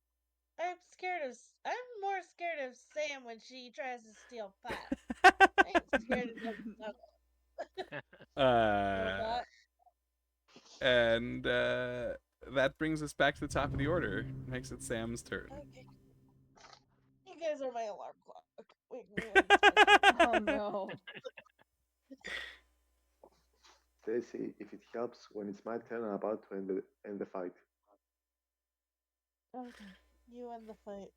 I'm more scared of Sam when she tries to steal pie. I ain't scared of And that brings us back to the top of the order. Makes it Sam's turn. Okay. You guys are my alarm clock. Wake me up. Oh no. Stacy, if it helps, when it's my turn, I'm about to end the fight. Okay, you end the fight.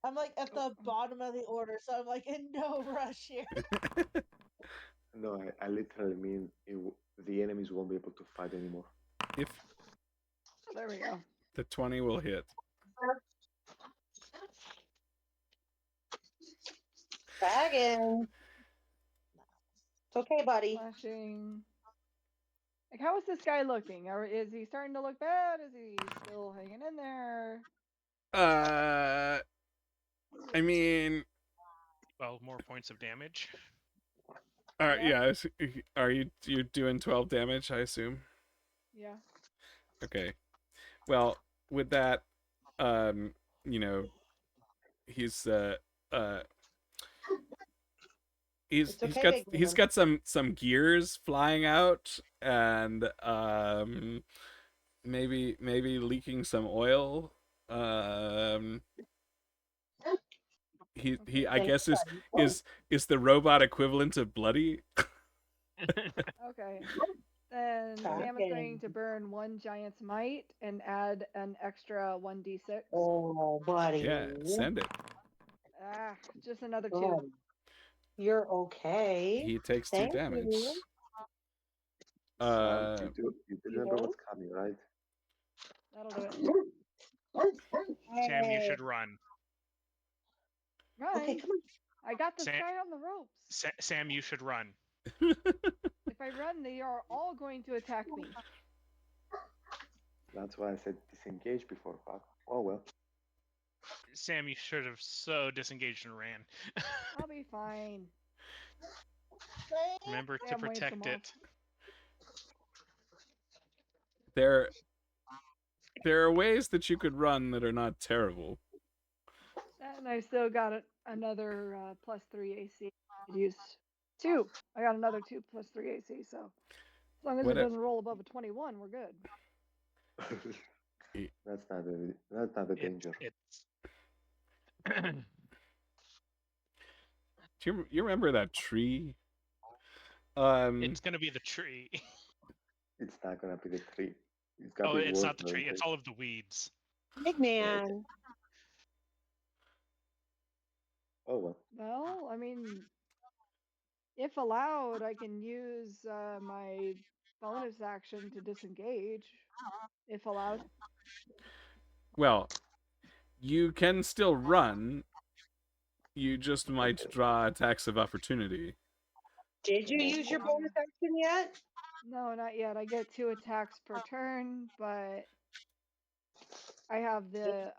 I'm like at the bottom of the order, so I'm like in no rush here. No, I literally mean the enemies won't be able to fight anymore. If there we go. The 20 will hit. Dragon. It's okay, buddy. Flashing. Like, how is this guy looking? Or is he starting to look bad? Is he still hanging in there? I mean, 12 more points of damage. Yeah. Are you doing 12 damage? I assume. Yeah. Okay. Well, with that, he's he's got some gears flying out and maybe leaking some oil. He I guess is the robot equivalent of bloody. Okay. Then Sam is going to burn one giant's might and add an extra 1d6. Oh, buddy. Yeah, send it. Just another 2. You're okay. He takes 2 damage. You didn't know what's coming, right? That'll do it. Sam, you should run. Run. Okay, come on. I got this guy on the ropes. Sam, you should run. If I run, they are all going to attack me. That's why I said disengage before, but oh well. Sam, you should have so disengaged and ran. I'll be fine. Remember to protect it. There are ways that you could run that are not terrible. And I still got another +3 AC. I used 2. I got another 2 +3 AC. So as long as it doesn't roll above a 21, we're good. That's not the danger. Do you remember that tree? It's gonna be the tree. It's not gonna be the tree. It's not the tree. It's all of the weeds. Big man. Oh well. Well, I mean, if allowed, I can use my bonus action to disengage. If allowed. Well, you can still run. You just might draw attacks of opportunity. Did you use your bonus action yet? No, not yet. I get 2 attacks per turn, but I have the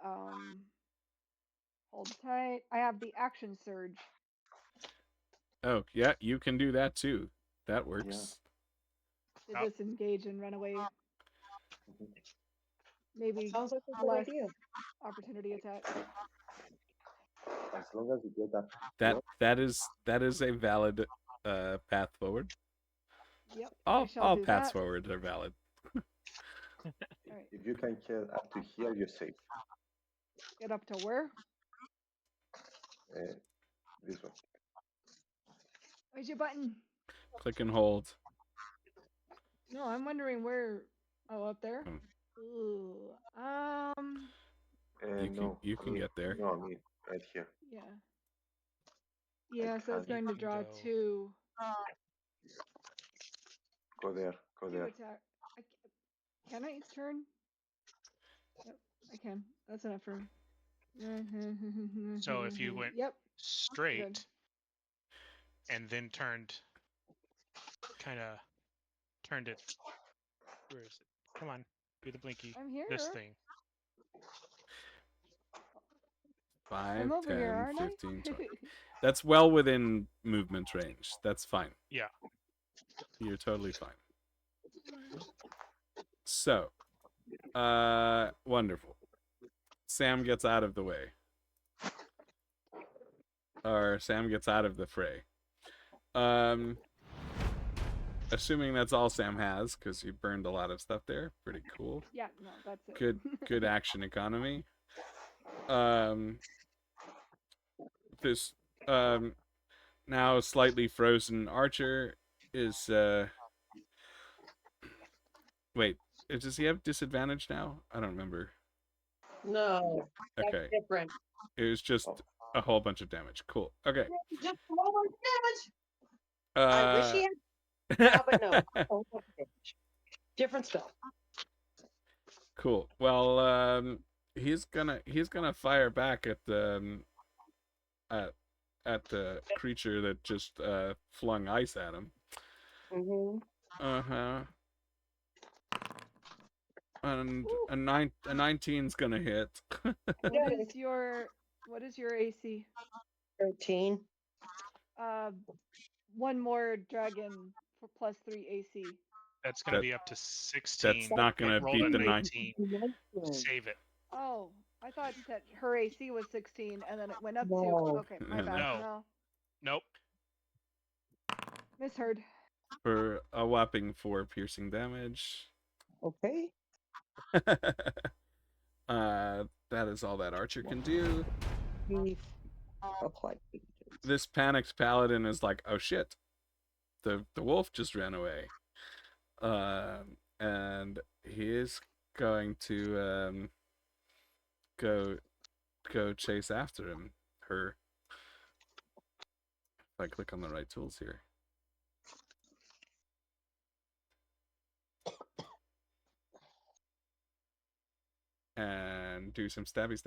hold tight. I have the action surge. Oh, yeah, you can do that too. That works. To Oh. disengage and run away. Maybe Sounds like a good less idea. opportunity attack. As long as you get that. That is a valid path forward. Yep. All I shall do paths that. forward are valid. Alright. If you can get up to here, you're safe. Get up to where? This one. Where's your button? Click and hold. No, I'm wondering where. Oh, up there. Hmm. Ooh. You can get there. No, I mean right here. Yeah. Yeah. So it's can't. going to You can draw go. 2. Go there. Go 2 there. attack. Can I turn? Yep, I can. That's enough room. So if you went Yep. straight and then turned it. Where is it? Come on, do the blinky. I'm here. This thing. 5, I'm over 10, here, aren't 15, I? 20. That's well within movement range. That's fine. Yeah. You're totally fine. So, wonderful. Sam gets out of the way. Or Sam gets out of the fray. Assuming that's all Sam has, because you burned a lot of stuff there. Pretty cool. Yeah, no, that's it. Good action economy. This now slightly frozen archer is wait, does he have disadvantage now? I don't remember. No. Okay. That's different. It was just a whole bunch of damage. Cool. Okay. Just a little more damage. I wish he had. Yeah, but no. Oh, different spell. Cool. Well, he's gonna fire back at the creature that just flung ice at him. Mm-hmm. And a 19's gonna hit. What is your AC? 13. One more dragon for +3 AC. That's gonna be up to 16. That's not gonna It rolled beat a the 19. Save it. Oh, I thought that her AC was 16 and then it went up to. No. Okay, my bad. No. Nope. Misheard. For a whopping 4 piercing damage. Okay. That is all that archer can do. Apply. This panicked paladin is like, oh shit, the wolf just ran away, and he is going to go chase after him. Her. If I click on the right tools here. And do some stabby.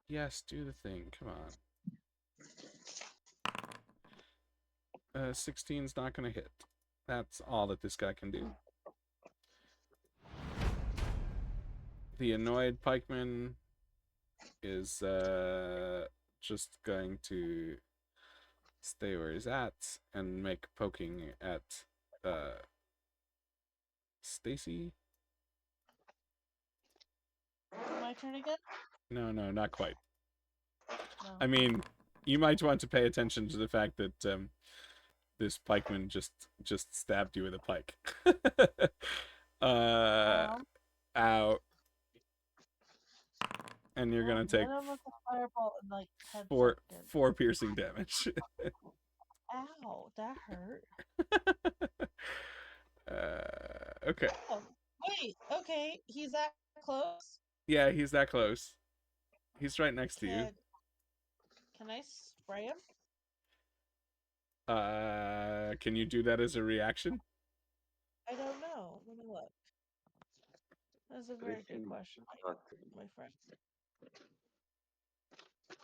Yes, do the thing. Come on. 16's not gonna hit. That's all that this guy can do. The annoyed pikeman is just going to stay where he's at and make poking at Stacy. My turn again? No, not quite. No. I mean, you might want to pay attention to the fact that this pikeman just stabbed you with a pike. Ow. And you're gonna take One of the fireball and like four piercing damage. Ow, that hurt. Okay. Oh, wait, okay, he's that close. Yeah, he's that close. He's right next to you. Can I spray him? Can you do that as a reaction? I don't know. Let me look. That's a very good Anything question, but my friend.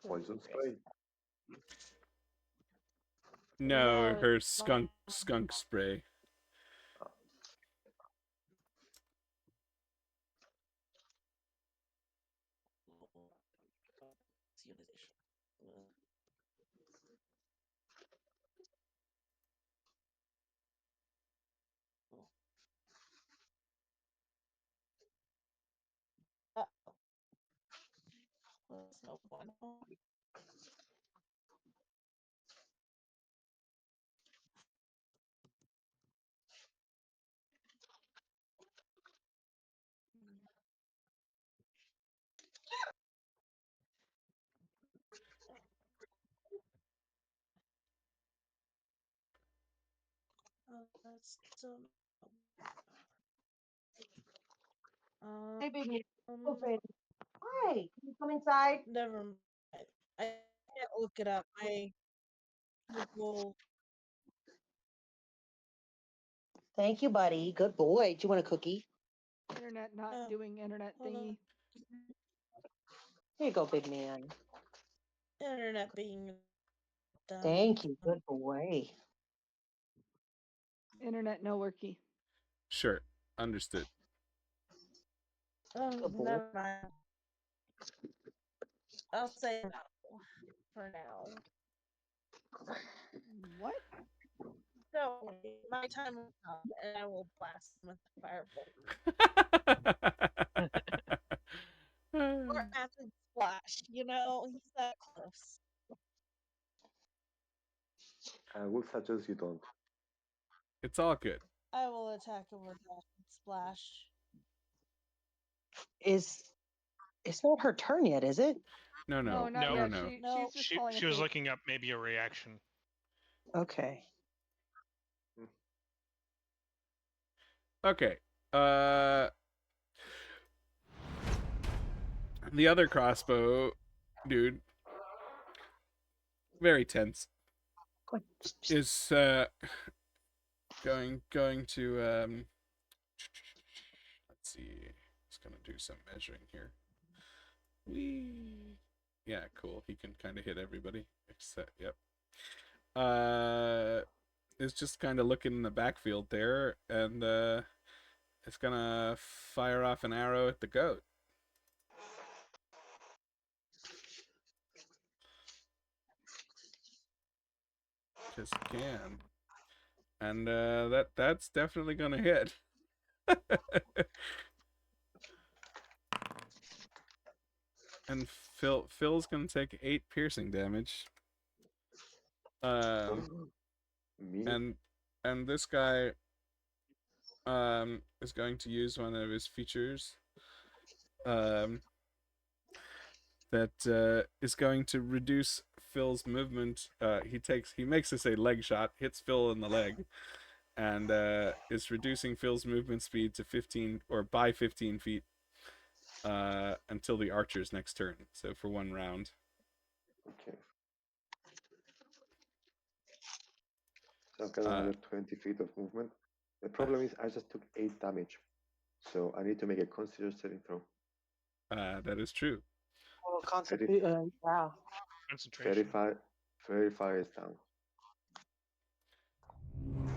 poison spray. No, No, her it's skunk spray. Ionization. That's no fun. That's still. Hey, baby. Um, Open. Hi. Can you come inside? never mind. I can't look it up. My Google. Thank you, buddy. Good boy. Do you want a cookie? Internet not Oh, doing internet hold on. thingy. Here you go, big man. Internet being done. Thank you. Good boy. Internet no worky. Sure, understood. Oh, Good boy. never mind. I'll say no for now. What? Don't worry, my time will come, and I will blast them with the firebolt or acid splash. You know, he's that close. I would suggest you don't. It's all good. I will attack him with acid splash. It's not her turn yet, is it? No, No, not No. yet. no. She's just falling She was asleep. looking up maybe a reaction. Okay. Okay. The other crossbow dude, very tense, Go is going to let's see. He's gonna do some measuring here. Whee. Yeah, cool. He can kind of hit everybody. Except, yep. Is just kind of looking in the backfield there, and it's gonna fire off an arrow at the goat. Because he can, and that's definitely gonna hit. And Phil's gonna take 8 piercing damage. Me? And this guy is going to use one of his features that is going to reduce Phil's movement. He makes this a leg shot, hits Phil in the leg, and is reducing Phil's movement speed to 15 or by 15 feet until the archer's next turn. So for 1 round. Okay. So I've got another 20 feet of movement. The problem is I just took 8 damage. So I need to make a constitution saving throw. That is true. Oh, wow. Concentration. 35 is down.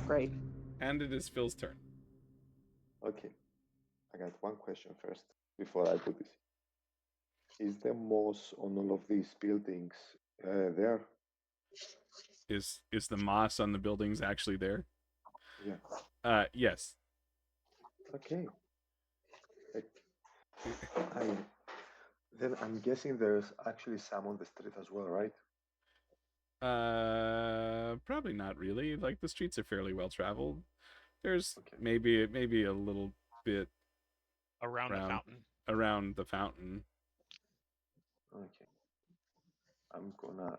Great. And it is Phil's turn. Okay. I got one question first before I do this. Is the moss on all of these buildings there? Is the moss on the buildings actually there? Yeah. Yes. Okay. Then I'm guessing there's actually some on the street as well, right? Probably not really. Like, the streets are fairly well traveled. There's Okay. maybe a little bit Around the fountain. around the fountain. Okay. I'm gonna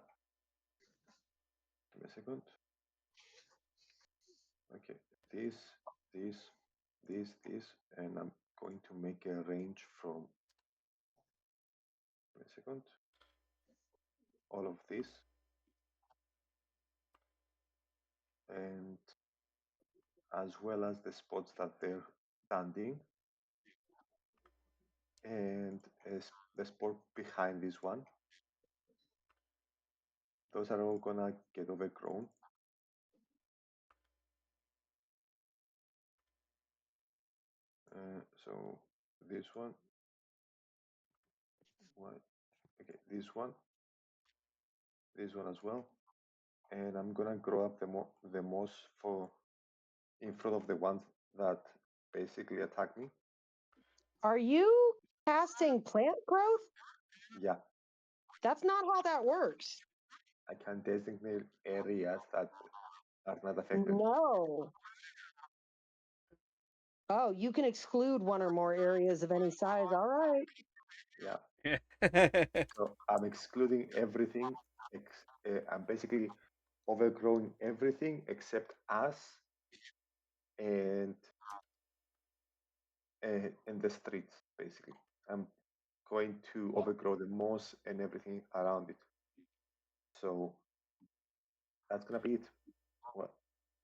give me a second. Okay. This, and I'm going to make a range from. Give me a second. All of this. and as well as the spots that they're standing, and the spot behind this one. Those are all gonna get overgrown. So this one, okay, this one as well, and I'm gonna grow up the moss for in front of the ones that basically attack me. Are you casting plant growth? Yeah, That's not how that works. I can designate areas that are not affected. No. Oh, you can exclude one or more areas of any size. All right. Yeah. So I'm excluding everything. I'm basically overgrowing everything except us and the streets. Basically, I'm going to overgrow the moss and everything around it. So that's gonna be it. What?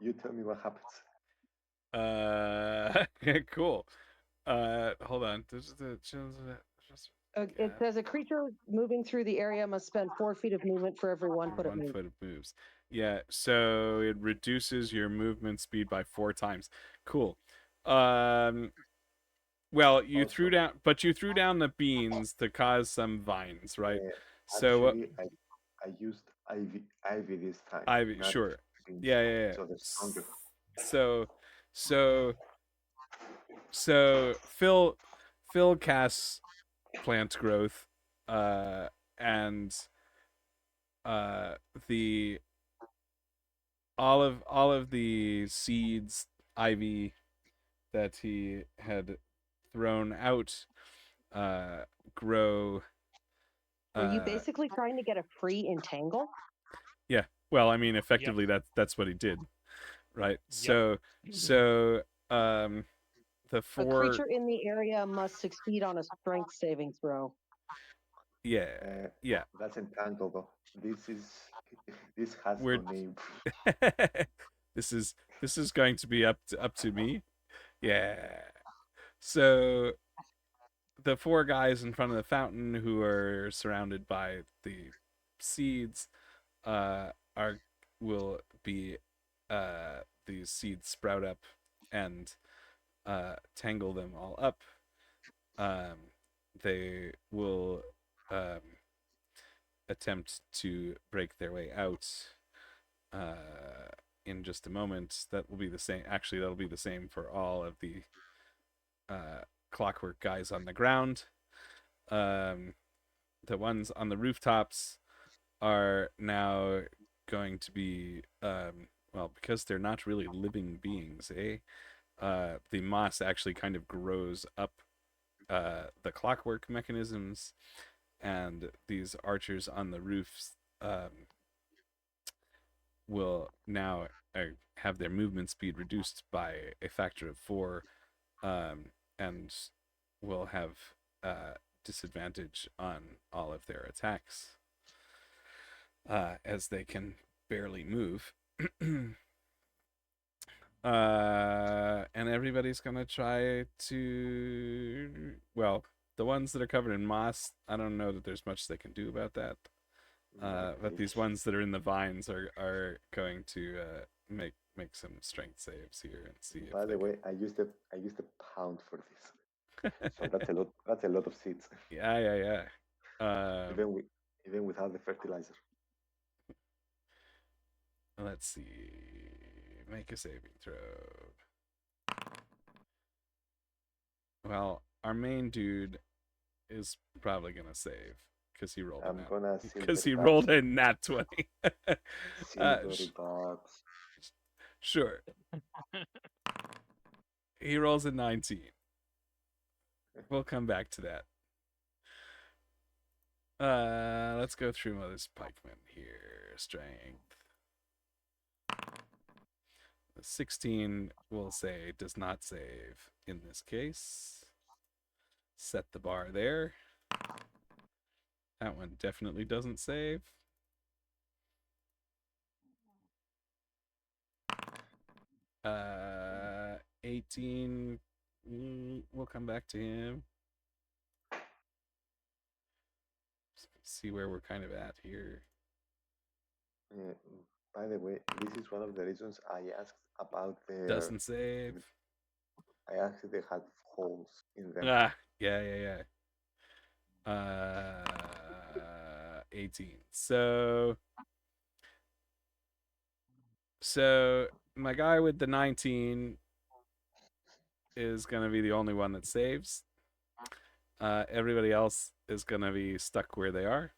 You tell me what happens. Cool. Hold on. It says a creature moving through the area must spend 4 feet of movement for every 1 foot of 1 movement. foot of moves. Yeah, so it reduces your movement speed by 4 times. Cool. Well, you Also, threw down, but you threw down the beans to cause some vines, right? So actually, I used ivy this time. Ivy, not sure. beans. Yeah. So they're stronger. So Phil casts plant growth, and the all of the seeds, ivy that he had thrown out, grow. Are you basically trying to get a free entangle? Yeah. Well, I mean, effectively, that's what he did, right? Yep. So the A 4. creature in the area must succeed on a strength saving throw. Yeah. That's entangled though. This has We're- no name. this is going to be up to me. Yeah. So the 4 guys in front of the fountain who are surrounded by the seeds will be these seeds sprout up and tangle them all up. They will attempt to break their way out in just a moment. That will be the same. Actually, that'll be the same for all of the clockwork guys on the ground. The ones on the rooftops are now going to be well, because they're not really living beings, the moss actually kind of grows up the clockwork mechanisms, and these archers on the roofs will now have their movement speed reduced by a factor of 4, and will have disadvantage on all of their attacks as they can barely move. And everybody's gonna try to, well, the ones that are covered in moss, I don't know that there's much they can do about that. But these ones that are in the vines are going to make some strength saves here and see. By the way, I used a pound for this, so that's a lot. That's a lot of seeds. Yeah. Even without the fertilizer. Let's see. Make a saving throw. Well, our main dude is probably gonna save because he rolled a nat 20. Silvery bucks. Sure. He rolls a 19. We'll come back to that. Let's go through Mother's Pikeman here. Strength. The 16, we'll say, does not save in this case. Set the bar there. That one definitely doesn't save. 18. We'll come back to him. See where we're kind of at here. By the way, this is one of the reasons I asked about their. Doesn't save. I asked if they had holes in them. Yeah. 18. So my guy with the 19 is gonna be the only one that saves. Everybody else is gonna be stuck where they are,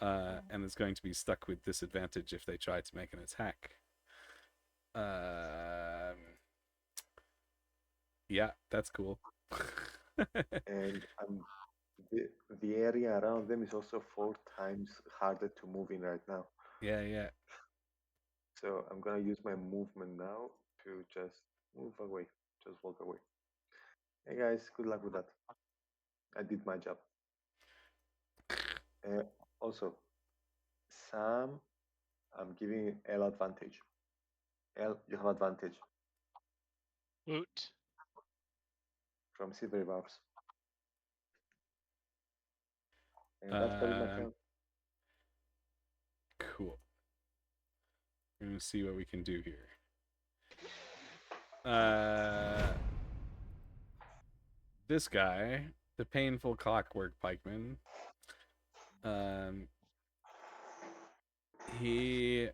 and is going to be stuck with disadvantage if they try to make an attack. Yeah, that's cool. And the area around them is also 4 times harder to move in right now. Yeah. So I'm gonna use my movement now to just move away, just walk away. Hey guys, good luck with that. I did my job. Also, Sam, I'm giving L advantage. L, you have advantage Woot. from silver barbs. And that's probably my turn. Cool. We're gonna see what we can do here. This guy, the painful clockwork pikeman, he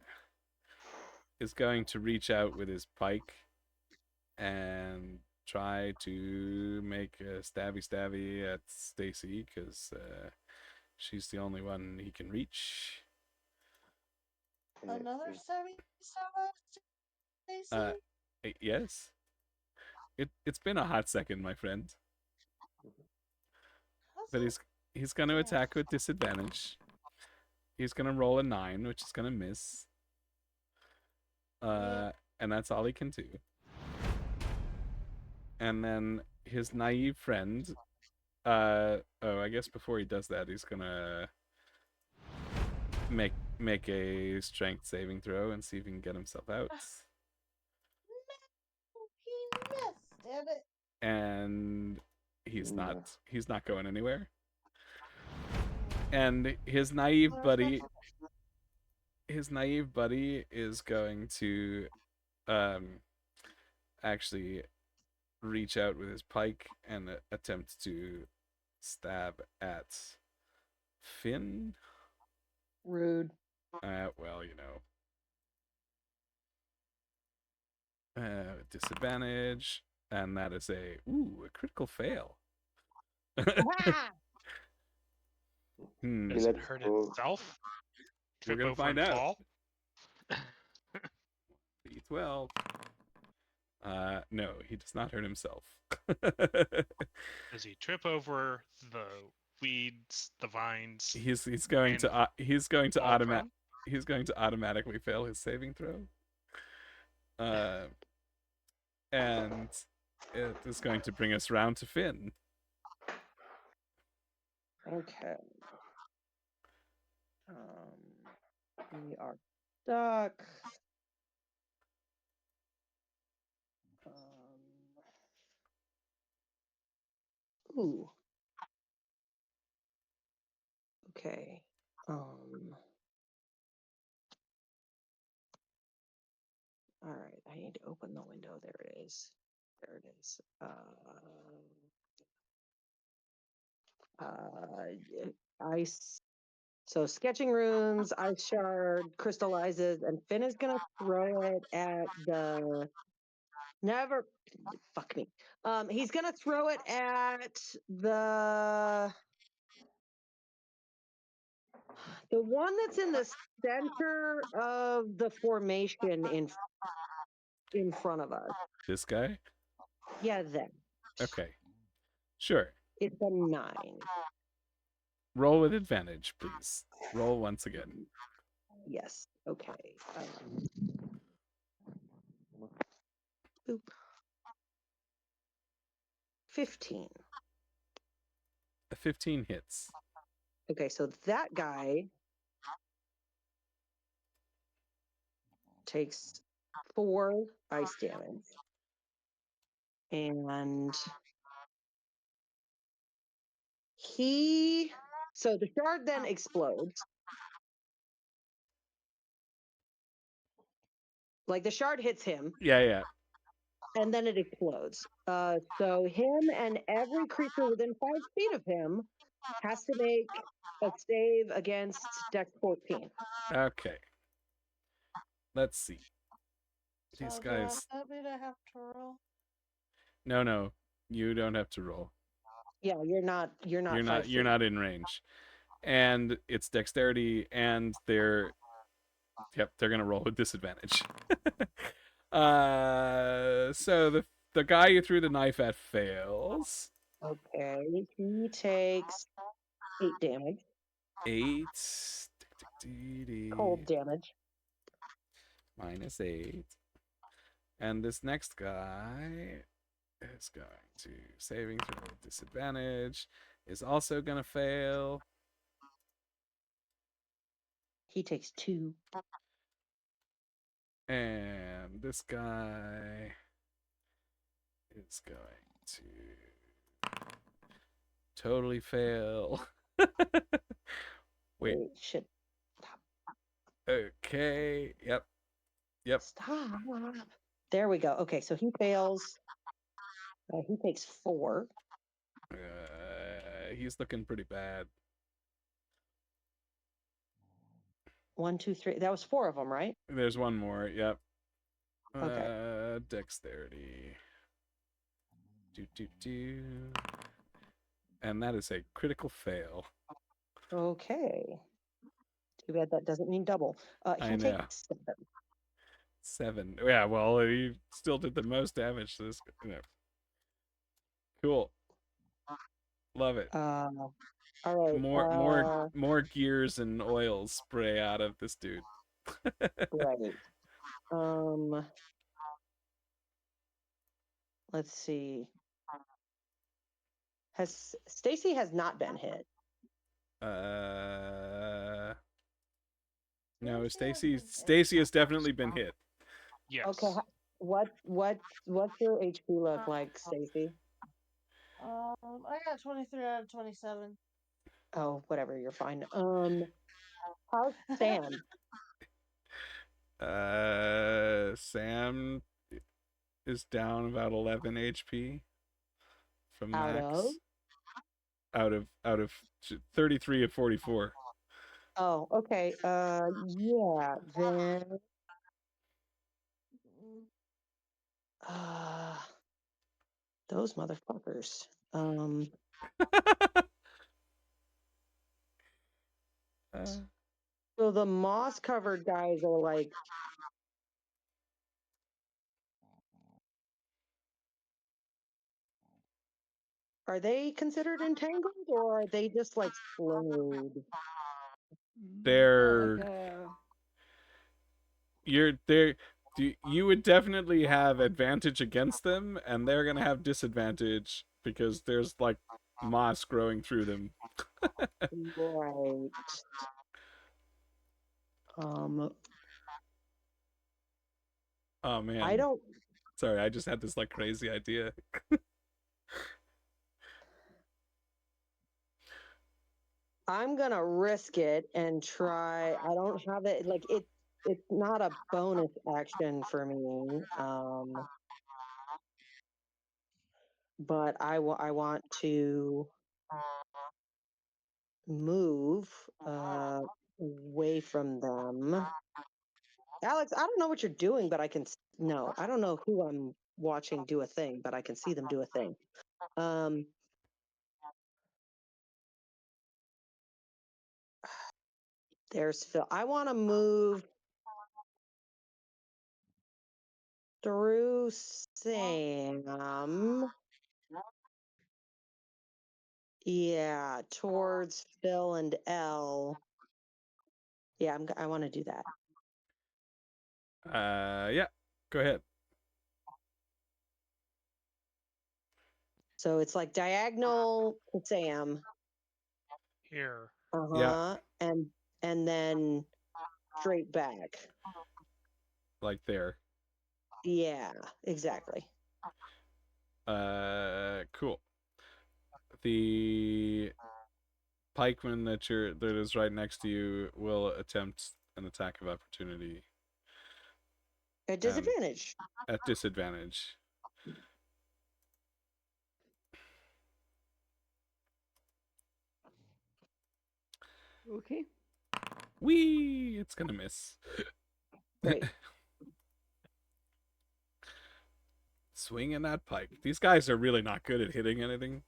is going to reach out with his pike and try to make a stabby at Stacy because she's the only one he can reach. Another stabby Stacy? Yes. It's been a hot second, my friend. But he's going to attack with disadvantage. He's going to roll a 9, which is going to miss. And that's all he can do. And then his naive friend, I guess before he does that, he's going to make a strength saving throw and see if he can get himself out. No, he missed, damn it. And he's not going anywhere. And his naive buddy is going to actually reach out with his pike and attempt to stab at Finn. Rude. Well, disadvantage, and that is a critical fail. Does it hurt itself? We're gonna find out. Fall? B12. No, he does not hurt himself. Does he trip over the weeds, the vines? He's going to automatically fail his saving throw. And it is going to bring us round to Finn. Okay. We are stuck. Ooh. Okay. All right. I need to open the window. There it is. There it is. Ice. So sketching runes, ice shard, crystallizes, and Finn is gonna throw it at the fuck me. He's gonna throw it at the one that's in the center of the formation in front of us. This guy? Yeah, that. Okay. Sure. It's a 9. Roll with advantage, please. Roll once again. Yes. Okay. Boop. 15. A 15 hits. Okay, so that guy takes 4 ice damage. And so the shard then explodes. Like the shard hits him. Yeah. And then it explodes. So him and every creature within 5 feet of him has to make a save against Dex 14. Okay. Let's see. These So guys. does that mean I have to roll? No, you don't have to roll. Yeah, you're not. You're not in range, and it's dexterity, and they're gonna roll with disadvantage. So the guy you threw the knife at fails. Okay, he takes 8 damage. 8 Cold damage. -8, and this next guy is going to saving throw with disadvantage. Is also gonna fail. He takes 2. And this guy is going to totally fail. Wait. Shit. Okay. Yep. Stop. There we go. Okay, so he fails. He takes 4. He's looking pretty bad. 1, 2, 3. That was 4 of them, right? There's one more. Yep. Okay. Dexterity. And that is a critical fail. Okay. Too bad that doesn't mean double. I know. Takes 7. 7. Yeah, well, he still did the most damage to this. Cool. Love it. All right. More gears and oils spray out of this dude. Right. Let's see. Stacy has not been hit? No, Stacy has definitely been hit. Yes. Okay. What's your HP look like, Stacy? I got 23 out of 27. Oh, whatever, you're fine. How's Sam? Sam is down about 11 HP from max. Out of 33 of 44. Oh, okay. Yeah, then those motherfuckers. So the moss covered guys are like, are they considered entangled or are they just like slowed? You would definitely have advantage against them, and they're gonna have disadvantage because there's like moss growing through them. Right. Oh man. I don't. Sorry, I just had this like crazy idea. I'm gonna risk it and try. I don't have it. Like it's not a bonus action for me. But I want to move away from them. Alex, I don't know what you're doing, but I can. No, I don't know who I'm watching do a thing, but I can see them do a thing. There's Phil. I want to move through Sam. Yeah, towards Phil and Elle. Yeah, I want to do that. Yeah, go ahead. So it's like diagonal to Sam. Here. Yeah. And then straight back. Like there. Yeah, exactly. Cool. The pikeman that is right next to you will attempt an attack of opportunity At disadvantage. at disadvantage. Okay. Whee! It's gonna miss. Great. Swinging that pike. These guys are really not good at hitting anything.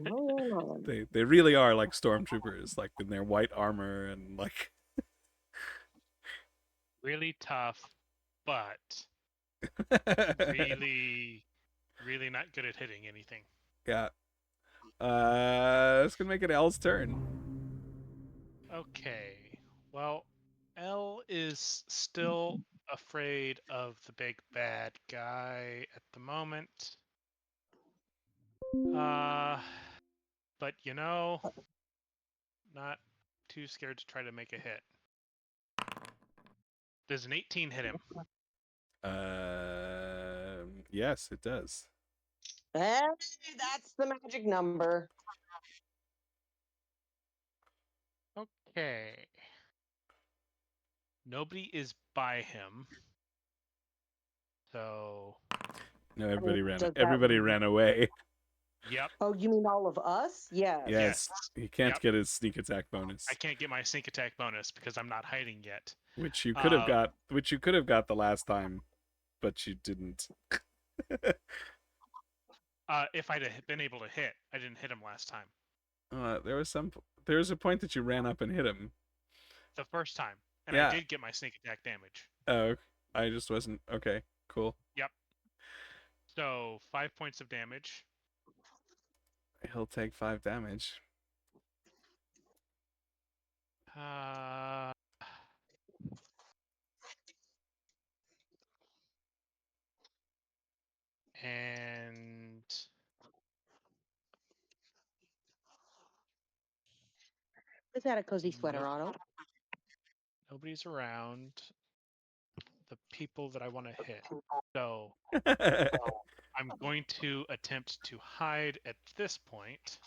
Oh, They really are like stormtroopers, like in their white armor and like. Really tough, but really, really not good at hitting anything. Yeah. It's gonna make it L's turn. Okay. Well, L is still afraid of the big bad guy at the moment. But not too scared to try to make a hit. Does an 18 hit him? Yes, it does. hey, that's the magic number. Okay. Nobody is by him. So. No, everybody does that- Everybody ran away. Yep. Oh, you mean all of us? Yes. Yes. He can't get his sneak attack bonus. I can't get my sneak attack bonus because I'm not hiding yet. Which you could have got. Which you could have got the last time, but you didn't. If I'd have been able to hit, I didn't hit him last time. There was a point that you ran up and hit him. The first time, and Yeah. I did get my sneak attack damage. Oh, I just wasn't. Okay, cool. Yep. So 5 points of damage. He'll take 5 damage. And Is that a cozy sweater, Nope. Otto? Nobody's around the people that I want to hit. So I'm going to attempt to hide at this point.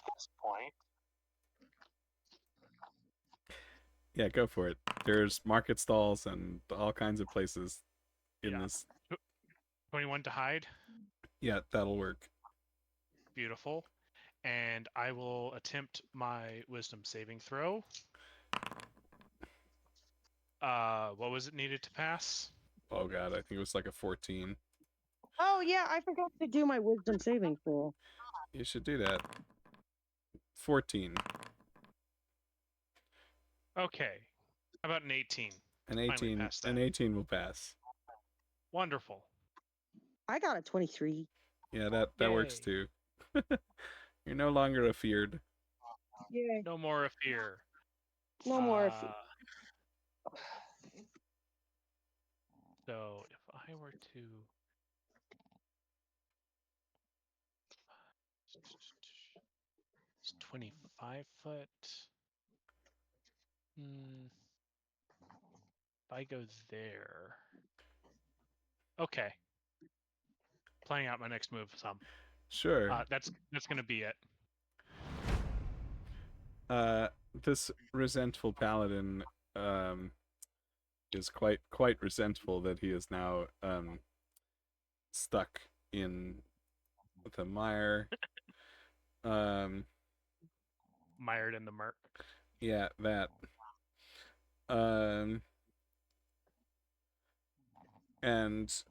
Yeah, go for it. There's market stalls and all kinds of places in this. 21 to hide. Yeah, that'll work. Beautiful. And I will attempt my wisdom saving throw. What was it needed to pass? Oh god, I think it was like a 14. Oh yeah, I forgot to do my wisdom saving throw. You should do that. 14. Okay. How about an 18? An 18. An 18 will pass. Wonderful. I got a 23. Yeah, that works too. You're no longer afeared. Yeah. No more a fear. No more. So if I were to it's 25 foot. If I go there. Okay. Playing out my next move some. Sure. That's gonna be it. This resentful paladin is quite resentful that he is now stuck in the mire. Mired in the murk. Yeah, that. And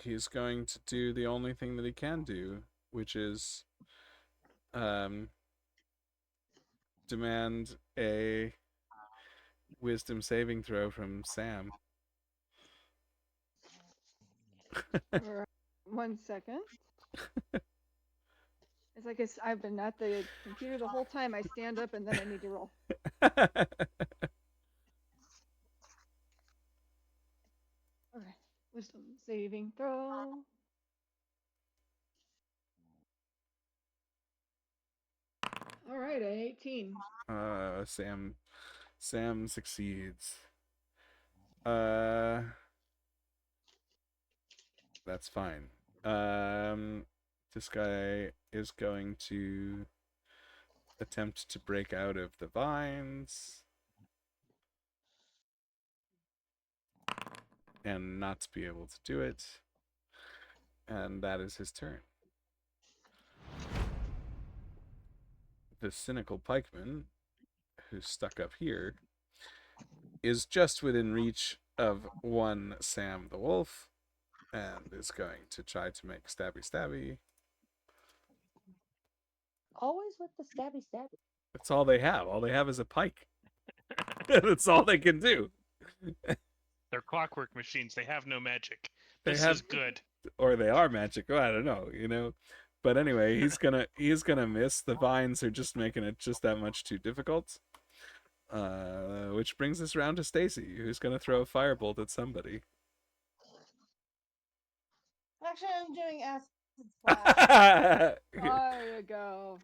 he's going to do the only thing that he can do, which is demand a wisdom saving throw from Sam. Alright, 1 second. It's like I've been at the computer the whole time. I stand up and then I need to roll. Okay, wisdom saving throw. All right, an 18. Sam succeeds. That's fine. This guy is going to attempt to break out of the vines and not to be able to do it. And that is his turn. The cynical pikeman, who's stuck up here, is just within reach of one Sam the Wolf and is going to try to make stabby. Always with the stabby stabby. That's all they have. All they have is a pike. That's all they can do. They're clockwork machines. They have no magic. They This have- is good. Or they are magic. Oh, I don't know, But anyway, he's gonna miss. The vines are just making it just that much too difficult. Which brings us round to Stacy, who's gonna throw a firebolt at somebody. Actually, I'm doing acid splash. There you go.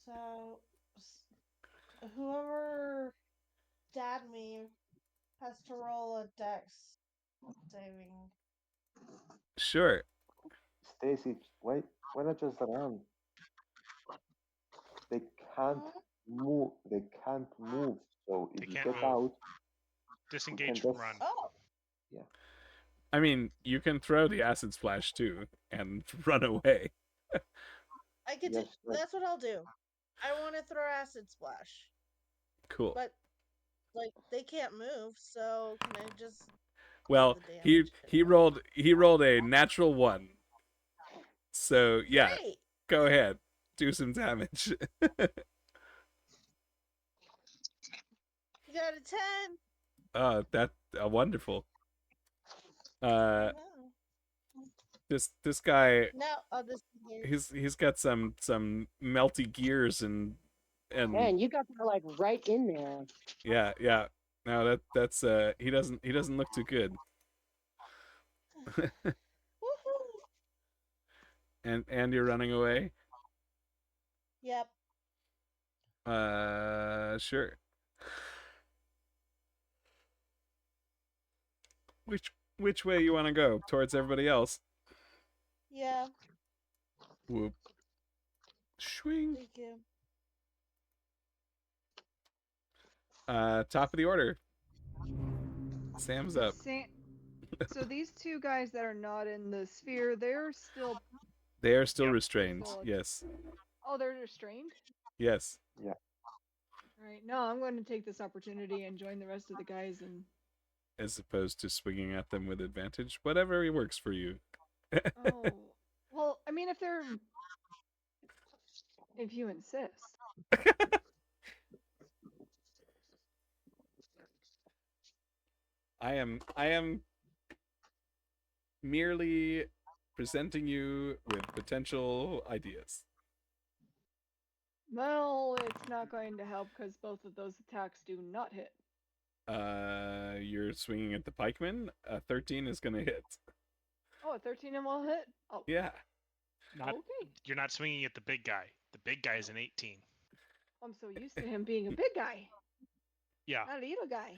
So, whoever stabbed me has to roll a dex saving. Sure. Stacy, why not just run? They can't move. They can't move. So if They you can't get move. out, Disengage, just- run. Oh, I mean, you can throw the acid splash too and run away. I could. Yes, right. That's what I'll do. I want to throw acid splash, Cool. but like they can't move, so can I just? Well, the he rolled a natural 1. So yeah, Great. go ahead, do some damage. You got a 10. That wonderful. Wow. This guy, No, I'll just. he's got some melty gears and Man, you got that like right in there. yeah. No, that's he doesn't look too good. Woohoo! And you're running away? Yep. Sure. Which way you want to go? Towards everybody else? Yeah. Whoop. Swing. Thank you. Top of the order. Sam's up. So these two guys that are not in the sphere, they're still. They are still Yep. restrained. Solid. Yes. Oh, they're restrained? Yes. Alright, no, I'm going to take this opportunity and join the rest of the guys and. As opposed to swinging at them with advantage. Whatever works for you. Oh. Well, I mean, if you insist. I am merely presenting you with potential ideas. Well, it's not going to help because both of those attacks do not hit. You're swinging at the pikeman. 13 is gonna hit. Oh, a 13 and will hit? Oh, Yeah. Not, okay. You're not swinging at the big guy. The big guy is an 18. I'm so used to him being a big guy, Yeah. not a little guy.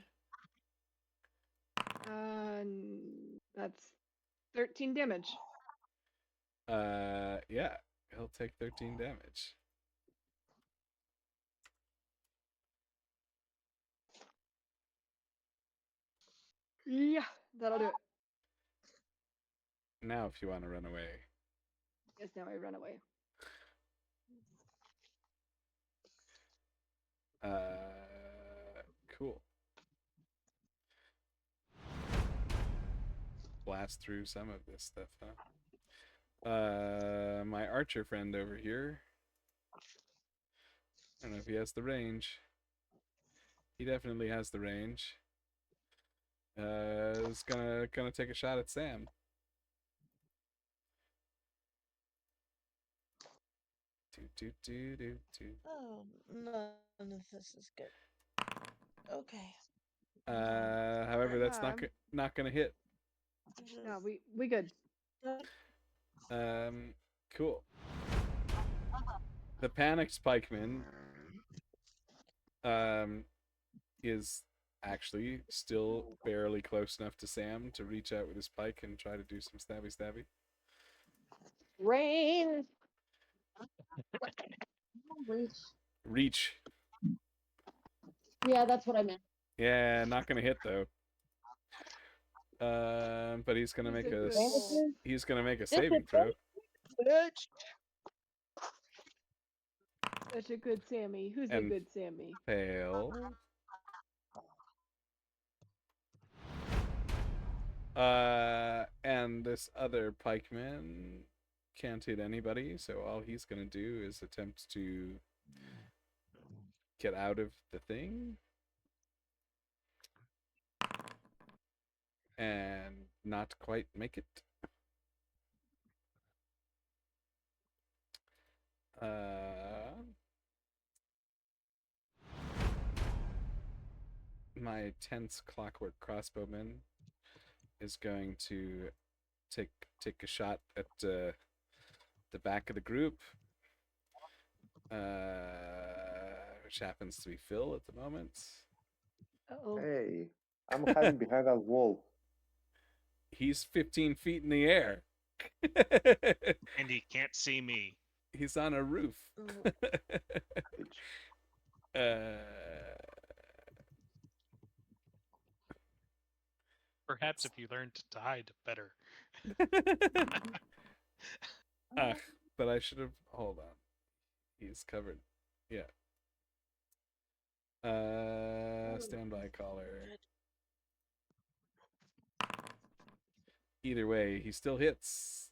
That's 13 damage. Yeah. He'll take 13 damage. Yeah, that'll do it. Now, if you want to run away. Yes, now I run away. Cool. Blast through some of this stuff, huh? My archer friend over here. I don't know if he has the range. He definitely has the range. Is gonna take a shot at Sam. Do. Oh, none of this is good. Okay. However, that's not gonna hit. No, we good. Cool. The panicked pikeman is actually still barely close enough to Sam to reach out with his pike and try to do some stabby. Rain. Reach. Yeah, that's what I meant. Yeah, not gonna hit though. But he's gonna make a saving throw. Such a good Sammy. Who's a And good Sammy? fail. And this other pikeman can't hit anybody, so all he's gonna do is attempt to get out of the thing. And not quite make it. My tense clockwork crossbowman is going to take a shot at the back of the group, which happens to be Phil at the moment. Uh-oh. Hey, I'm hiding behind that wall. He's 15 feet in the air. And he can't see me. He's on a roof. Perhaps if you learned to hide better. But I should have. Hold on. He's covered. Yeah. Standby caller. Either way, he still hits.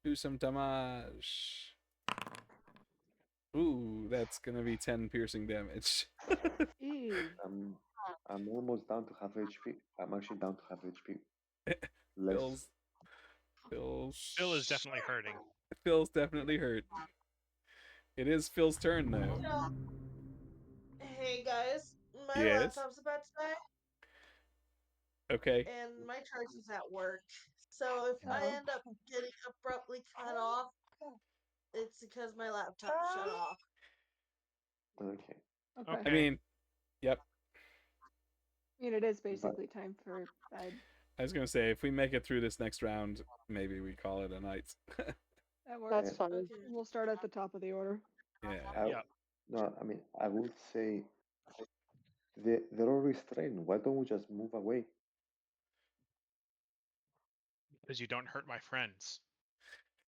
Do some damage. Ooh, that's gonna be 10 piercing damage. I'm almost down to half HP. I'm actually down to half HP. Phil is definitely hurting. Phil's definitely hurt. It is Phil's turn though. Hey guys, my Yes? laptop's about to die, Okay. and my charge is at work. So if I end up getting abruptly cut off, it's because my laptop shut off. Okay. I mean, yep. I mean, it is basically time for bed. I was gonna say, if we make it through this next round, maybe we call it a night. That works. That's fine. We'll start at the top of the order. Yeah. No, I mean, I would say they're all restrained. Why don't we just move away? Because you don't hurt my friends.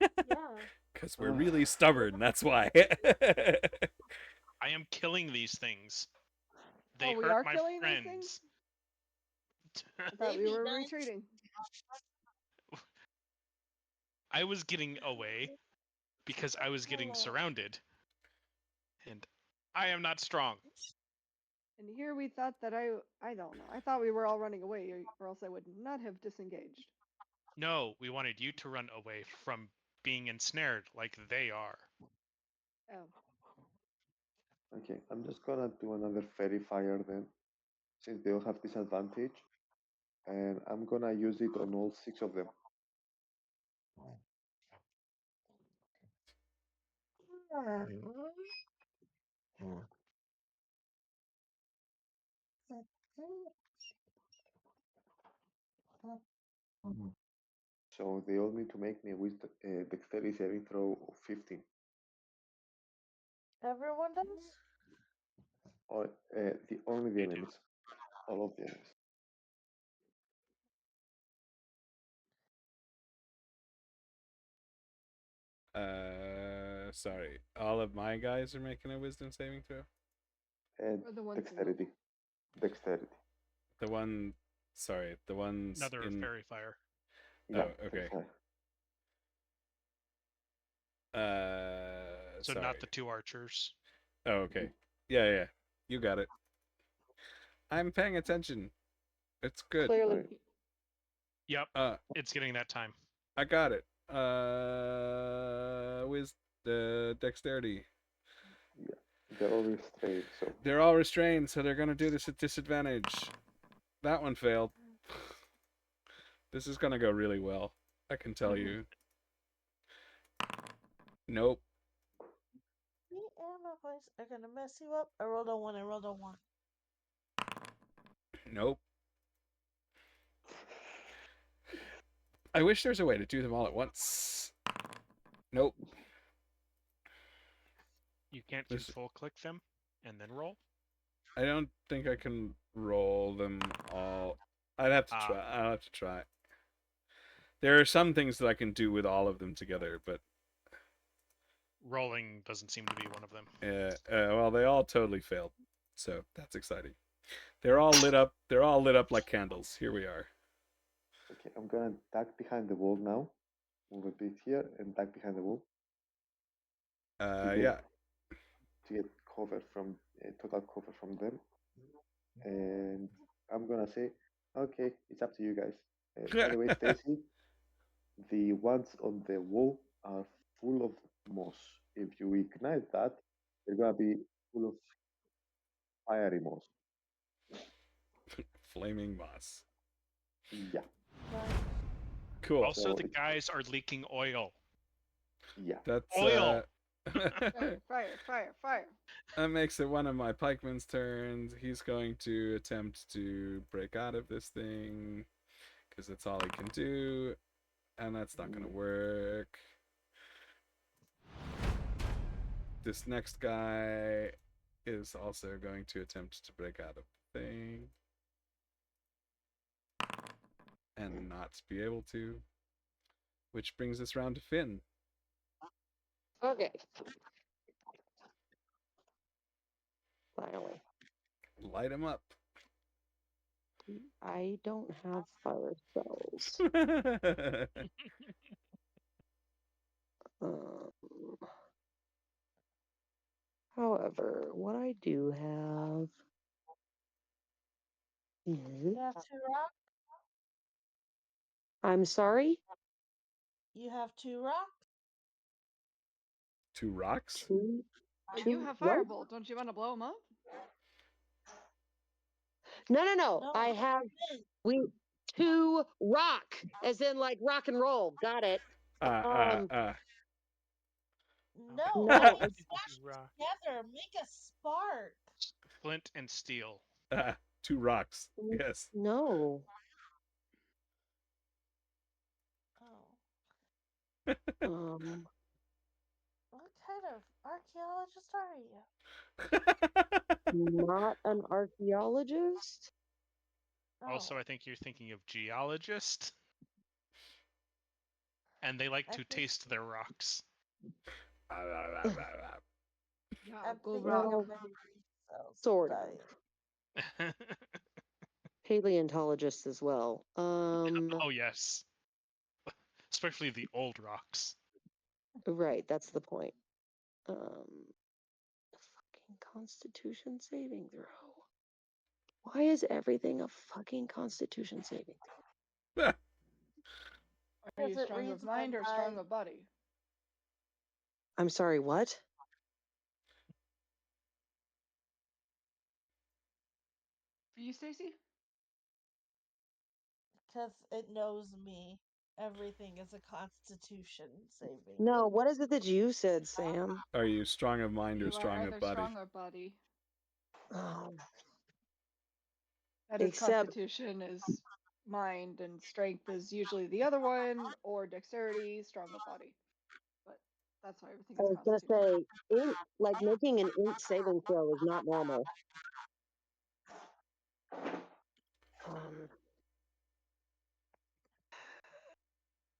Yeah. Because we're really stubborn, that's why. I am killing these things. They we hurt are my killing these friends. things? I thought we were retreating. I was getting away because I was getting surrounded. And I am not strong. And here we thought that I don't know. I thought we were all running away, or else I would not have disengaged. No, we wanted you to run away from being ensnared like they are. Oh. Okay, I'm just gonna do another fairy fire then, since they all have disadvantage, and I'm gonna use it on all 6 of them. So they all need to make me with dexterity saving throw of 15. Everyone does? Or only the enemies. All of the enemies. Sorry. All of my guys are making a wisdom saving throw? Or the ones Dexterity. Dexterity. The ones Another in... fairy fire. Yeah, oh, okay. So sorry. not the 2 archers. Oh, okay. Yeah. You got it. I'm paying attention. It's good. Clearly. Yep. It's getting that time. I got it. With the dexterity. Yeah. They're all restrained, so. They're all restrained, so they're gonna do this at disadvantage. That one failed. This is gonna go really well. I can tell you. Nope. karma points are gonna mess you up. I rolled a 1. I rolled a 1. Nope. I wish there's a way to do them all at once. Nope. You can't control click them and then roll? I don't think I can roll them all. I'll have to try. There are some things that I can do with all of them together, but rolling doesn't seem to be one of them. Well, they all totally failed, so that's exciting. They're all lit up. They're all lit up like candles. Here we are. Okay, I'm gonna duck behind the wall now. Move a bit here and duck behind the wall. Yeah. To get cover from total cover from them, and I'm gonna say, okay, it's up to you guys. By the way, Stacy, the ones on the wall are full of moss. If you ignite that, they're gonna be full of fiery moss. Flaming moss. Yeah. Cool. Also, the guys are leaking oil. Yeah. That's oil. Fire. That makes it one of my pikeman's turns. He's going to attempt to break out of this thing because that's all he can do, and that's not going to work. This next guy is also going to attempt to break out of the thing and not be able to, which brings us round to Finn. Okay. Finally. Light him up. I don't have fire spells. However, what I do have You have 2 rocks? I'm sorry? You have 2 rocks? 2 rocks? But you have Firebolt. Don't you want to blow them up? No. I have 2 rock, as in like rock and roll. Got it. No, No. smash together. Make a spark. Flint and steel. 2 rocks. Yes. No. Oh. What kind of archaeologist are you? Not an archaeologist. Also, I think you're thinking of geologist. And they like to taste their rocks. Yeah, go rock. Sort of. Paleontologists as well. Oh yes. Especially the old rocks. Right, that's the point. Fucking Constitution saving throw. Why is everything a fucking Constitution saving throw? Are you strong of mind or strong of body? I'm sorry, what? For you, Stacy? Because it knows me. Everything is a Constitution saving. No, what is it that you said, Sam? Are you strong of mind or strong of body? Strong or body. Oh. That is Constitution is mind, and strength is usually the other one, or dexterity, strong of body. But that's why everything is I was gonna say, like making an int saving throw is not normal.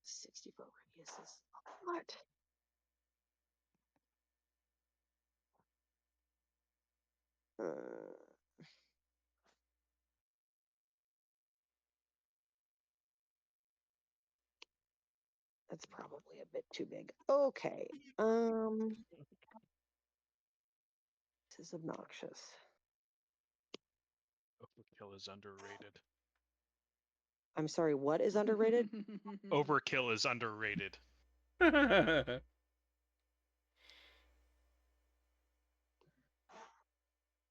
64 radius is a lot. That's probably a bit too big. Okay. This is obnoxious. Overkill is underrated. I'm sorry, what is underrated? Overkill is underrated.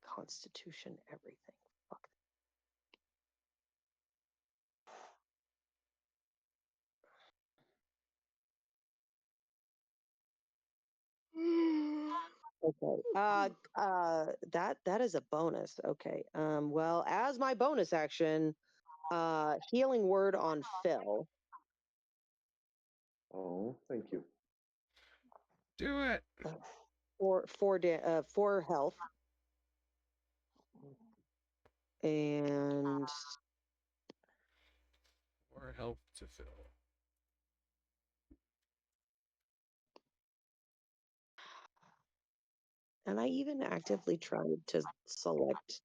Constitution, everything. Fuck. Okay. That is a bonus. Okay. Well, as my bonus action, healing word on Phil. Oh, thank you. Do it. For health. And Or help to fill. I even actively tried to select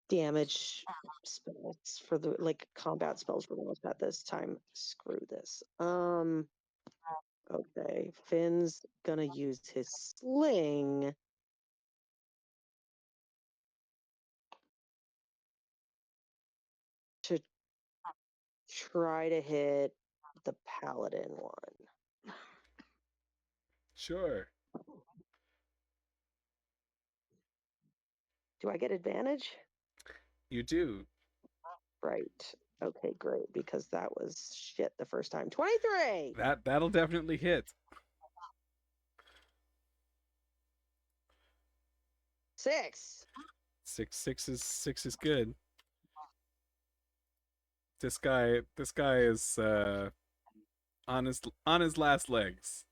damage spells for the combat spells for the most part this time. Screw this. Okay. Finn's gonna use his sling. To try to hit the paladin one. Sure. Do I get advantage? You do. Right. Okay, great, because that was shit the first time. 23! That'll definitely hit. 6. Six is good. This guy is on his last legs.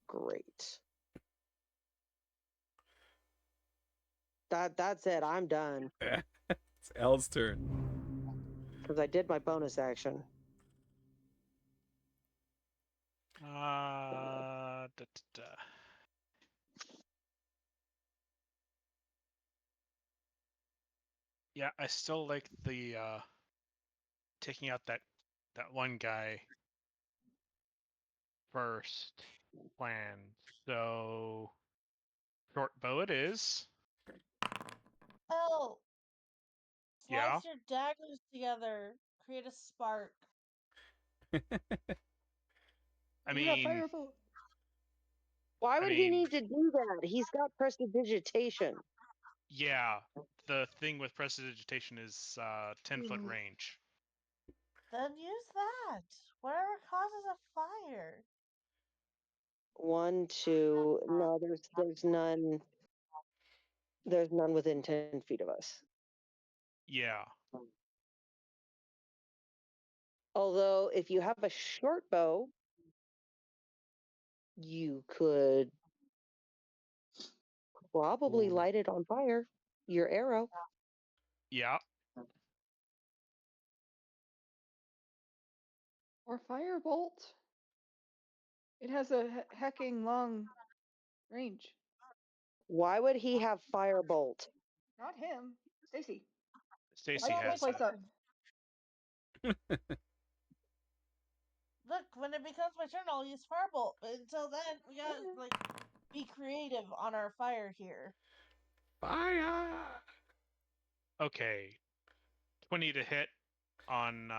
Great. That's it. I'm done. It's Elle's turn. Because I did my bonus action. Yeah, I still like the taking out that one guy first plan. So short bow it is. Oh. Yeah. Slice your daggers together. Create a spark. I mean, why would he need to do that? He's got prestidigitation. Yeah, the thing with prestidigitation is 10-foot range. Then use that. Whatever causes a fire. 1, 2. No, there's none. There's none within 10 feet of us. Yeah. Although, if you have a short bow, you could probably light it on fire. Your arrow. Yeah. Or firebolt. It has a hecking long range. Why would he have firebolt? Not him. Stacy. Stacy Lights this has place that. up. Look, when it becomes my turn, I'll use firebolt. But until then, we gotta be creative on our fire here. Fire! Okay. 20 to hit on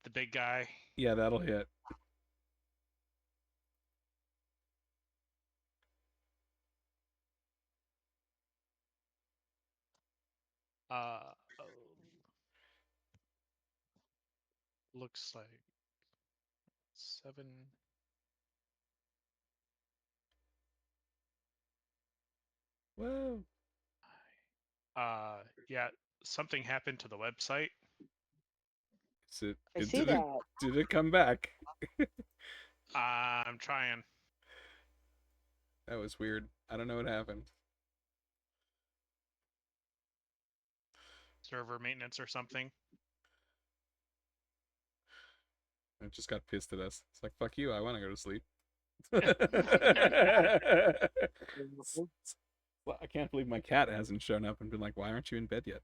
the big guy. Yeah, that'll hit. Looks like 7. Whoa. Yeah, something happened to the website. Did it come back? I'm trying. That was weird. I don't know what happened. Server maintenance or something. It just got pissed at us. It's like, fuck you, I want to go to sleep. I can't believe my cat hasn't shown up and been like, why aren't you in bed yet?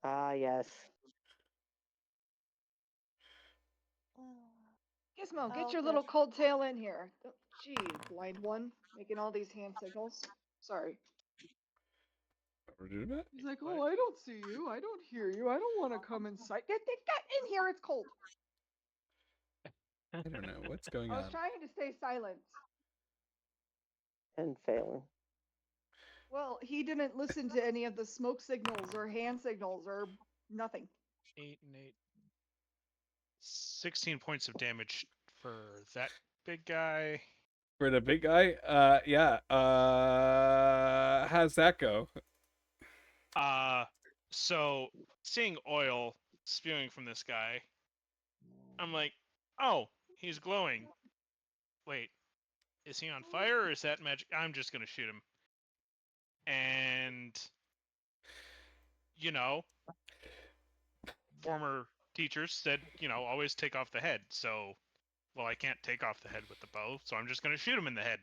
Ah, yes. Gizmo, get your little cold tail in here. Gee, blind one, making all these hand signals. Sorry. He's like, oh, I don't see you. I don't hear you. I don't want to come inside. Get in here. It's cold. I don't know. What's going I on? was trying to stay silent. And failing. Well, he didn't listen to any of the smoke signals or hand signals or nothing. 8 and 8. 16 points of damage for that big guy. For the big guy, yeah. How's that go? So seeing oil spewing from this guy, I'm like, oh, he's glowing. Wait, is he on fire or is that magic? I'm just gonna shoot him. And you know, former teachers said, always take off the head. So, well, I can't take off the head with the bow, so I'm just gonna shoot him in the head.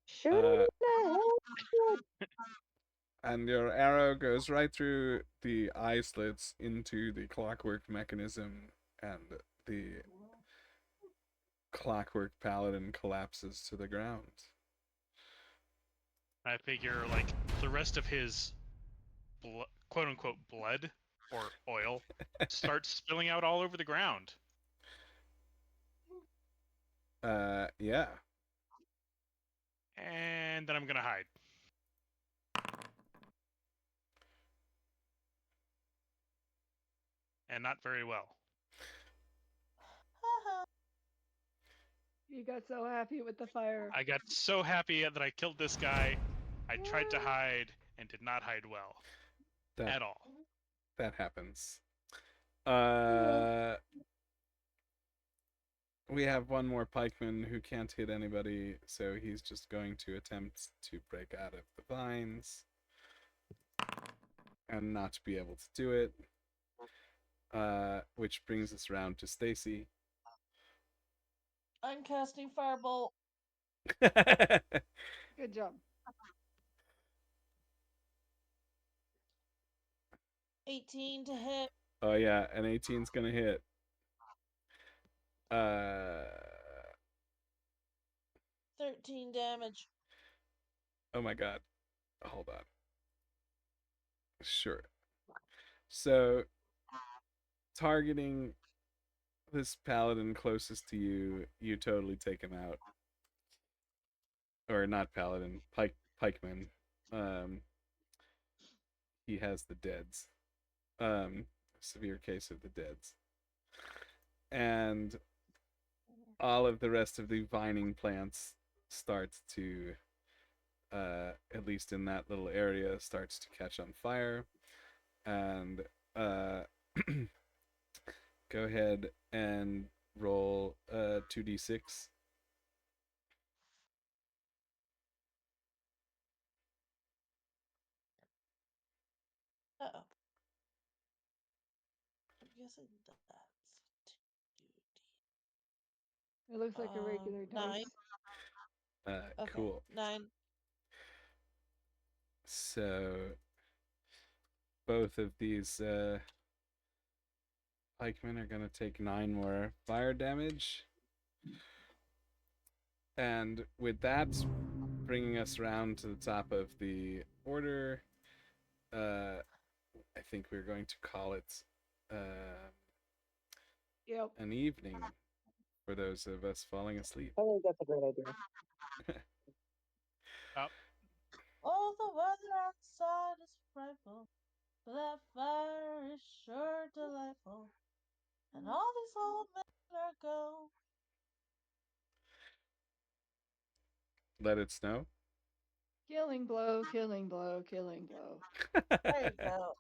Shoot him in the head. And your arrow goes right through the eye slits into the clockwork mechanism, and the clockwork paladin collapses to the ground. I figure, like, the rest of his quote-unquote blood or oil starts spilling out all over the ground. Yeah. And then I'm gonna hide. And not very well. You got so happy with the fire. I got so happy that I killed this guy. I tried to hide and did not hide well at all. That happens. We have one more pikeman who can't hit anybody, so he's just going to attempt to break out of the vines and not be able to do it. Which brings us around to Stacy. I'm casting Firebolt. Good job. 18 to hit. Oh yeah, an 18's gonna hit. 13 damage. Oh my god. Hold on. Sure. So, targeting this paladin closest to you, you totally take him out. Or not paladin, pikeman. He has the deads. Severe case of the deads. And all of the rest of the vining plants starts to, at least in that little area, starts to catch on fire. And go ahead and roll 2d6. Uh-oh. I'm guessing that's 2d. It looks like a regular 9. dice. Okay, Cool. 9. So both of these pikemen are going to take 9 more fire damage. And with that, bringing us around to the top of the order, I think we're going to call it Yep. an evening for those of us falling asleep. I think that's a great idea. Oh, the weather outside is frightful, but that fire is sure delightful. And all these old men are gone. Let it snow. Killing blow, killing blow, killing blow. There you go.